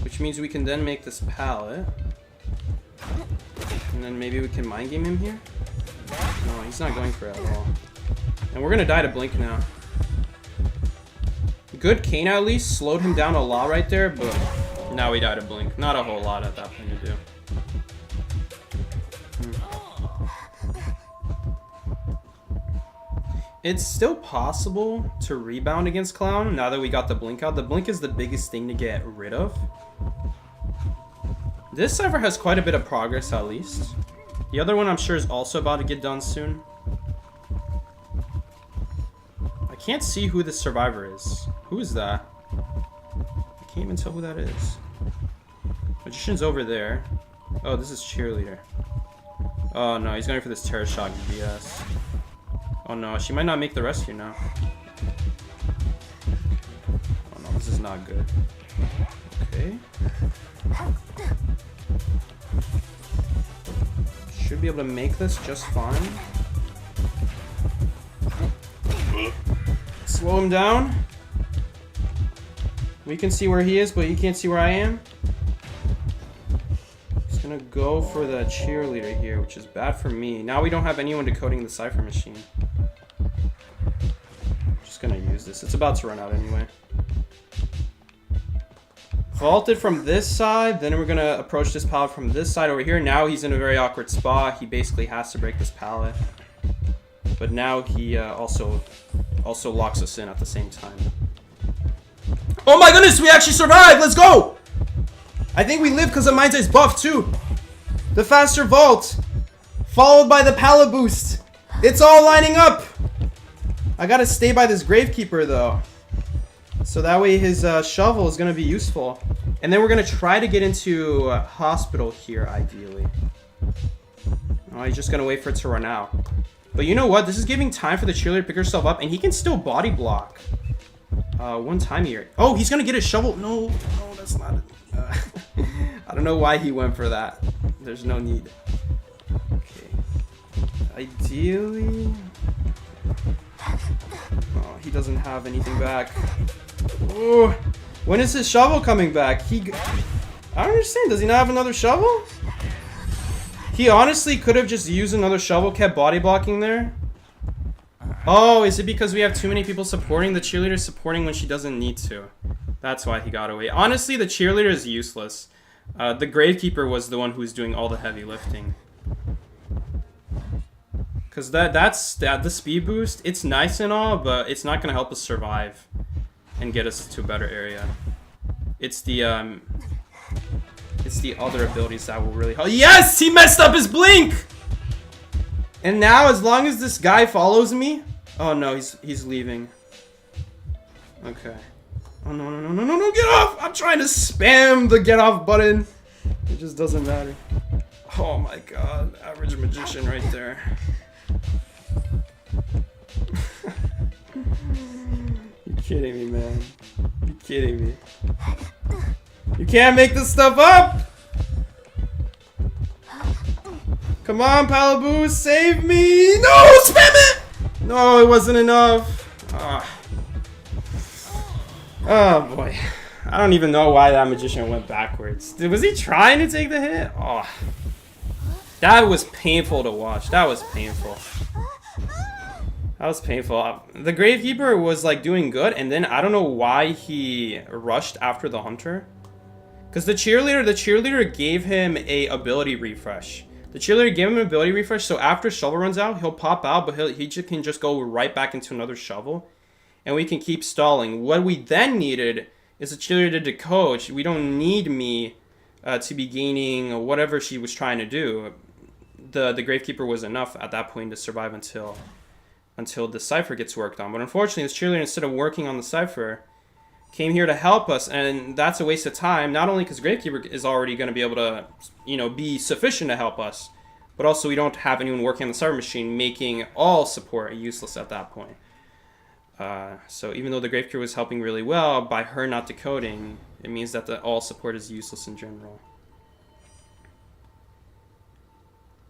Which means we can then make this pallet. And then maybe we can mind game him here? No, he's not going for it at all. And we're gonna die to blink now. Good Kane at least slowed him down a lot right there, but now we die to blink. Not a whole lot at that point to do. It's still possible to rebound against Clown now that we got the blink out. The blink is the biggest thing to get rid of. This cipher has quite a bit of progress at least. The other one I'm sure is also about to get done soon. I can't see who the survivor is. Who is that? I can't even tell who that is. Magician's over there. Oh, this is cheerleader. Oh no, he's going for this terror shock BS. Oh no, she might not make the rescue now. Oh no, this is not good. Okay. Should be able to make this just fine. Slow him down. We can see where he is, but he can't see where I am. He's gonna go for the cheerleader here, which is bad for me. Now we don't have anyone decoding the cipher machine. Just gonna use this. It's about to run out anyway. Vaulted from this side, then we're gonna approach this pallet from this side over here. Now he's in a very awkward spot. He basically has to break this pallet. But now he also locks us in at the same time. Oh my goodness, we actually survived! Let's go! I think we live because of Mind's Eye's buff too. The faster vault, followed by the pallet boost. It's all lining up. I gotta stay by this gravekeeper though. So that way his shovel is going to be useful. And then we're going to try to get into hospital here, ideally. Oh, he's just going to wait for it to run out. But you know what? This is giving time for the cheerleader to pick herself up. And he can still body block. One time here. Oh, he's going to get his shovel. No, no, that's not it. I don't know why he went for that. There's no need. Okay. Ideally... Oh, he doesn't have anything back. Ooh. When is his shovel coming back? I don't understand. Does he not have another shovel? He honestly could have just used another shovel, kept body blocking there. Oh, is it because we have too many people supporting? The cheerleader supporting when she doesn't need to. That's why he got away. Honestly, the cheerleader is useless. The gravekeeper was the one who was doing all the heavy lifting. Because that's the speed boost, it's nice and all, but it's not going to help us survive and get us to a better area. It's the other abilities that will really help. Yes! He messed up his blink! And now, as long as this guy follows me, Oh no, he's leaving. Okay. Oh no, no, no, no, no, no, get off! I'm trying to spam the get off button. It just doesn't matter. Oh my god, average magician right there. You're kidding me, man. You're kidding me. You can't make this stuff up! Come on, Palaboo, save me! No, spam it! No, it wasn't enough. Oh boy. I don't even know why that magician went backwards. Was he trying to take the hit? Oh. That was painful to watch. That was painful. That was painful. The Gravekeeper was like doing good, and then I don't know why he rushed after the Hunter. Because the cheerleader gave him a ability refresh. The cheerleader gave him an ability refresh, so after Shovel runs out, he'll pop out, but he can just go right back into another Shovel. And we can keep stalling. What we then needed is a cheerleader to decode. We don't need me to be gaining whatever she was trying to do. The Gravekeeper was enough at that point to survive until the Cypher gets worked on. But unfortunately, this cheerleader, instead of working on the Cypher, came here to help us, and that's a waste of time. Not only because Gravekeeper is already going to be able to, you know, be sufficient to help us, but also we don't have anyone working on the Cypher machine, making all support useless at that point. So even though the Gravekeeper was helping really well, by her not decoding, it means that the all support is useless in general.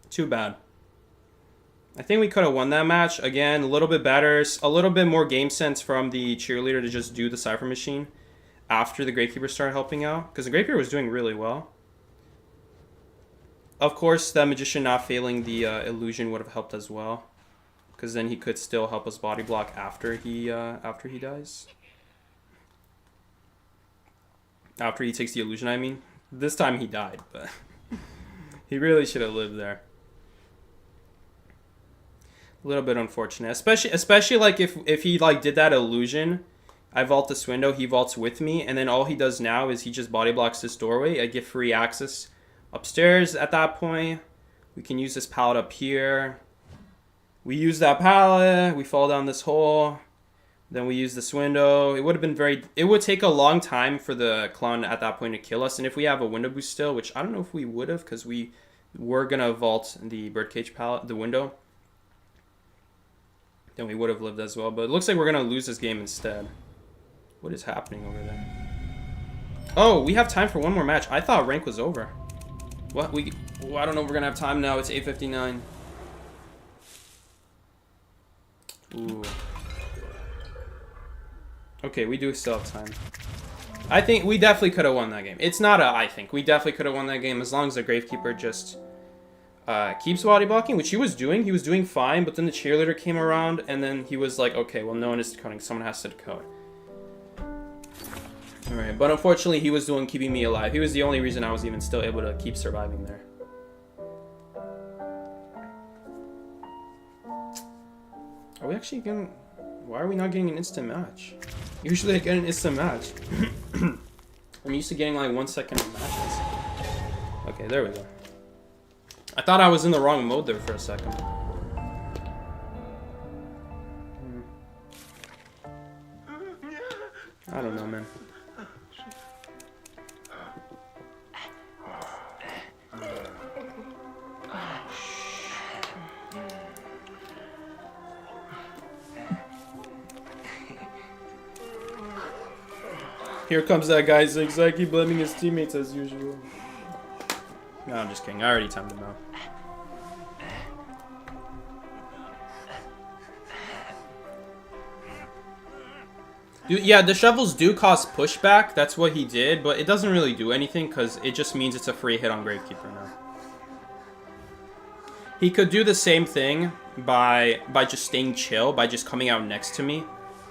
Too bad. I think we could have won that match. Again, a little bit better. A little bit more game sense from the cheerleader to just do the Cypher machine after the Gravekeeper started helping out. Because the Gravekeeper was doing really well. Of course, the Magician not failing the illusion would have helped as well. Because then he could still help us body block after he dies. After he takes the illusion, I mean. This time he died, but he really should have lived there. A little bit unfortunate, especially like if he like did that illusion, I vault this window, he vaults with me, and then all he does now is he just body blocks this doorway. I get free access upstairs at that point. We can use this pallet up here. We use that pallet, we fall down this hole, then we use this window. It would have been it would take a long time for the clown at that point to kill us, and if we have a window boost still, which I don't know if we would have, because we were gonna vault the birdcage pallet, the window, then we would have lived as well. But it looks like we're gonna lose this game instead. What is happening over there? Oh, we have time for one more match. I thought rank was over. What? Well, I don't know if we're gonna have time now. It's 8:59. Ooh. Okay, we do still have time. I think we definitely could have won that game. It's not I think. We definitely could have won that game as long as the Gravekeeper just keeps body blocking, which he was doing. He was doing fine, but then the cheerleader came around, and then he was like, okay, well, no one is decoding. Someone has to decode. Alright, but unfortunately, he was the one keeping me alive. He was the only reason I was even still able to keep surviving there. Are we actually getting... Why are we not getting an instant match? Usually I get an instant match. I'm used to getting like 1 second matches. Okay, there we go. I thought I was in the wrong mode there for a second. I don't know, man. Here comes that guy Zigzag, he blaming his teammates as usual. No, I'm just kidding. I already timed him out. Dude, yeah, the shovels do cost pushback. That's what he did, but it doesn't really do anything because it just means it's a free hit on Gravekeeper now. He could do the same thing by just staying chill, by just coming out next to me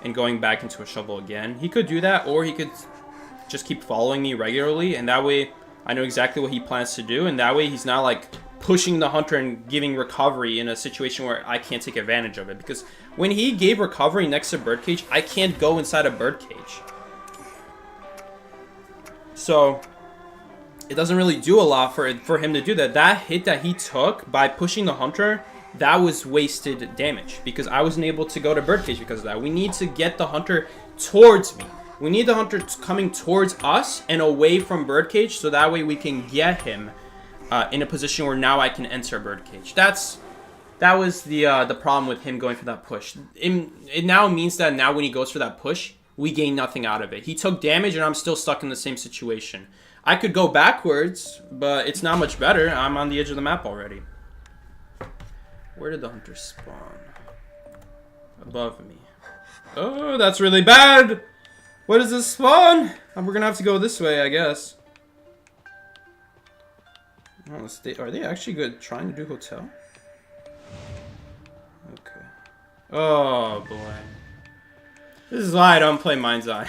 and going back into a shovel again. He could do that, or he could just keep following me regularly, and that way I know exactly what he plans to do, and that way he's not like pushing the hunter and giving recovery in a situation where I can't take advantage of it. Because when he gave recovery next to birdcage, I can't go inside a birdcage. So it doesn't really do a lot for him to do that. That hit that he took by pushing the hunter that was wasted damage because I wasn't able to go to birdcage because of that. We need to get the hunter towards me. We need the hunter coming towards us and away from birdcage so that way we can get him in a position where now I can enter birdcage. That was the problem with him going for that push. It now means that now when he goes for that push, we gain nothing out of it. He took damage and I'm still stuck in the same situation. I could go backwards, but it's not much better. I'm on the edge of the map already. Where did the hunter spawn? Above me. Oh, that's really bad! Where does this spawn? We're gonna have to go this way, I guess. Oh, are they actually good trying to do hotel? Okay. Oh boy. This is why I don't play Mind's Eye.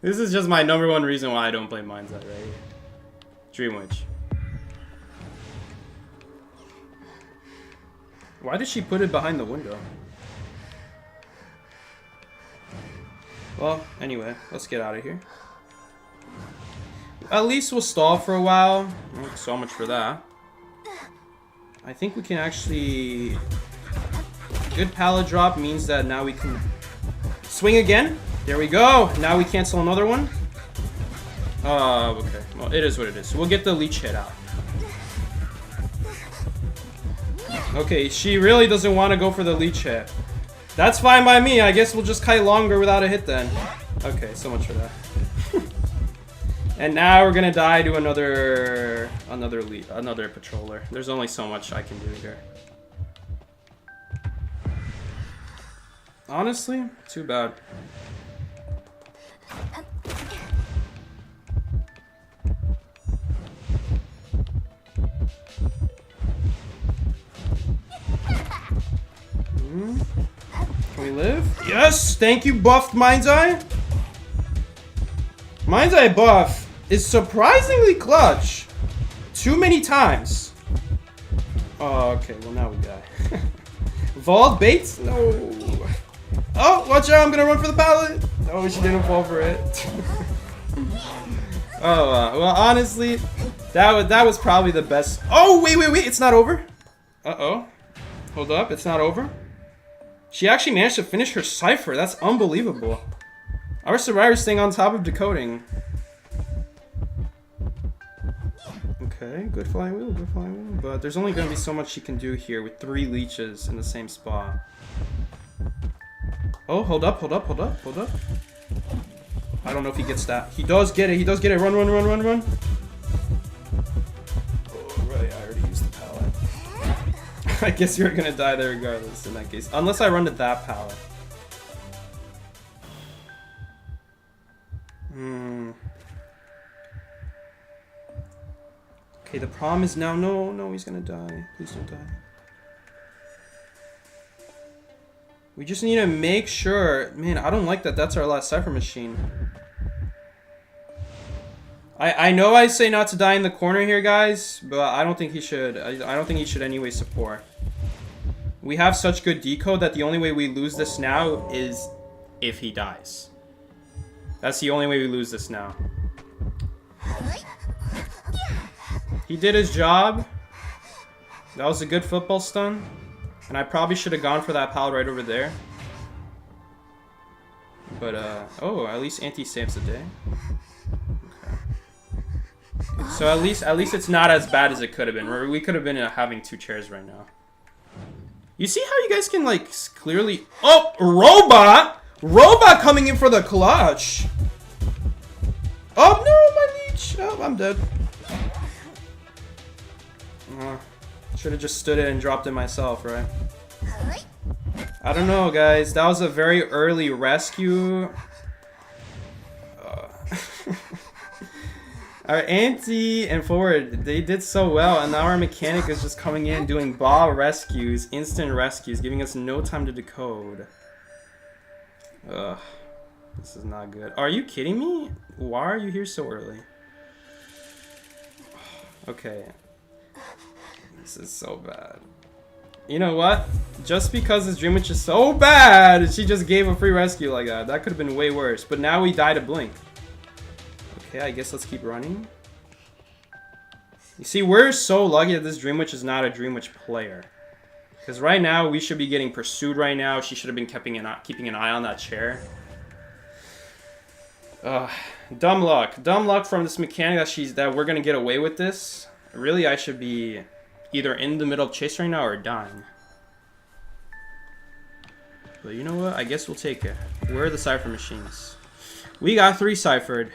This is just my #1 reason why I don't play Mind's Eye right here. Dream Witch. Why did she put it behind the window? Well, anyway, let's get out of here. At least we'll stall for a while. Oh, so much for that. I think we can actually... Good pallet drop means that now we can swing again. There we go. Now we cancel another one. Okay. Well, it is what it is. So we'll get the leech hit out. Okay, she really doesn't want to go for the leech hit. That's fine by me. I guess we'll just kite longer without a hit then. Okay, so much for that. And now we're gonna die to another patroller. There's only so much I can do here. Honestly, too bad. Can we live? Yes! Thank you, buffed Mind's Eye. Mind's Eye buff is surprisingly clutch. Too many times. Oh, okay. Well, now we die. Vault baits? No. Oh, watch out. I'm going to run for the pallet. Oh, she didn't fall for it. Oh, well, honestly, that was probably the best. Oh, wait. It's not over. Uh-oh. Hold up. It's not over. She actually managed to finish her cipher. That's unbelievable. Our survivor's staying on top of decoding. Okay, good flying wheel, good flying wheel. But there's only going to be so much she can do here with 3 leeches in the same spot. Oh, hold up. I don't know if he gets that. He does get it. Run. Oh, right, I already used the pallet. I guess you're going to die there regardless in that case. Unless I run to that pallet. Okay, the problem is now, no, he's gonna die. Please don't die. We just need to make sure, man, I don't like that that's our last cipher machine. I know I say not to die in the corner here, guys, but I don't think he should. I don't think he should anyway support. We have such good decode that the only way we lose this now is if he dies. That's the only way we lose this now. He did his job. That was a good football stun. And I probably should have gone for that pal right over there. But, oh, at least Auntie saves the day. Okay. So at least it's not as bad as it could have been. We could have been having 2 chairs right now. You see how you guys can, like, clearly... Oh, robot! Robot coming in for the clutch. Oh, no, my leech. Oh, I'm dead. Should have just stood it and dropped it myself, right? I don't know, guys. That was a very early rescue. Our auntie and forward, they did so well, and now our mechanic is just coming in doing bomb rescues, instant rescues, giving us no time to decode. Ugh. This is not good. Are you kidding me? Why are you here so early? Okay. This is so bad. You know what? Just because this Dream Witch is so bad, she just gave a free rescue like that. That could have been way worse. But now we die to blink. Okay, I guess let's keep running. You see, we're so lucky that this Dream Witch is not a Dream Witch player. Because right now, we should be getting pursued right now. She should have been keeping an eye on that chair. Dumb luck. Dumb luck from this mechanic that we're going to get away with this. Really, I should be either in the middle of chase right now or dying. But you know what? I guess we'll take it. Where are the cipher machines? We got 3 ciphered.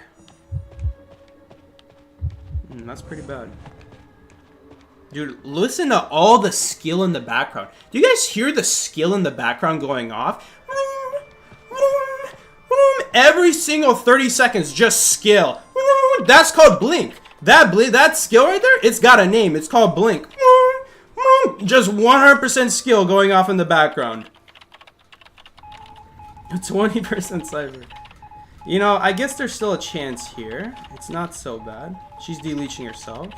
That's pretty bad. Dude, listen to all the skill in the background. Do you guys hear the skill in the background going off? Every single 30 seconds, just skill. That's called blink. That skill right there, it's got a name. It's called blink. Just 100% skill going off in the background. 20% cipher. You know, I guess there's still a chance here. It's not so bad. She's deleaching herself.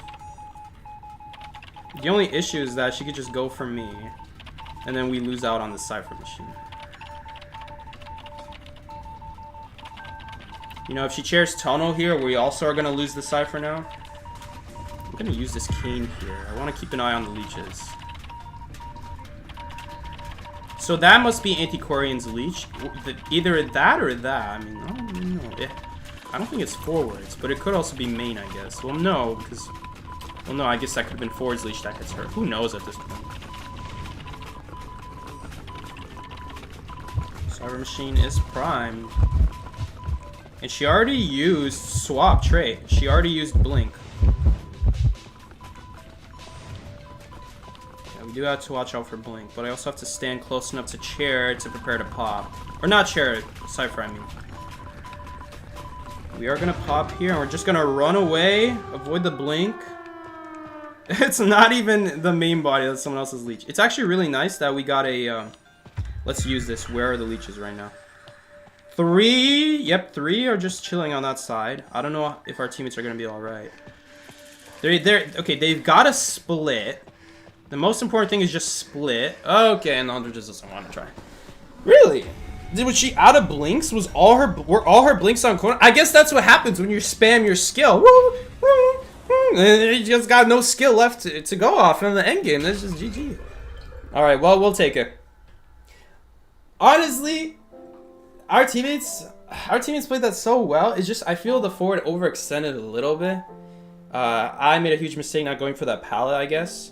The only issue is that she could just go for me, and then we lose out on the cipher machine. You know, if she chairs Tono here, we also are going to lose the cipher now. I'm going to use this cane here. I want to keep an eye on the leeches. So that must be Antiquarian's leech. Either that or that. I mean, I don't know. I don't think it's forwards, but it could also be main, I guess. Well, no, because... Well, no, I guess that could have been forwards leech that hits her. Who knows at this point? Cyber machine is primed. And she already used swap trait. She already used blink. Yeah, we do have to watch out for blink, but I also have to stand close enough to chair to prepare to pop. Or not chair, cipher, I mean. We are gonna pop here, and we're just gonna run away, avoid the blink. It's not even the main body, that's someone else's leech. It's actually really nice that we got a, let's use this. Where are the leeches right now? 3, yep, 3 are just chilling on that side. I don't know if our teammates are going to be alright. Okay, they've got to split. The most important thing is just split. Okay, and the hunter just doesn't want to try. Really? Was she out of blinks? Were all her blinks on corner? I guess that's what happens when you spam your skill. Woo, woo. You just got no skill left to go off in the end game. That's just GG. Alright, well, we'll take it. Honestly, our teammates played that so well. It's just, I feel the forward overextended a little bit. I made a huge mistake not going for that pallet, I guess.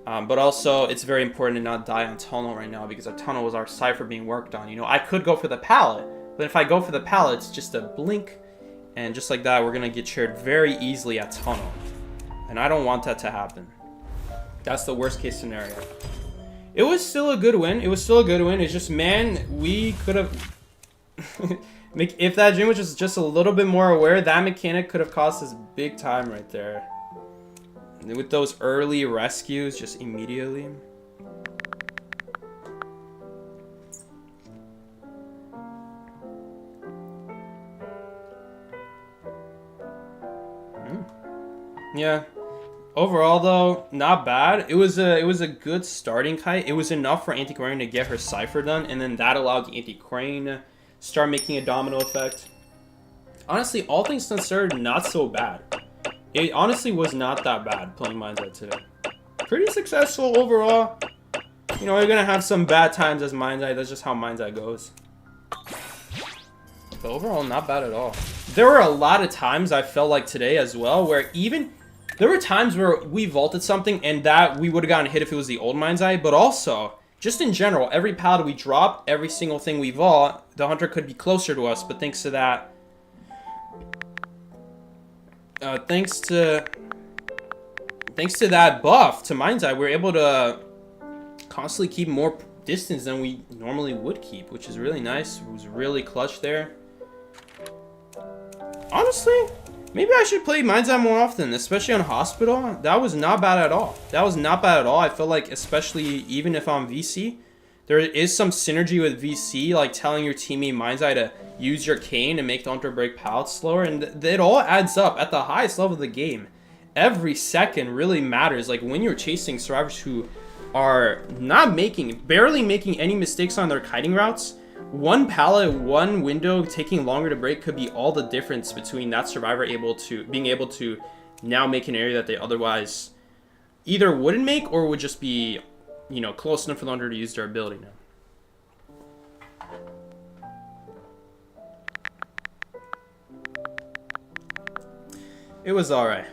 But also, it's very important to not die on tunnel right now because our tunnel was our cipher being worked on. You know, I could go for the pallet, but if I go for the pallet, it's just a blink. And just like that, we're going to get chaired very easily at tunnel. And I don't want that to happen. That's the worst case scenario. It was still a good win. It's just, man, we could have... If that gym was just a little bit more aware, that mechanic could have cost us big time right there. With those early rescues, just immediately. Yeah. Overall, though, not bad. It was a good starting kite. It was enough for Antiquarian to get her cipher done, and then that allowed the Antiquarian to start making a domino effect. Honestly, all things considered, not so bad. It honestly was not that bad playing Mind's Eye today. Pretty successful overall. You know, we're gonna have some bad times as Mind's Eye. That's just how Mind's Eye goes. But overall, not bad at all. There were a lot of times I felt like today as well, where even... There were times where we vaulted something and that we would have gotten hit if it was the old Mind's Eye, but also, just in general, every pallet we drop, every single thing we vault, the hunter could be closer to us, but thanks to that... thanks to that buff to Mind's Eye, we're able to constantly keep more distance than we normally would keep, which is really nice. It was really clutch there. Honestly, maybe I should play Mind's Eye more often, especially on Hospital. That was not bad at all. I feel like, especially even if I'm VC, there is some synergy with VC, like telling your teammate Mind's Eye to use your cane and make the hunter break pallets slower, and it all adds up at the highest level of the game. Every second really matters. Like when you're chasing survivors who are barely making any mistakes on their kiting routes, one pallet, one window taking longer to break could be all the difference between that survivor being able to now make an area that they otherwise either wouldn't make or would just be you know, close enough for the hunter to use their ability now. It was alright.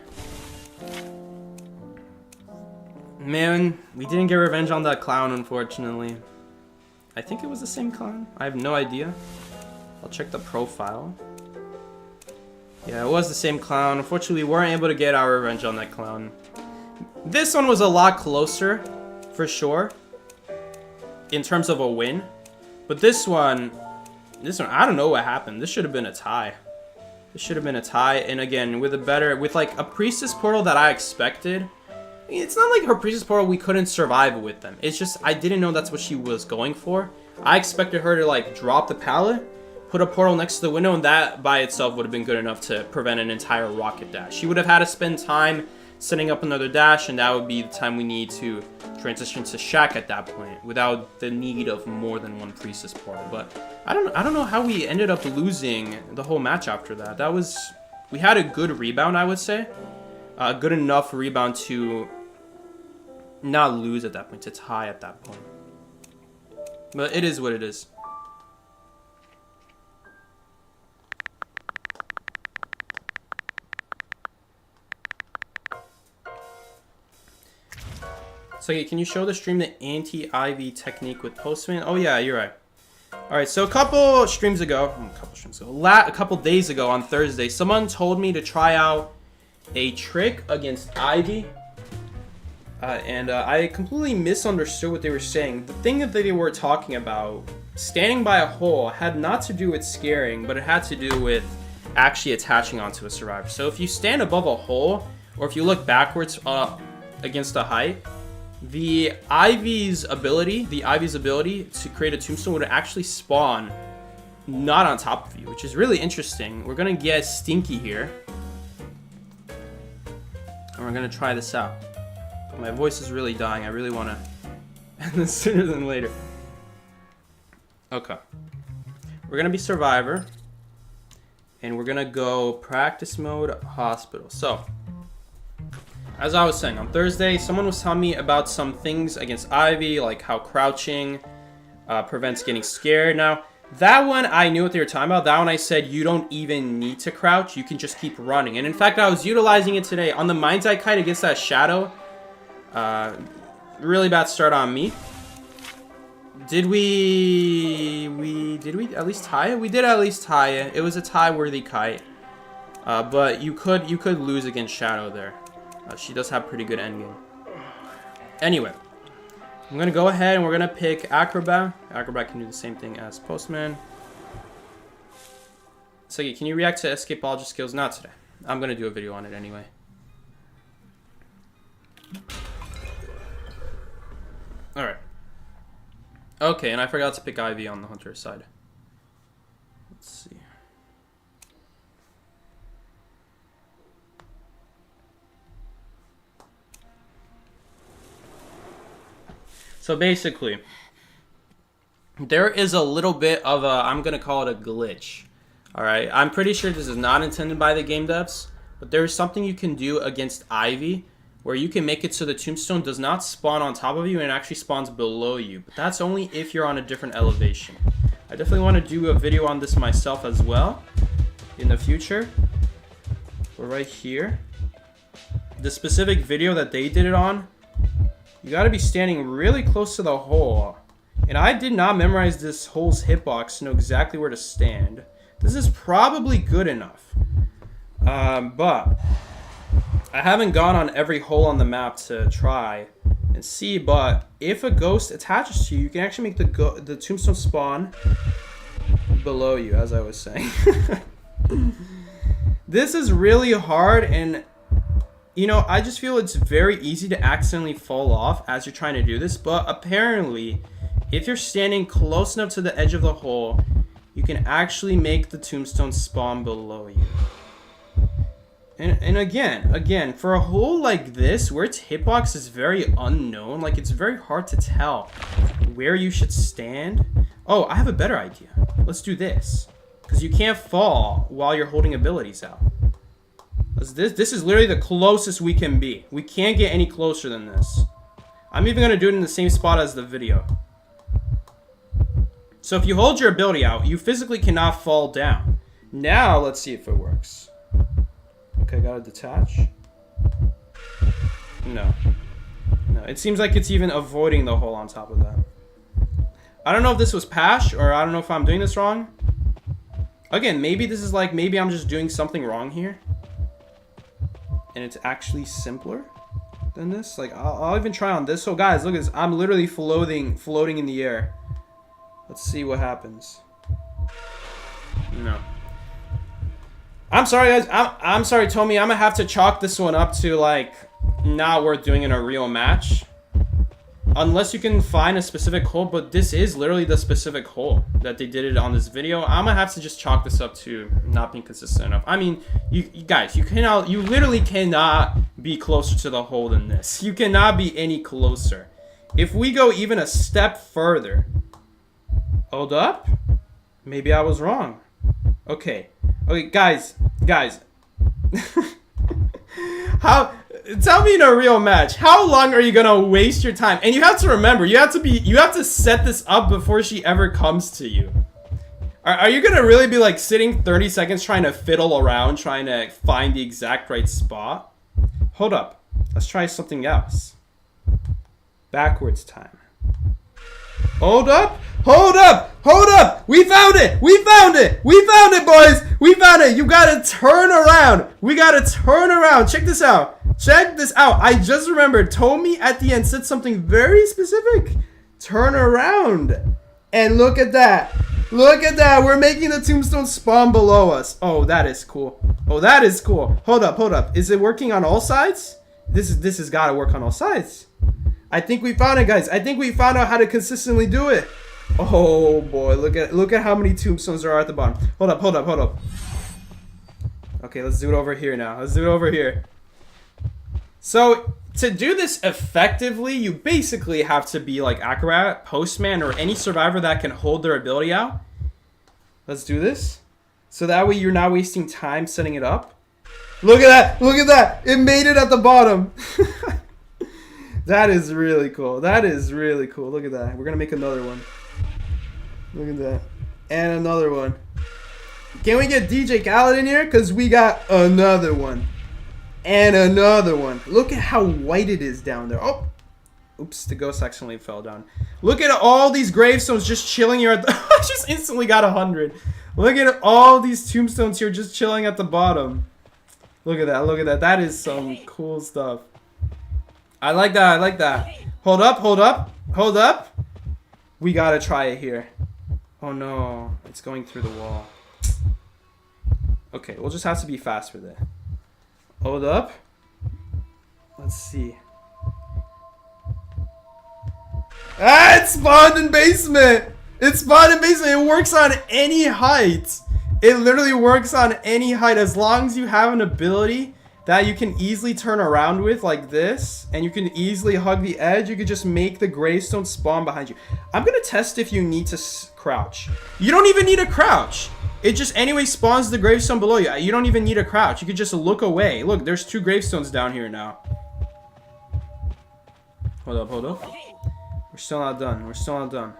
Man, we didn't get revenge on that clown, unfortunately. I think it was the same clown. I have no idea. I'll check the profile. Yeah, it was the same clown. Unfortunately, we weren't able to get our revenge on that clown. This one was a lot closer, for sure, in terms of a win. But this one, I don't know what happened. This should have been a tie. This should have been a tie. And again, with like a priestess portal that I expected. I mean, it's not like her priestess portal we couldn't survive with them. It's just I didn't know that's what she was going for. I expected her to like drop the pallet, put a portal next to the window, and that by itself would have been good enough to prevent an entire rocket dash. She would have had to spend time setting up another dash, and that would be the time we need to transition to Shack at that point without the need of more than one priestess portal. But I don't know how we ended up losing the whole match after that. We had a good rebound, I would say. A good enough rebound to not lose at that point, to tie at that point. But it is what it is. So yeah, can you show the stream the anti-IV technique with Postman? Oh yeah, you're right. All right, so a couple days ago on Thursday, someone told me to try out a trick against Ivy. And I completely misunderstood what they were saying. The thing that they were talking about, standing by a hole, had not to do with scaring, but it had to do with actually attaching onto a survivor. So if you stand above a hole, or if you look backwards against a height, the Ivy's ability to create a tombstone would actually spawn not on top of you, which is really interesting. We're gonna get stinky here, and we're gonna try this out. My voice is really dying. I really want to end this sooner than later. Okay. We're going to be Survivor. And we're going to go Practice Mode Hospital. So, as I was saying, on Thursday, someone was telling me about some things against Ivy, like how crouching prevents getting scared. Now, that one, I knew what they were talking about. That one, I said, you don't even need to crouch. You can just keep running. And in fact, I was utilizing it today. On the Mind's Eye Kite against that Shadow, really bad start on me. Did we at least tie it? We did at least tie it. It was a tie-worthy kite. But you could lose against Shadow there. She does have pretty good endgame. Anyway, I'm gonna go ahead and we're gonna pick Acrobat. Acrobat can do the same thing as Postman. So yeah, can you react to escapology skills? Not today. I'm gonna do a video on it anyway. Alright. Okay, and I forgot to pick Ivy on the Hunter side. Let's see. So basically, there is a little bit of a, I'm going to call it a glitch. Alright, I'm pretty sure this is not intended by the game devs, but there is something you can do against Ivy where you can make it so the tombstone does not spawn on top of you and it actually spawns below you. But that's only if you're on a different elevation. I definitely want to do a video on this myself as well in the future. We're right here. The specific video that they did it on, you got to be standing really close to the hole. And I did not memorize this hole's hitbox to know exactly where to stand. This is probably good enough. But I haven't gone on every hole on the map to try and see, but if a ghost attaches to you, you can actually make the tombstone spawn below you, as I was saying. This is really hard, and you know, I just feel it's very easy to accidentally fall off as you're trying to do this, but apparently, if you're standing close enough to the edge of the hole, you can actually make the tombstone spawn below you. And again, for a hole like this, where its hitbox is very unknown, like it's very hard to tell where you should stand. Oh, I have a better idea. Let's do this. Because you can't fall while you're holding abilities out. This is literally the closest we can be. We can't get any closer than this. I'm even going to do it in the same spot as the video. So if you hold your ability out, you physically cannot fall down. Now, let's see if it works. Okay, gotta detach. No. No, it seems like it's even avoiding the hole on top of that. I don't know if this was Pash, or I don't know if I'm doing this wrong. Again, maybe this is like, maybe I'm just doing something wrong here. And it's actually simpler than this. Like, I'll even try on this. So guys, look at this. I'm literally floating in the air. Let's see what happens. No. I'm sorry, guys. I'm sorry, Tommy. I'm gonna have to chalk this one up to, like, not worth doing in a real match. Unless you can find a specific hole, but this is literally the specific hole that they did it on this video. I'm gonna have to just chalk this up to not being consistent enough. I mean, you guys, you literally cannot be closer to the hole than this. You cannot be any closer. If we go even a step further, hold up, maybe I was wrong. Okay, guys, tell me in a real match, how long are you gonna waste your time? And you have to remember, you have to set this up before she ever comes to you. Are you gonna really be like sitting 30 seconds trying to fiddle around, trying to find the exact right spot? Hold up, let's try something else. Backwards time. Hold up! We found it, boys! We found it! You gotta turn around! We gotta turn around! Check this out! I just remembered, Tommy at the end said something very specific. Turn around! And look at that! We're making the tombstone spawn below us. Oh, that is cool. Hold up. Is it working on all sides? This has gotta work on all sides. I think we found it, guys. I think we found out how to consistently do it. Oh boy, look at how many tombstones there are at the bottom. Hold up. Okay, let's do it over here now. So to do this effectively, you basically have to be like Acrobat, Postman, or any survivor that can hold their ability out. Let's do this. So that way you're not wasting time setting it up. Look at that. It made it at the bottom. That is really cool. Look at that. We're going to make another one. Look at that. And another one. Can we get DJ Khaled in here? Because we got another one. And another one. Look at how white it is down there. Oh. Oops, the ghost accidentally fell down. Look at all these gravestones just chilling here. I just instantly got 100. Look at all these tombstones here just chilling at the bottom. Look at that. That is some cool stuff. I like that. Hold up. We gotta try it here. Oh no, it's going through the wall. Okay, we'll just have to be fast with it. Hold up. Let's see. Ah, it spawned in basement. It works on any height. It literally works on any height as long as you have an ability that you can easily turn around with like this, and you can easily hug the edge. You could just make the gravestone spawn behind you. I'm gonna test if you need to crouch. You don't even need to crouch. It just anyway spawns the gravestone below you. You don't even need to crouch. You could just look away. Look, there's 2 gravestones down here now. Hold up. We're still not done.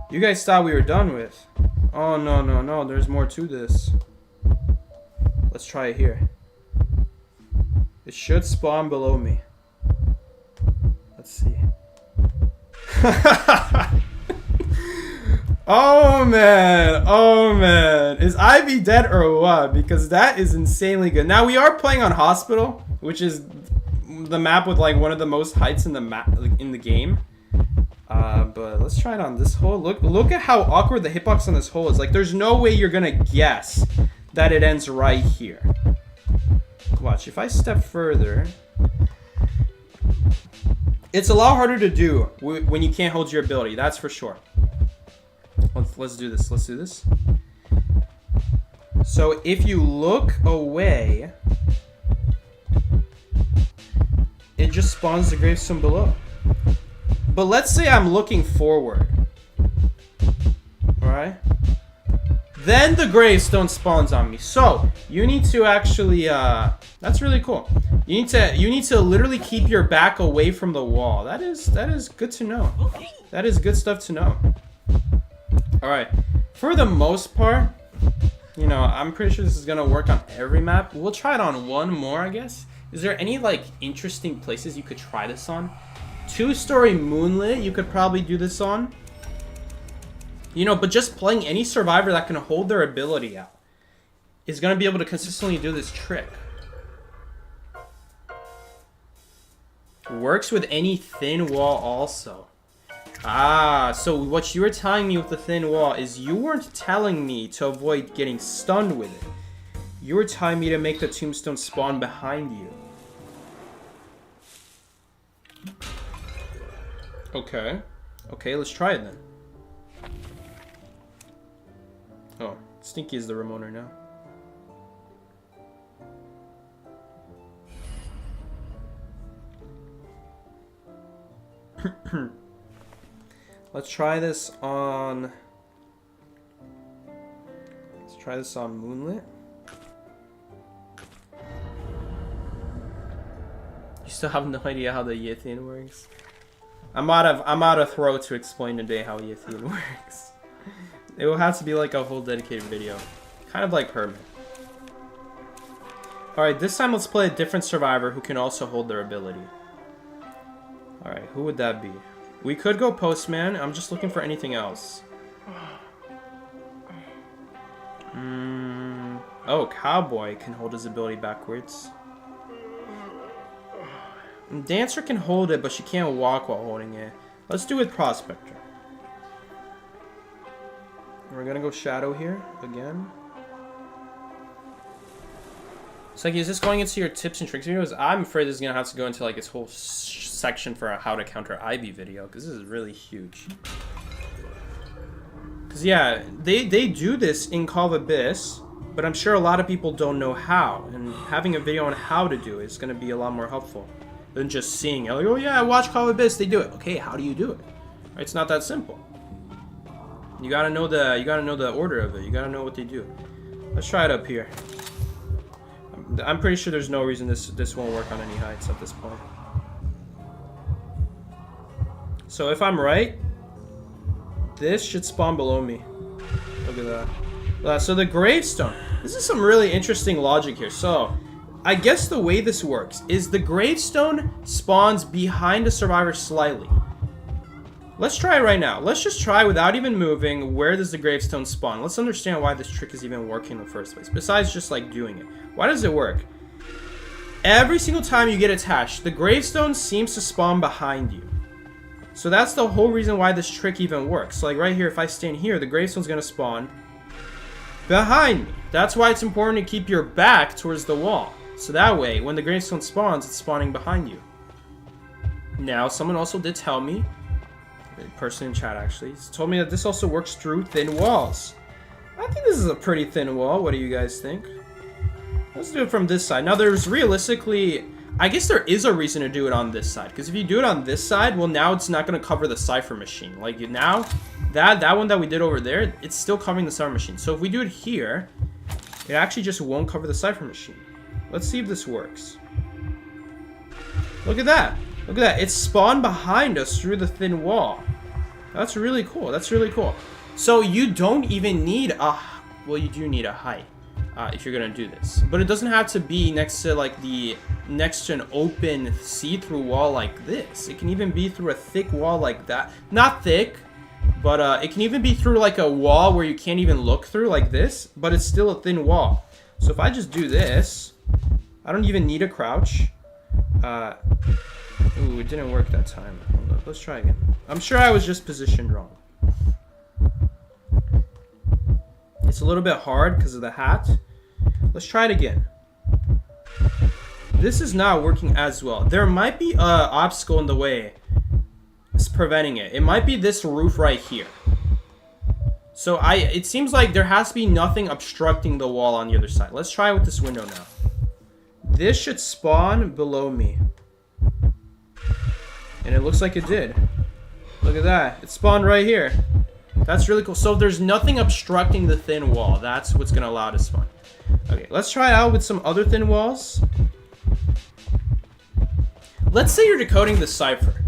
You guys thought we were done with. Oh, no. There's more to this. Let's try it here. It should spawn below me. Let's see. Oh man. Is Ivy dead or what? Because that is insanely good. Now we are playing on Hospital, which is the map with like one of the most heights in the map, like, in the game. But let's try it on this hole. Look at how awkward the hitbox on this hole is. Like, there's no way you're gonna guess that it ends right here. Watch, if I step further, it's a lot harder to do when you can't hold your ability, that's for sure. Let's do this. So if you look away, it just spawns the gravestone below. But let's say I'm looking forward. Alright? then the gravestone spawns on me. So you need to actually that's really cool. You need to literally keep your back away from the wall. That is good to know. That is good stuff to know. All right, for the most part, you know, I'm pretty sure this is gonna work on every map. We'll try it on one more, I guess. Is there any like interesting places you could try this on? 2-story moonlit, you could probably do this on. You know, but just playing any survivor that can hold their ability out is going to be able to consistently do this trick. Works with any thin wall also. Ah, so what you were telling me with the thin wall is you weren't telling me to avoid getting stunned with it. You were telling me to make the tombstone spawn behind you. Okay. Okay, let's try it then. Oh, Stinky is the remoter now. Let's try this on... Let's try this on Moonlit. You still have no idea how the Yithian works? I'm out of throat to explain today how Yithian works. It will have to be like a whole dedicated video. Kind of like Hermit. Alright, this time let's play a different survivor who can also hold their ability. Alright, who would that be? We could go Postman. I'm just looking for anything else. Oh, Cowboy can hold his ability backwards. Dancer can hold it, but she can't walk while holding it. Let's do it Prospector. We're gonna go Shadow here again. It's like, is this going into your tips and tricks videos? I'm afraid this is gonna have to go into like its whole section for a how to counter Ivy video, because this is really huge. Because yeah, they do this in Call of Abyss, but I'm sure a lot of people don't know how, and having a video on how to do it is gonna be a lot more helpful than just seeing it. Like, oh yeah, I watch Call of Abyss, they do it. Okay, how do you do it? It's not that simple. You gotta know the order of it. You gotta know what they do. Let's try it up here. I'm pretty sure there's no reason this won't work on any heights at this point. So if I'm right, this should spawn below me. Look at that. So the gravestone. This is some really interesting logic here. So I guess the way this works is the gravestone spawns behind a survivor slightly. Let's try it right now. Let's just try without even moving. Where does the gravestone spawn? Let's understand why this trick is even working in the first place. Besides just like doing it. Why does it work? Every single time you get attached, the gravestone seems to spawn behind you. So that's the whole reason why this trick even works. So like right here, if I stand here, the gravestone's gonna spawn behind me. That's why it's important to keep your back towards the wall. So that way, when the gravestone spawns, it's spawning behind you. Now, someone also did tell me, a person in chat actually, told me that this also works through thin walls. I think this is a pretty thin wall. What do you guys think? Let's do it from this side. Now, there's realistically, I guess there is a reason to do it on this side. Because if you do it on this side, well, now it's not going to cover the cipher machine. Like, now, that one that we did over there, it's still covering the cipher machine. So if we do it here, it actually just won't cover the cipher machine. Let's see if this works. Look at that. Look at that. It's spawned behind us through the thin wall. That's really cool. That's really cool. So you don't even need a... Well, you do need a height if you're going to do this. But it doesn't have to be next to, like, next to an open see-through wall like this. It can even be through a thick wall like that. Not thick, but it can even be through, like, a wall where you can't even look through like this. But it's still a thin wall. So if I just do this, I don't even need a crouch. Ooh, it didn't work that time. Hold on, let's try again. I'm sure I was just positioned wrong. It's a little bit hard because of the hat. Let's try it again. This is not working as well. There might be an obstacle in the way. It's preventing it. It might be this roof right here. So it seems like there has to be nothing obstructing the wall on the other side. Let's try it with this window now. This should spawn below me. And it looks like it did. Look at that. It spawned right here. That's really cool. So there's nothing obstructing the thin wall. That's what's going to allow it to spawn. Okay, let's try it out with some other thin walls. Let's say you're decoding the cipher.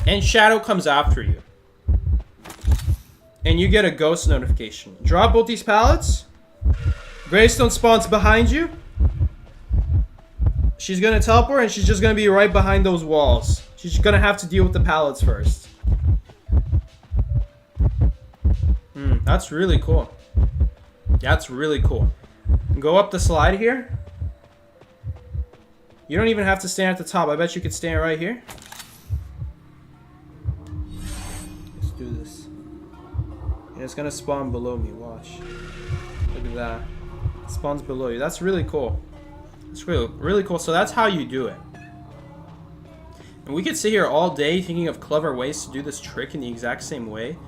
And Shadow comes after you. And you get a ghost notification. Drop both these pallets. Gravestone spawns behind you. She's going to teleport and she's just going to be right behind those walls. She's going to have to deal with the pallets first. That's really cool. That's really cool. Go up the slide here. You don't even have to stand at the top. I bet you could stand right here. Let's do this. And it's gonna spawn below me. Watch. Look at that. It spawns below you. That's really cool. It's really cool. So that's how you do it. And we could sit here all day thinking of clever ways to do this trick in the exact same way.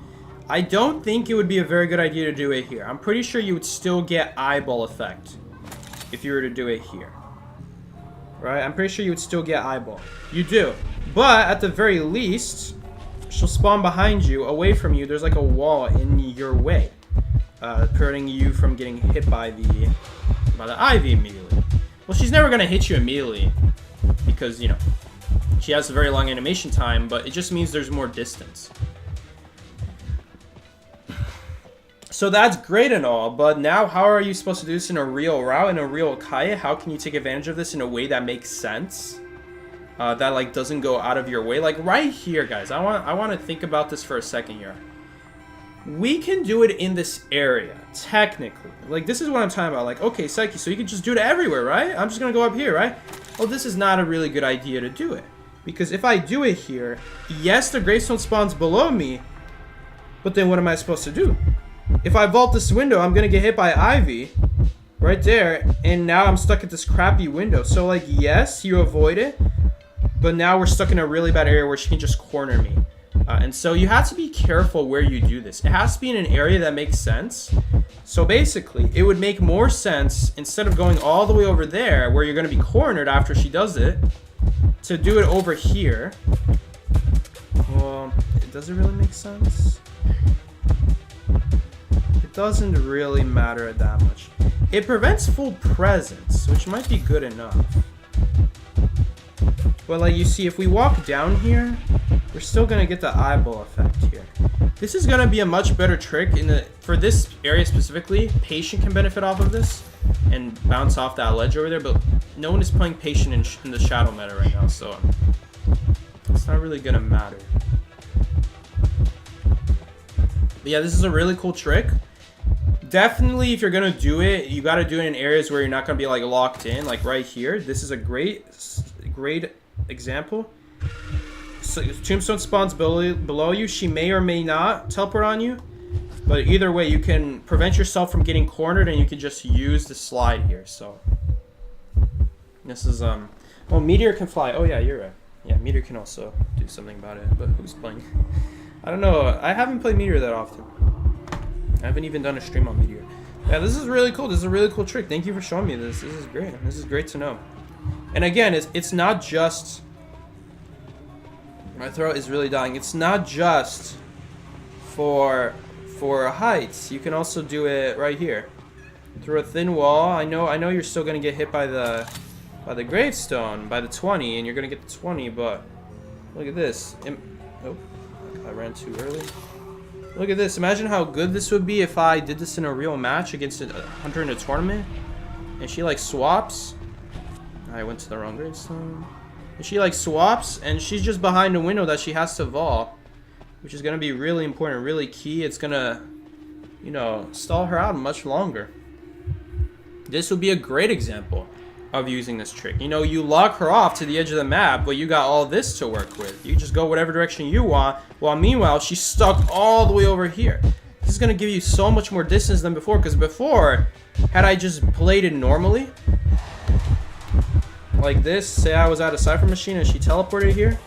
I don't think it would be a very good idea to do it here. I'm pretty sure you would still get eyeball effect if you were to do it here. Right? I'm pretty sure you would still get eyeball. You do. But at the very least, she'll spawn behind you, away from you. There's like a wall in your way, preventing you from getting hit by the ivy immediately. Well, she's never gonna hit you immediately because, you know, she has a very long animation time, but it just means there's more distance. So that's great and all, but now how are you supposed to do this in a real route, in a real Kaya? How can you take advantage of this in a way that makes sense? That like doesn't go out of your way? Like right here, guys, I want to think about this for a second here. We can do it in this area, technically. Like this is what I'm talking about. Like, okay, Psyche, so you can just do it everywhere, right? I'm just gonna go up here, right? Well, this is not a really good idea to do it. Because if I do it here, yes, the gravestone spawns below me, but then what am I supposed to do? If I vault this window, I'm gonna get hit by Ivy right there, and now I'm stuck at this crappy window. So like, yes, you avoid it, but now we're stuck in a really bad area where she can just corner me. And so you have to be careful where you do this. It has to be in an area that makes sense. So basically, it would make more sense, instead of going all the way over there where you're gonna be cornered after she does it, to do it over here. Well, does it really make sense? Doesn't really matter that much. It prevents full presence, which might be good enough. But like you see, if we walk down here, we're still gonna get the eyeball effect here. This is gonna be a much better trick for this area specifically. Patient can benefit off of this and bounce off that ledge over there, but no one is playing Patient in the shadow meta right now, so it's not really gonna matter. But yeah, this is a really cool trick. Definitely, if you're gonna do it, you gotta do it in areas where you're not gonna be like locked in, like right here. This is a great example. So, Tombstone spawns below you. She may or may not teleport on you, but either way, you can prevent yourself from getting cornered, and you can just use the slide here. So this is well, Meteor can fly. Oh yeah, you're right. Yeah, Meteor can also do something about it. But who's playing? I don't know. I haven't played Meteor that often. I haven't even done a stream on Meteor. Yeah, this is really cool. This is a really cool trick. Thank you for showing me this. This is great. This is great to know. And again, it's not just... My throat is really dying. It's not just for heights. You can also do it right here. Through a thin wall. I know you're still going to get hit by the gravestone, by the 20, and you're going to get the 20, but look at this. Oh, I ran too early. Look at this. Imagine how good this would be if I did this in a real match against a hunter in a tournament. And she like swaps. I went to the wrong gravestone. And she like swaps and she's just behind a window that she has to vault. Which is going to be really important, really key. It's going to, you know, stall her out much longer. This would be a great example of using this trick. You know, you lock her off to the edge of the map, but you got all this to work with. You just go whatever direction you want, while meanwhile, she's stuck all the way over here. This is going to give you so much more distance than before, because before, had I just played it normally, like this, say I was at a cipher machine and she teleported here,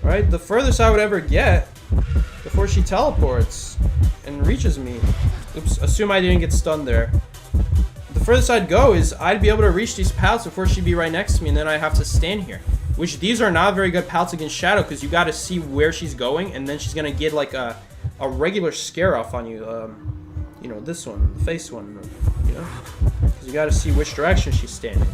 right? The furthest I would ever get before she teleports and reaches me, oops, assume I didn't get stunned there. The furthest I'd go is I'd be able to reach these pallets before she'd be right next to me, and then I have to stand here. Which these are not very good pallets against Shadow, because you got to see where she's going, and then she's gonna get like a a regular scare off on you. You know, this one, the face one, you know? Because you gotta see which direction she's standing.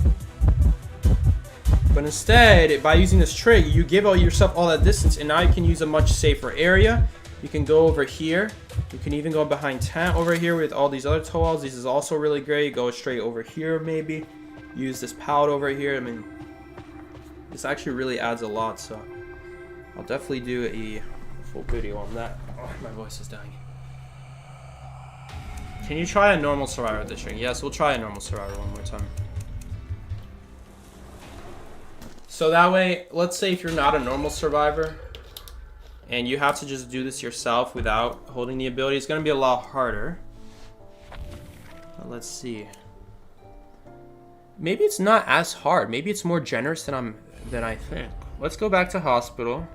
But instead, by using this trick, you give yourself all that distance, and now you can use a much safer area. You can go over here. You can even go behind tent over here with all these other toads. This is also really great. Go straight over here, maybe. Use this pallet over here. I mean, this actually really adds a lot, so I'll definitely do a full video on that. Oh, my voice is dying. Can you try a normal survivor with this trick? Yes, we'll try a normal survivor one more time. So that way, let's say if you're not a normal survivor and you have to just do this yourself without holding the ability, it's going to be a lot harder. Let's see. Maybe it's not as hard. Maybe it's more generous than I think. Let's go back to hospital.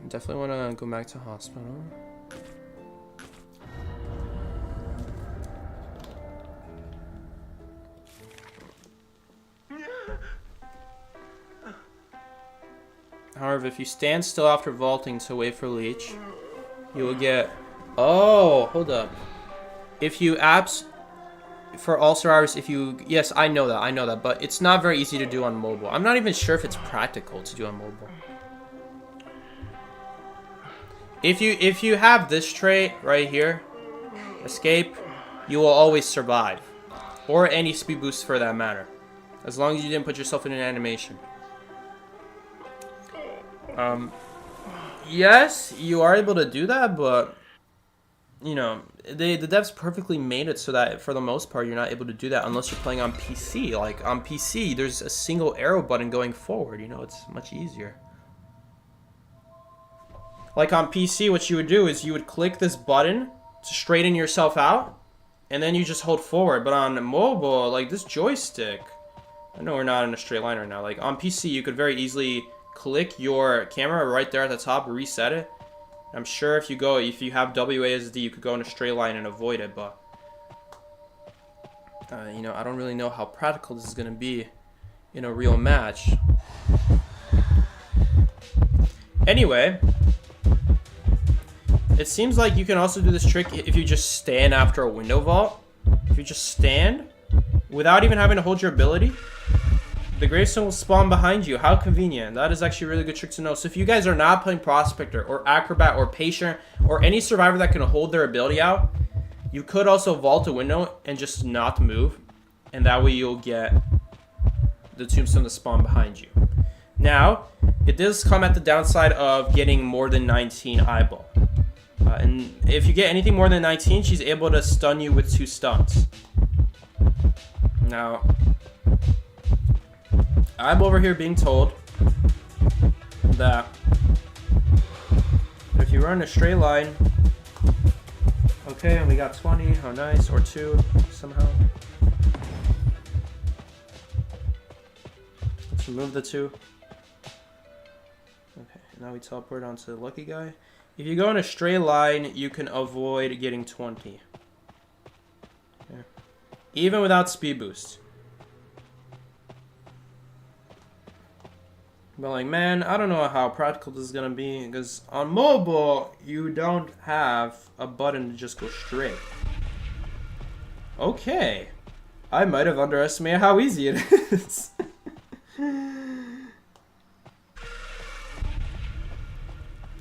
Definitely want to go back to hospital. However, if you stand still after vaulting to wait for leech, you will get... Oh, hold up. If you for all survivors, if you... Yes, I know that, but it's not very easy to do on mobile. I'm not even sure if it's practical to do on mobile. If you have this trait right here, escape, you will always survive. Or any speed boost for that matter. As long as you didn't put yourself in an animation. Yes, you are able to do that, but you know, the devs perfectly made it so that for the most part you're not able to do that unless you're playing on PC. Like on PC, there's a single arrow button going forward, you know, it's much easier. Like on PC, what you would do is you would click this button to straighten yourself out, and then you just hold forward. But on mobile, like this joystick, I know we're not in a straight line right now, like on PC you could very easily click your camera right there at the top, reset it. I'm sure if you have WASD, you could go in a straight line and avoid it, but you know, I don't really know how practical this is going to be in a real match. Anyway, it seems like you can also do this trick if you just stand after a window vault. If you just stand without even having to hold your ability, the gravestone will spawn behind you. How convenient. That is actually a really good trick to know. So if you guys are not playing Prospector or Acrobat or Patient or any survivor that can hold their ability out, you could also vault a window and just not move. And that way you'll get the tombstone to spawn behind you. Now, it does come at the downside of getting more than 19 eyeball. And if you get anything more than 19, she's able to stun you with 2 stuns. Now, I'm over here being told that if you run a straight line, okay, and we got 20, oh nice, or 2 somehow. Let's remove the 2. Okay, now we teleport onto the lucky guy. If you go in a straight line, you can avoid getting 20. Okay. Even without speed boost. But like, man, I don't know how practical this is gonna be, because on mobile, you don't have a button to just go straight. Okay. I might have underestimated how easy it is.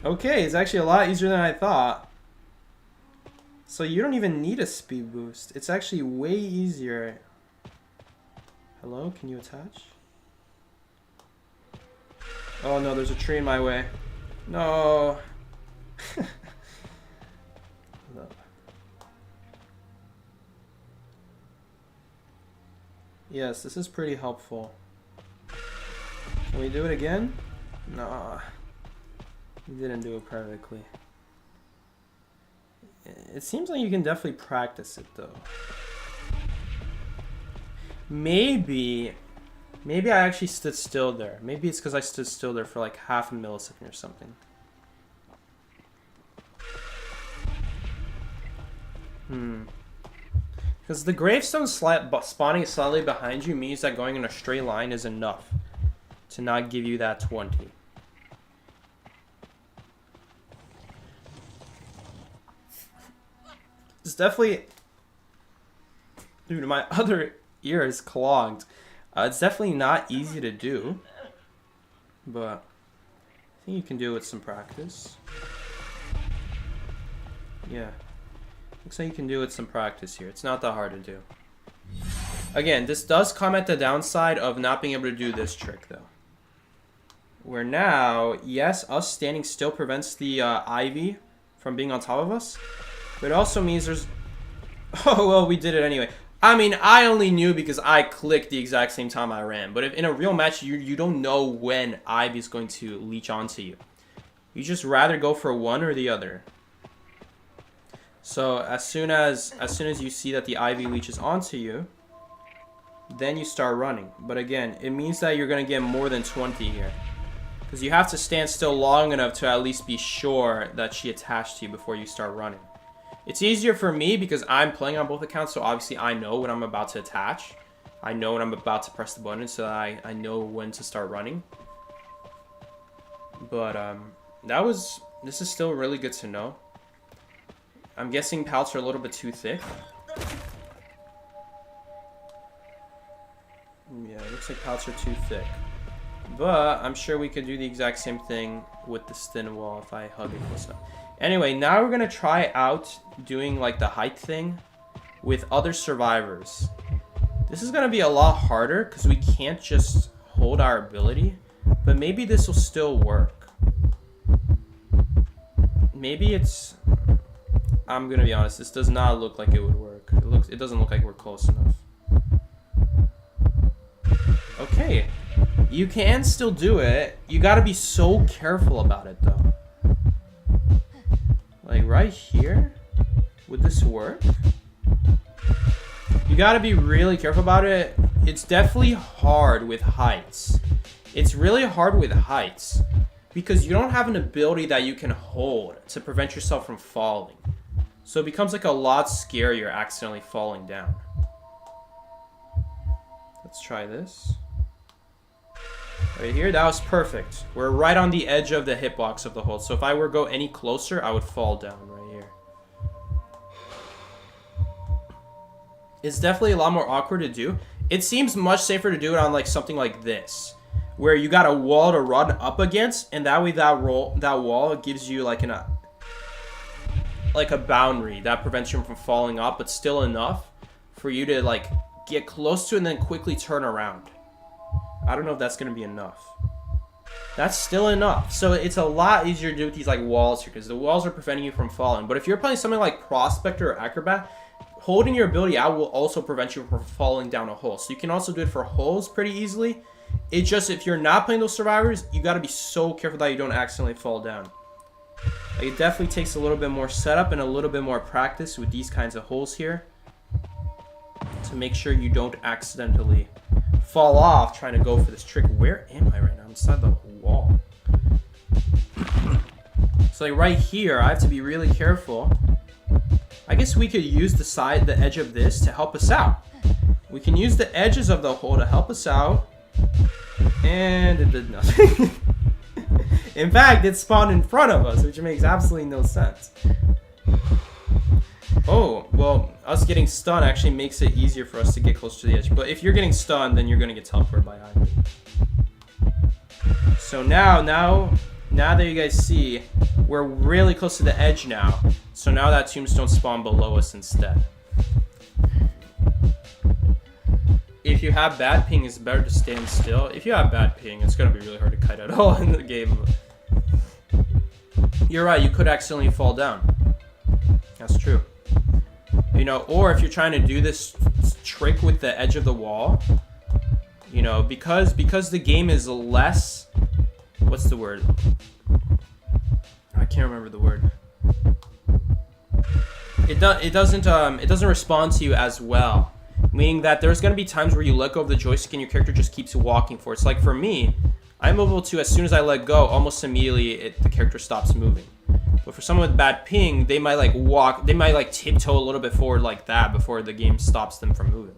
Okay, it's actually a lot easier than I thought. So you don't even need a speed boost. It's actually way easier. Hello, can you attach? Oh no, there's a tree in my way. No. No. Yes, this is pretty helpful. Can we do it again? Nah. You didn't do it perfectly. It seems like you can definitely practice it though. Maybe I actually stood still there. Maybe it's because I stood still there for like half a millisecond or something. Because the gravestone spawning slightly behind you means that going in a straight line is enough to not give you that 20. It's definitely... Dude, my other ear is clogged. It's definitely not easy to do. But I think you can do it with some practice. Yeah. Looks like you can do it with some practice here. It's not that hard to do. Again, this does come at the downside of not being able to do this trick, though. Where now, yes, us standing still prevents the Ivy from being on top of us. But it also means there's... Oh, well, we did it anyway. I mean, I only knew because I clicked the exact same time I ran. But if in a real match, you don't know when Ivy is going to leech onto you. You just rather go for one or the other. So as soon as you see that the Ivy leeches onto you, then you start running. But again, it means that you're going to get more than 20 here. Because you have to stand still long enough to at least be sure that she attached to you before you start running. It's easier for me because I'm playing on both accounts, so obviously I know when I'm about to attach. I know when I'm about to press the button, so that I know when to start running. But this is still really good to know. I'm guessing pouts are a little bit too thick. Yeah, it looks like pouts are too thick. But I'm sure we could do the exact same thing with this thin wall if I hug it close enough. Anyway, now we're going to try out doing like the height thing with other survivors. This is going to be a lot harder because we can't just hold our ability. But maybe this will still work. Maybe it's... I'm going to be honest, this does not look like it would work. It doesn't look like we're close enough. Okay. You can still do it. You got to be so careful about it though. Like right here, would this work? You got to be really careful about it. It's definitely hard with heights. It's really hard with heights because you don't have an ability that you can hold to prevent yourself from falling. So it becomes like a lot scarier accidentally falling down. Let's try this. Right here, that was perfect. We're right on the edge of the hitbox of the hold. So if I were to go any closer, I would fall down right here. It's definitely a lot more awkward to do. It seems much safer to do it on like something like this, where you got a wall to run up against, and that way that wall gives you like a boundary that prevents you from falling off, but still enough for you to like get close to it and then quickly turn around. I don't know if that's going to be enough. That's still enough. So it's a lot easier to do with these like walls here because the walls are preventing you from falling. But if you're playing something like Prospector or Acrobat, holding your ability out will also prevent you from falling down a hole. So you can also do it for holes pretty easily. It's just if you're not playing those survivors, you got to be so careful that you don't accidentally fall down. Like, it definitely takes a little bit more setup and a little bit more practice with these kinds of holes here to make sure you don't accidentally fall off trying to go for this trick. Where am I right now? I'm inside the wall. So like right here, I have to be really careful. I guess we could use the edge of this to help us out. We can use the edges of the hole to help us out. And it did nothing. In fact, it spawned in front of us, which makes absolutely no sense. Oh, well, us getting stunned actually makes it easier for us to get close to the edge. But if you're getting stunned, then you're going to get teleported by Ivy. So now that you guys see, we're really close to the edge now. So now that tombstone spawn below us instead. If you have bad ping, it's better to stand still. If you have bad ping, it's going to be really hard to kite at all in the game. You're right, you could accidentally fall down. That's true. You know, or if you're trying to do this trick with the edge of the wall, you know, because the game is less, what's the word? I can't remember the word. It doesn't respond to you as well. Meaning that there's going to be times where you let go of the joystick and your character just keeps walking for it. It's like for me, I'm able to, as soon as I let go, almost immediately the character stops moving. But for someone with bad ping, they might like walk, they might like tiptoe a little bit forward like that before the game stops them from moving.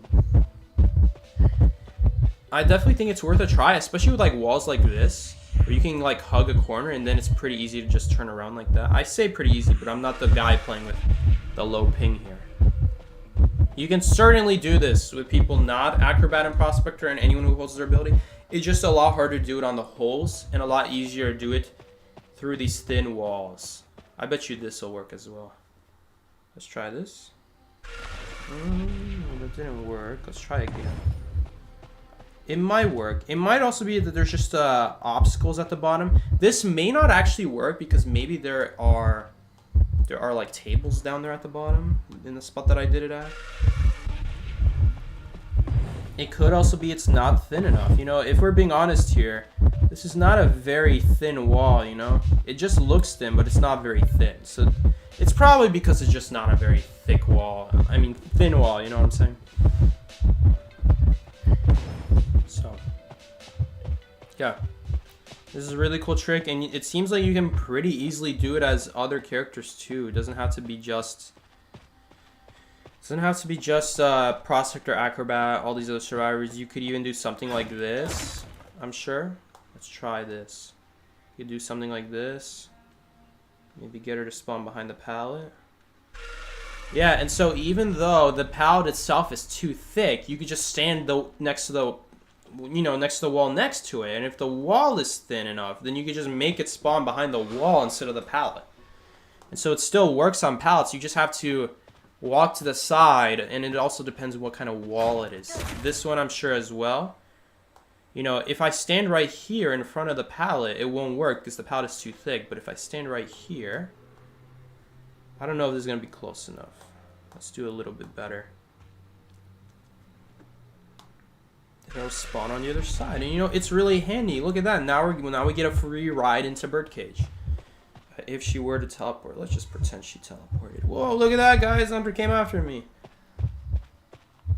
I definitely think it's worth a try, especially with like walls like this, where you can like hug a corner and then it's pretty easy to just turn around like that. I say pretty easy, but I'm not the guy playing with the low ping here. You can certainly do this with people not Acrobat and Prospector and anyone who holds their ability. It's just a lot harder to do it on the holes and a lot easier to do it through these thin walls. I bet you this will work as well. Let's try this. That didn't work. Let's try again. It might work. It might also be that there's just obstacles at the bottom. This may not actually work because maybe there are like tables down there at the bottom in the spot that I did it at. It could also be it's not thin enough. You know, if we're being honest here, this is not a very thin wall, you know? It just looks thin, but it's not very thin. So it's probably because it's just not a very thick wall. I mean, thin wall, you know what I'm saying? So, yeah. This is a really cool trick, and it seems like you can pretty easily do it as other characters too. It doesn't have to be just... Prospector, Acrobat, all these other survivors. You could even do something like this, I'm sure. Let's try this. You could do something like this. Maybe get her to spawn behind the pallet. Yeah, and so even though the pallet itself is too thick, you could just stand next to the wall next to it. And if the wall is thin enough, then you could just make it spawn behind the wall instead of the pallet. And so it still works on pallets. You just have to walk to the side, and it also depends on what kind of wall it is. This one I'm sure as well. You know, if I stand right here in front of the pallet, it won't work because the pallet is too thick. But if I stand right here, I don't know if this is going to be close enough. Let's do a little bit better. It'll spawn on the other side. And you know, it's really handy. Look at that. Now we get a free ride into Birdcage. If she were to teleport, let's just pretend she teleported. Whoa, look at that, guys. Hunter came after me.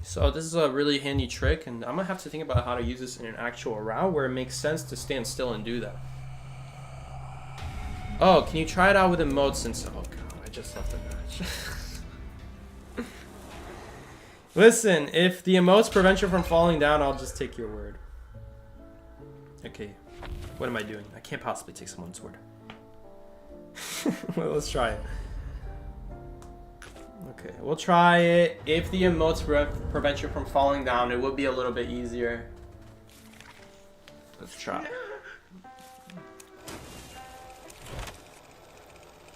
So this is a really handy trick, and I'm going to have to think about how to use this in an actual round where it makes sense to stand still and do that. Oh, can you try it out with emotes since... Oh, God, I just left the match. Listen, if the emotes prevent you from falling down, I'll just take your word. Okay, what am I doing? I can't possibly take someone's word. Well, let's try it. Okay, we'll try it. If the emotes prevent you from falling down, it would be a little bit easier. Let's try.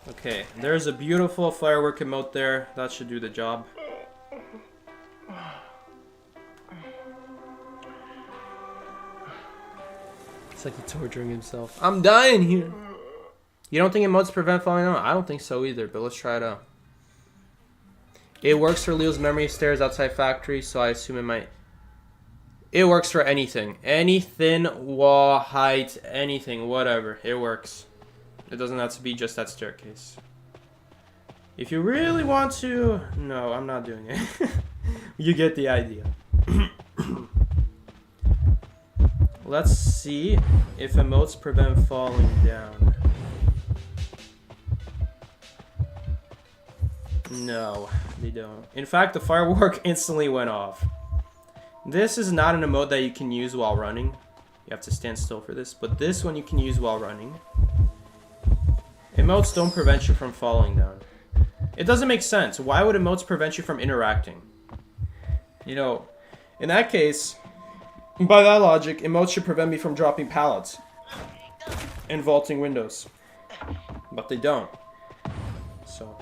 Okay, there's a beautiful firework emote there. That should do the job. It's like he's torturing himself. I'm dying here. You don't think emotes prevent falling down? I don't think so either, but let's try it out. It works for Leo's memory stairs outside factory, so I assume it might... It works for anything. Any thin wall, height, anything, whatever. It works. It doesn't have to be just that staircase. If you really want to... No, I'm not doing it. You get the idea. Let's see if emotes prevent falling down. No, they don't. In fact, the firework instantly went off. This is not an emote that you can use while running. You have to stand still for this, but this one you can use while running. Emotes don't prevent you from falling down. It doesn't make sense. Why would emotes prevent you from interacting? You know, in that case, by that logic, emotes should prevent me from dropping pallets and vaulting windows. But they don't. So...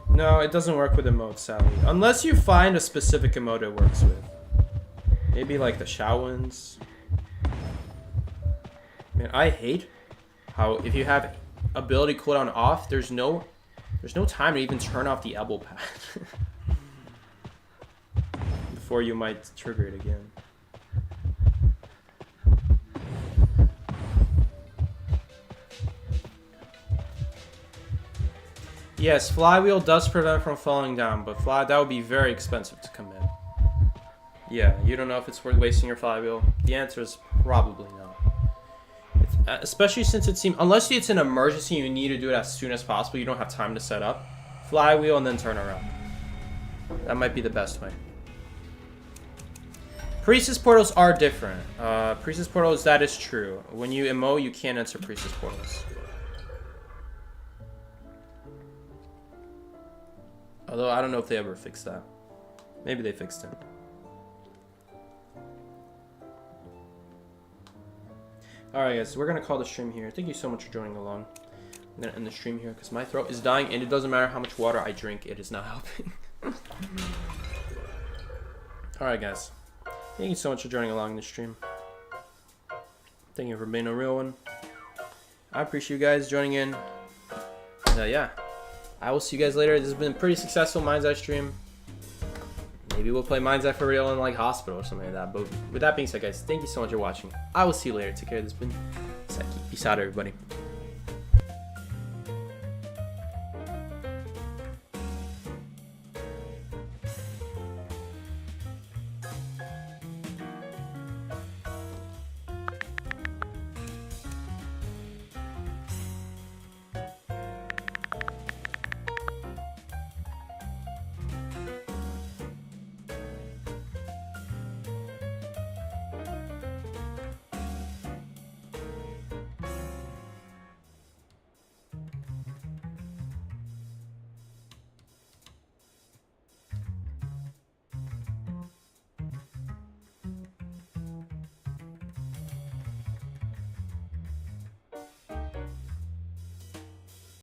No, it doesn't work with emotes, sadly. Unless you find a specific emote it works with. Maybe like the Shawans. Man, I hate how if you have ability cooldown off, there's no time to even turn off the elbow pad. Before you might trigger it again. Yes, flywheel does prevent from falling down, but that would be very expensive to come in. Yeah, you don't know if it's worth wasting your flywheel. The answer is probably no. Especially since it seems, unless it's an emergency, you need to do it as soon as possible. You don't have time to set up. Flywheel and then turn around. That might be the best way. Priestess portals are different. Priestess portals, that is true. When you emote, you can't enter priestess portals. Although I don't know if they ever fixed that. Maybe they fixed it. Alright guys, so we're going to call the stream here. Thank you so much for joining along. I'm going to end the stream here because my throat is dying and it doesn't matter how much water I drink. It is not helping. Alright guys. Thank you so much for joining along in the stream. Thank you for being a real one. I appreciate you guys joining in. And yeah. I will see you guys later. This has been a pretty successful Mind's Eye stream. Maybe we'll play Mind's Eye for real in like hospital or something like that. But with that being said, guys, thank you so much for watching. I will see you later. Take care. This has been Seki. Peace out, everybody.